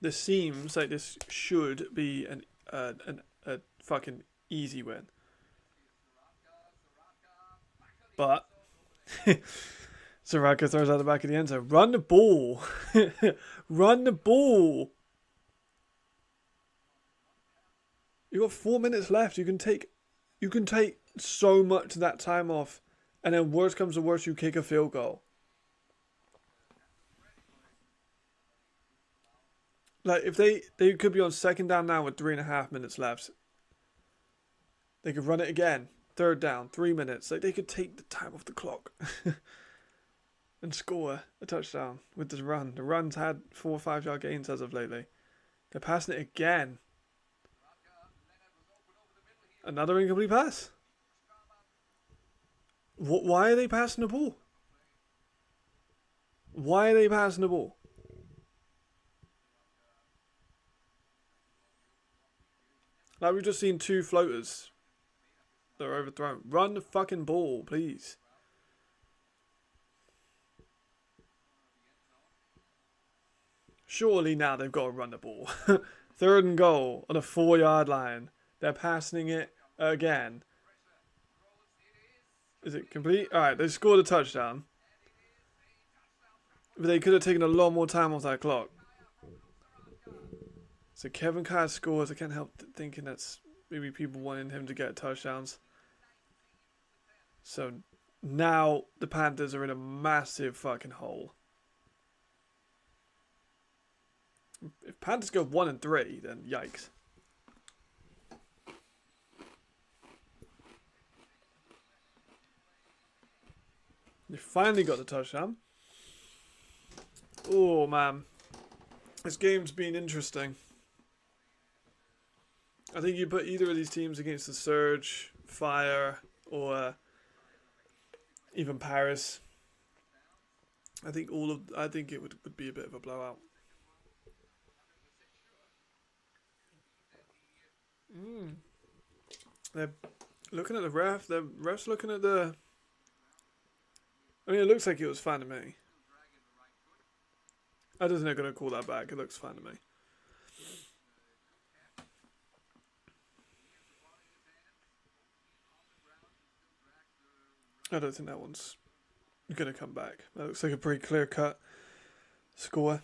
This seems like this should be a fucking easy win. But Soraka throws out the back of the end zone. Run the ball. Run the ball. You've got 4 minutes left. You can take so much of that time off, and then worst comes to worst, you kick a field goal. Like if they could be on 2nd down now with 3.5 minutes left. They could run it again. 3rd down, 3 minutes. Like they could take the time off the clock and score a touchdown with this run. The run's had 4 or 5 yard gains as of lately. They're passing it again. Another incomplete pass. Why are they passing the ball? Why are they passing the ball? Like we've just seen 2 floaters that are overthrown. Run the fucking ball, please. Surely now they've got to run the ball. 3rd and goal on a 4-yard line. They're passing it again. Is it complete? Alright, they scored a touchdown. But they could have taken a lot more time off that clock. So Kevin Kyle scores. I can't help thinking that's maybe people wanting him to get touchdowns. So now the Panthers are in a massive fucking hole. If Panthers go 1-3, then yikes. They finally got the touchdown. Oh man, this game's been interesting. I think you put either of these teams against the Surge, Fire, or even Paris. I think it would be a bit of a blowout. They're looking at the ref. The ref's looking at the. I mean, it looks like it was fine to me. I don't think they're going to call that back. It looks fine to me. I don't think that one's going to come back. That looks like a pretty clear-cut score.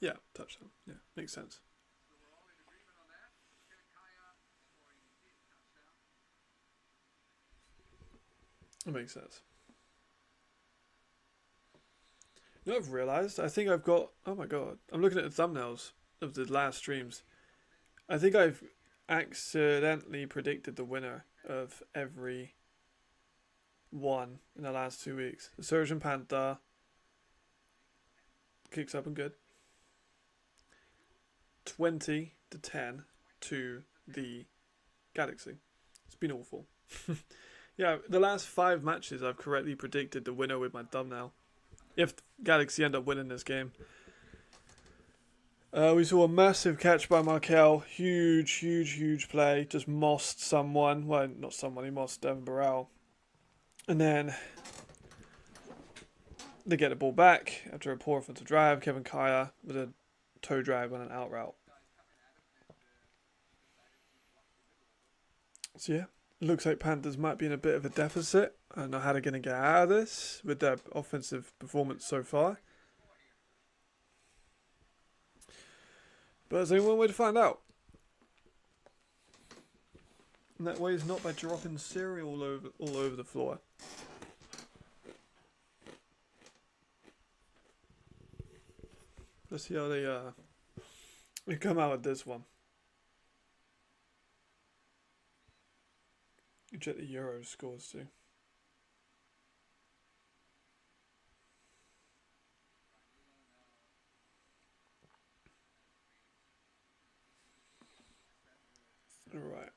Yeah, touchdown. Yeah, makes sense. It makes sense. You know what I've realised? I think I've got... Oh my god. I'm looking at the thumbnails of the last streams. I think I've accidentally predicted the winner of every one in the last 2 weeks. The Surgeon Panther kicks up and good. 20-10 to the Galaxy. It's been awful. Yeah, the last 5 matches I've correctly predicted the winner with my thumbnail. If Galaxy end up winning this game. We saw a massive catch by Markel. Huge play. Just mossed someone. Well, not someone. He mossed Devin Burrell. And then they get the ball back after a poor offensive drive. Kevin Kaya with a toe drag on an out route. So yeah, looks like Panthers might be in a bit of a deficit. I don't know how they're going to get out of this with their offensive performance so far. But there's only one way to find out. And that way is not by dropping cereal all over the floor. Let's see how they come out with this one. You check the Euro scores too. All right.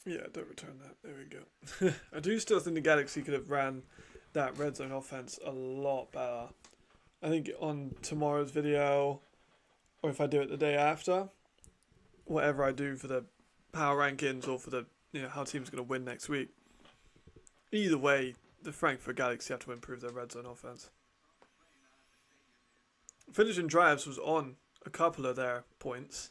Yeah, don't return that. There we go. I do still think the Galaxy could have ran that red zone offense a lot better. I think on tomorrow's video, or if I do it the day after, whatever I do for the power rankings or for the how teams are going to win next week, either way, the Frankfurt Galaxy have to improve their red zone offense. Finishing drives was on a couple of their points.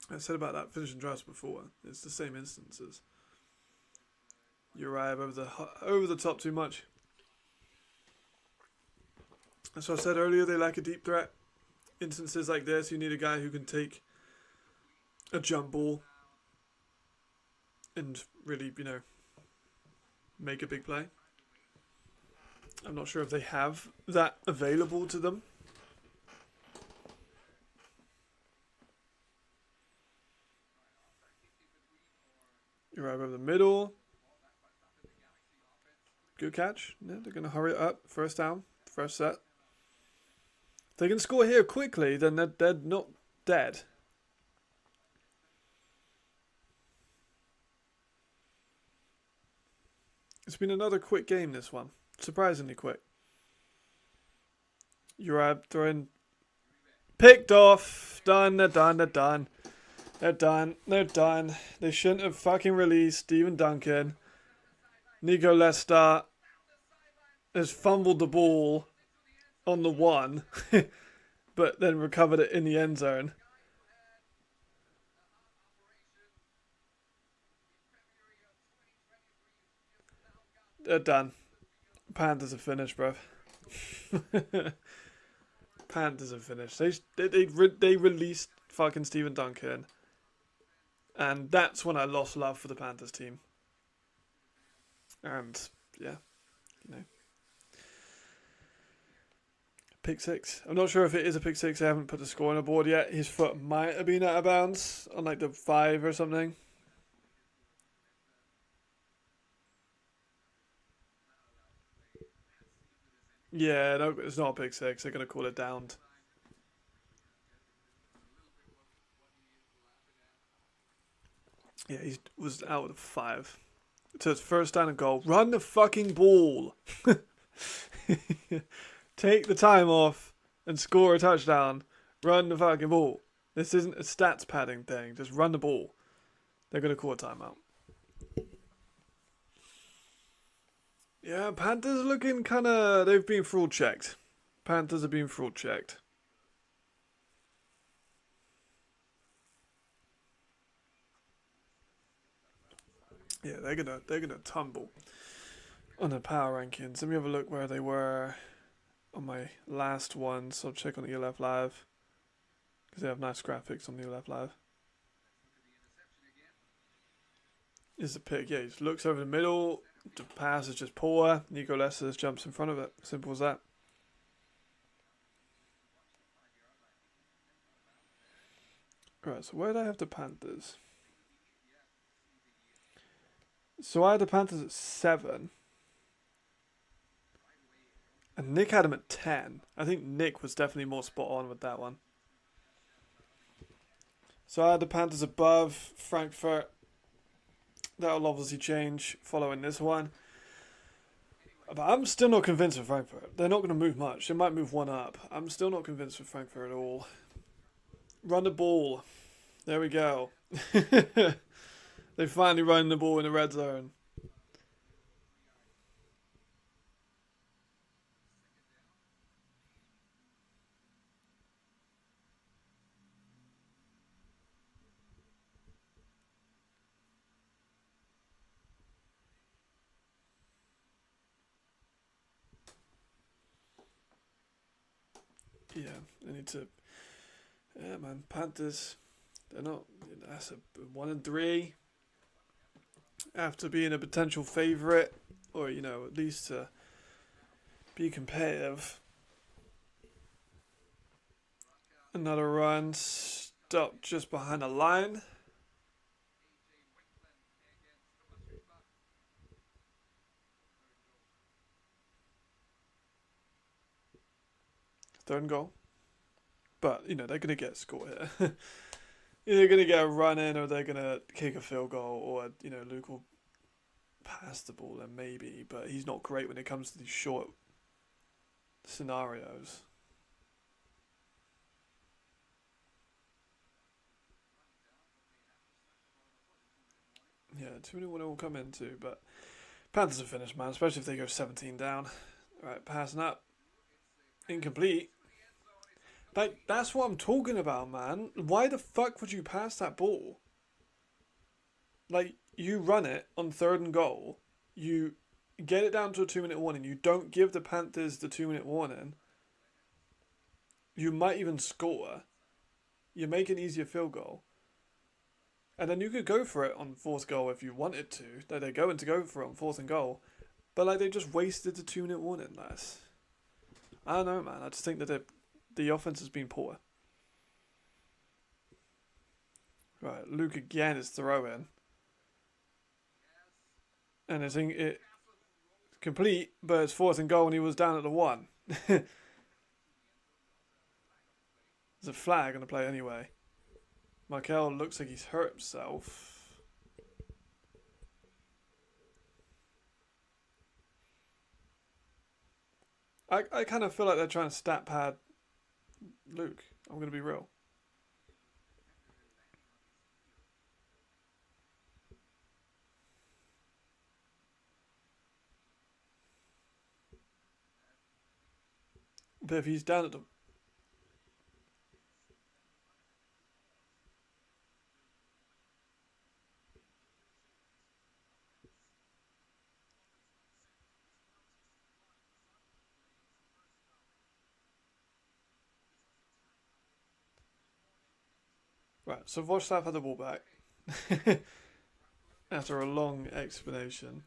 I said about that finishing drives before. It's the same instances. Uriah over the top too much. As I said earlier, they lack a deep threat. Instances like this, you need a guy who can take a jump ball and really, make a big play. I'm not sure if they have that available to them. Uriah over the middle. Good catch. Yeah, they're going to hurry it up. First down. First set. If they can score here quickly, then they're not dead. It's been another quick game, this one. Surprisingly quick. Urab throwing. Picked off. Done. They're done. They're done. They're done. They're done. They shouldn't have fucking released Stephen Duncan. Nico Lester has fumbled the ball on the 1, but then recovered it in the end zone. They're done. Panthers are finished, bruv. Panthers are finished. They released fucking Stephen Duncan, and that's when I lost love for the Panthers team. And yeah, you know, pick 6. I'm not sure if it is a pick 6. I haven't put the score on the board yet. His foot might have been out of bounds on like the 5 or something. Yeah, no, it's not a pick 6. They're gonna call it downed. Yeah, he was out with a 5. So it's first down and goal. Run the fucking ball. Take the time off and score a touchdown. Run the fucking ball. This isn't a stats padding thing. Just run the ball. They're going to call a timeout. Yeah, Panthers looking kind of... They've been fraud checked. Panthers have been fraud checked. Yeah, they're gonna tumble on the power rankings. Let me have a look where they were on my last one. So I'll check on the ELF Live because they have nice graphics on the ELF Live. Is the pick? Yeah, he just looks over the middle. The pass is just poor. Nico Lester jumps in front of it. Simple as that. Right. So where did I have the Panthers? So I had the Panthers at 7. And Nick had him at 10. I think Nick was definitely more spot on with that one. So I had the Panthers above Frankfurt. That'll obviously change following this one. But I'm still not convinced with Frankfurt. They're not going to move much. They might move one up. I'm still not convinced with Frankfurt at all. Run the ball. There we go. They finally run the ball in the red zone. Yeah, they need to. Yeah, man, Panthers. They're not. That's a 1-3. After being a potential favourite, or at least to be competitive. Another run, stopped just behind the line. Third and goal. But, they're going to get a score here. Either going to get a run in or they're going to kick a field goal or, Luke will pass the ball then maybe. But he's not great when it comes to these short scenarios. Yeah, 2-1 will come into, but Panthers are finished, man, especially if they go 17 down. Alright, passing up. Incomplete. Like, that's what I'm talking about, man. Why the fuck would you pass that ball? Like, you run it on 3rd and goal. You get it down to a 2-minute warning. You don't give the Panthers the 2-minute warning. You might even score. You make an easier field goal. And then you could go for it on 4th goal if you wanted to. They're going to go for it on 4th and goal. But, they just wasted the 2-minute warning, lads. I don't know, man. I just think that the offense has been poor. Right, Luke again is throwing. And I think it's complete, but it's 4th and goal and he was down at the 1. There's a flag on the play anyway. Michael looks like he's hurt himself. I kind of feel like they're trying to stat pad Luke. I'm going to be real. But if he's down at the... Right, so Wroclaw had the ball back. After a long explanation.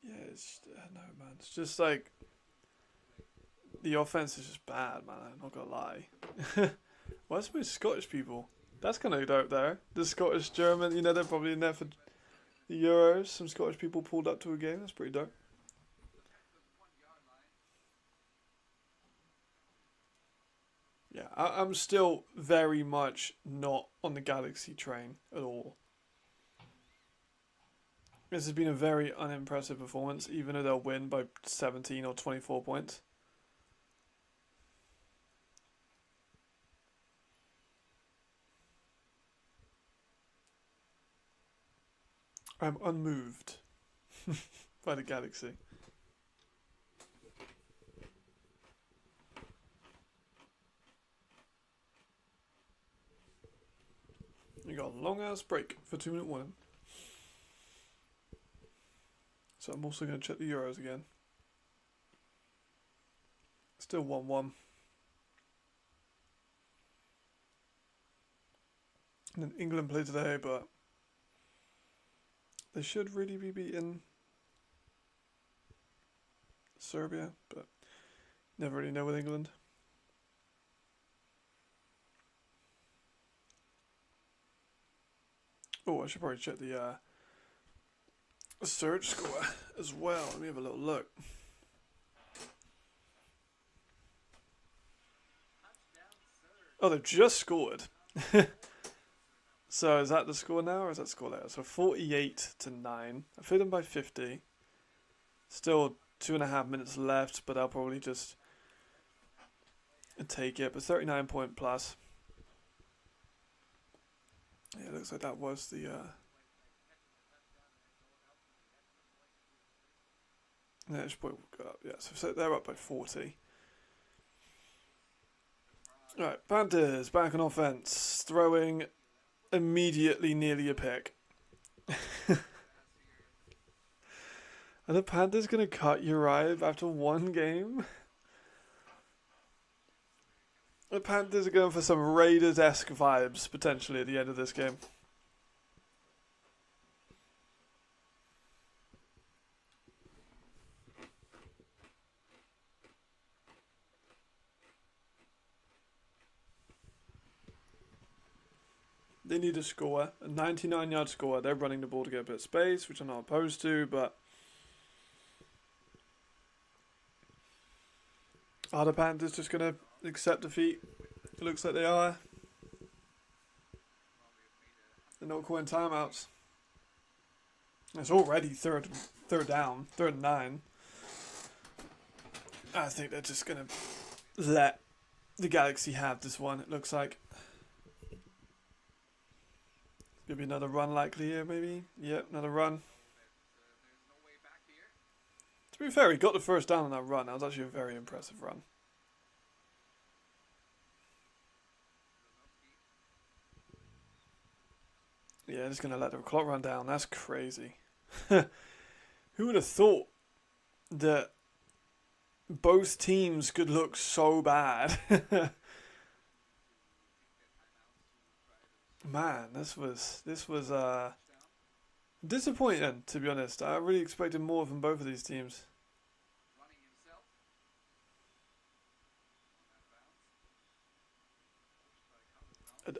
Yeah, it's... no, man. It's just like... The offense is just bad, man. I'm not gonna lie. Why so many Scottish people? That's kind of dope there. The Scottish German, you know, they're probably in there for the Euros. Some Scottish people pulled up to a game. That's pretty dope. Yeah, I'm still very much not on the Galaxy train at all. This has been a very unimpressive performance, even though they'll win by 17 or 24 points. I'm unmoved by the Galaxy. You got a long ass break for 2-minute warning. So I'm also going to check the Euros again. Still 1-1. And then England play today, but they should really be beating Serbia, but never really know with England. Oh, I should probably check the surge score as well. Let me have a little look. Oh, they've just scored. So is that the score now, or is that the score later? So 48-9. I fit them by 50. Still 2.5 minutes left, but I'll probably just take it. But 39 point plus. Yeah, it looks like that was the... Yeah, it should probably go up. Yeah, so they're up by 40. Alright, Panthers back on offense. Throwing immediately nearly a pick. Are the Panthers going to cut Uriah after one game? The Panthers are going for some Raiders-esque vibes, potentially, at the end of this game. They need a score, a 99-yard score. They're running the ball to get a bit of space, which I'm not opposed to, but... Are the Panthers just going to accept defeat? It looks like they are. They're not calling timeouts. It's already third down, 3rd and 9. I think they're just going to let the Galaxy have this one, it looks like. Gonna be another run likely here, maybe? Yep, another run. To be fair, he got the first down on that run. That was actually a very impressive run. Yeah, just going to let the clock run down. That's crazy. Who would have thought that both teams could look so bad? Man, this was disappointing, to be honest. I really expected more from both of these teams.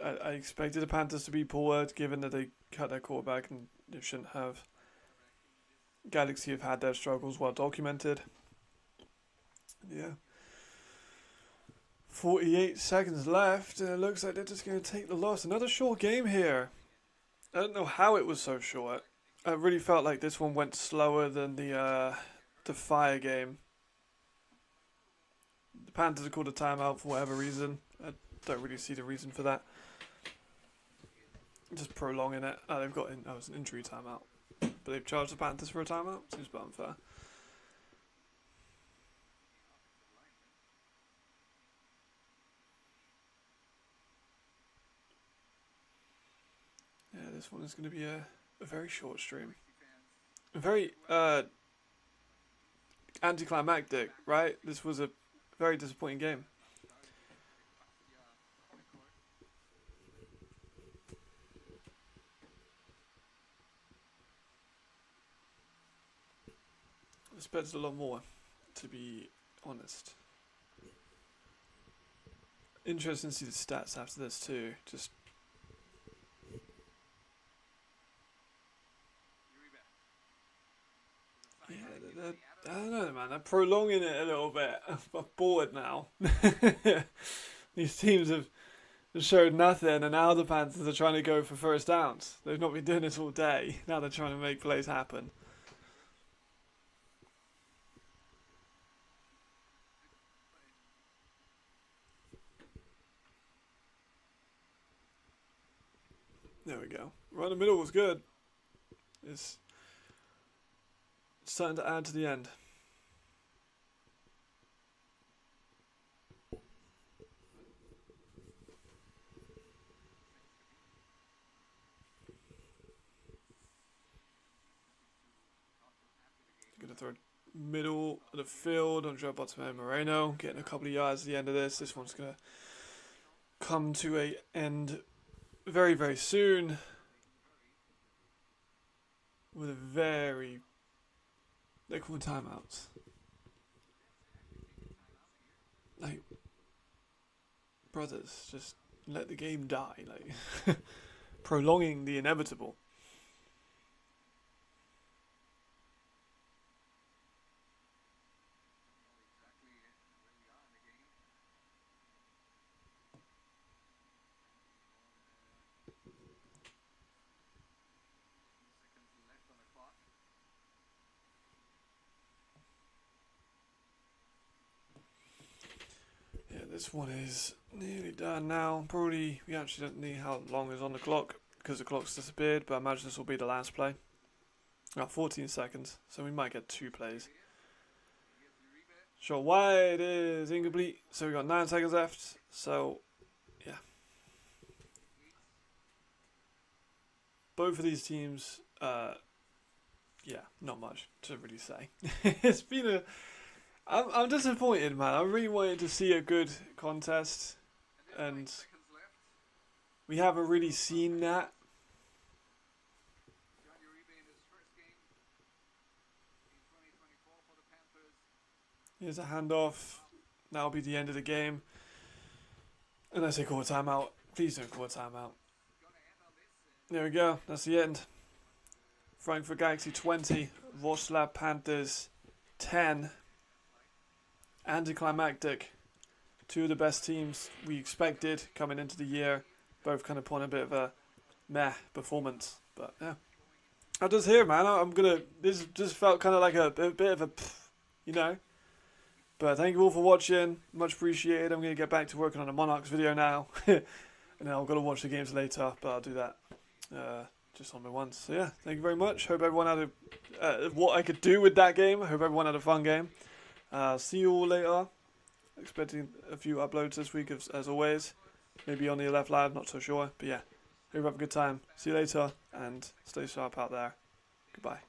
I expected the Panthers to be poor, given that they cut their quarterback and they shouldn't have. Galaxy have had their struggles well documented. Yeah. 48 seconds left, and it looks like they're just going to take the loss. Another short game here. I don't know how it was so short. I really felt like this one went slower than the Fire game. The Panthers called a timeout for whatever reason. I don't really see the reason for that. Just prolonging it. Oh, they've got it was an injury timeout. But they've charged the Panthers for a timeout? Seems a bit unfair. Yeah, this one is going to be a very short stream. A very anticlimactic, right? This was a very disappointing game. I expected a lot more, to be honest. Interesting to see the stats after this too. Just yeah, I don't know, man. They're prolonging it a little bit. I'm bored now. These teams have showed nothing, and now the Panthers are trying to go for first downs. They've not been doing this all day. Now they're trying to make plays happen. There we go. Right in the middle was good. It's starting to add to the end. Gonna throw middle of the field on Joe Bottom and Moreno, getting a couple of yards at the end of this. This one's gonna come to a end very, very soon with a very... They're calling timeouts. Like, brothers, just let the game die. Like, prolonging the inevitable. This one is nearly done now. Probably, we actually don't need how long is on the clock because the clock's disappeared, but I imagine this will be the last play. 14 seconds, so we might get 2 plays. Shot wide is incomplete, so we've got 9 seconds left, so yeah. Both of these teams, yeah, not much to really say. It's been a... I'm disappointed, man. I really wanted to see a good contest, and we haven't really seen that. Here's a handoff. That'll be the end of the game. Unless they call a timeout. Please don't call a timeout. There we go. That's the end. Frankfurt Galaxy 20. Wroclaw Panthers 10. Anticlimactic. 2 of the best teams we expected coming into the year. Both kind of put on a bit of a meh performance. But yeah. I'm just here, man. I'm gonna... This just felt kind of like a bit of a... You know. But thank you all for watching. Much appreciated. I'm going to get back to working on a Monarchs video now. And then I've got to watch the games later. But I'll do that just on my once. So yeah, thank you very much. Hope everyone had what I could do with that game. Hope everyone had a fun game. See you all later. Expecting a few uploads this week as always. Maybe on the Left Live, not so sure. But yeah, hope you have a good time. See you later and stay sharp out there. Goodbye.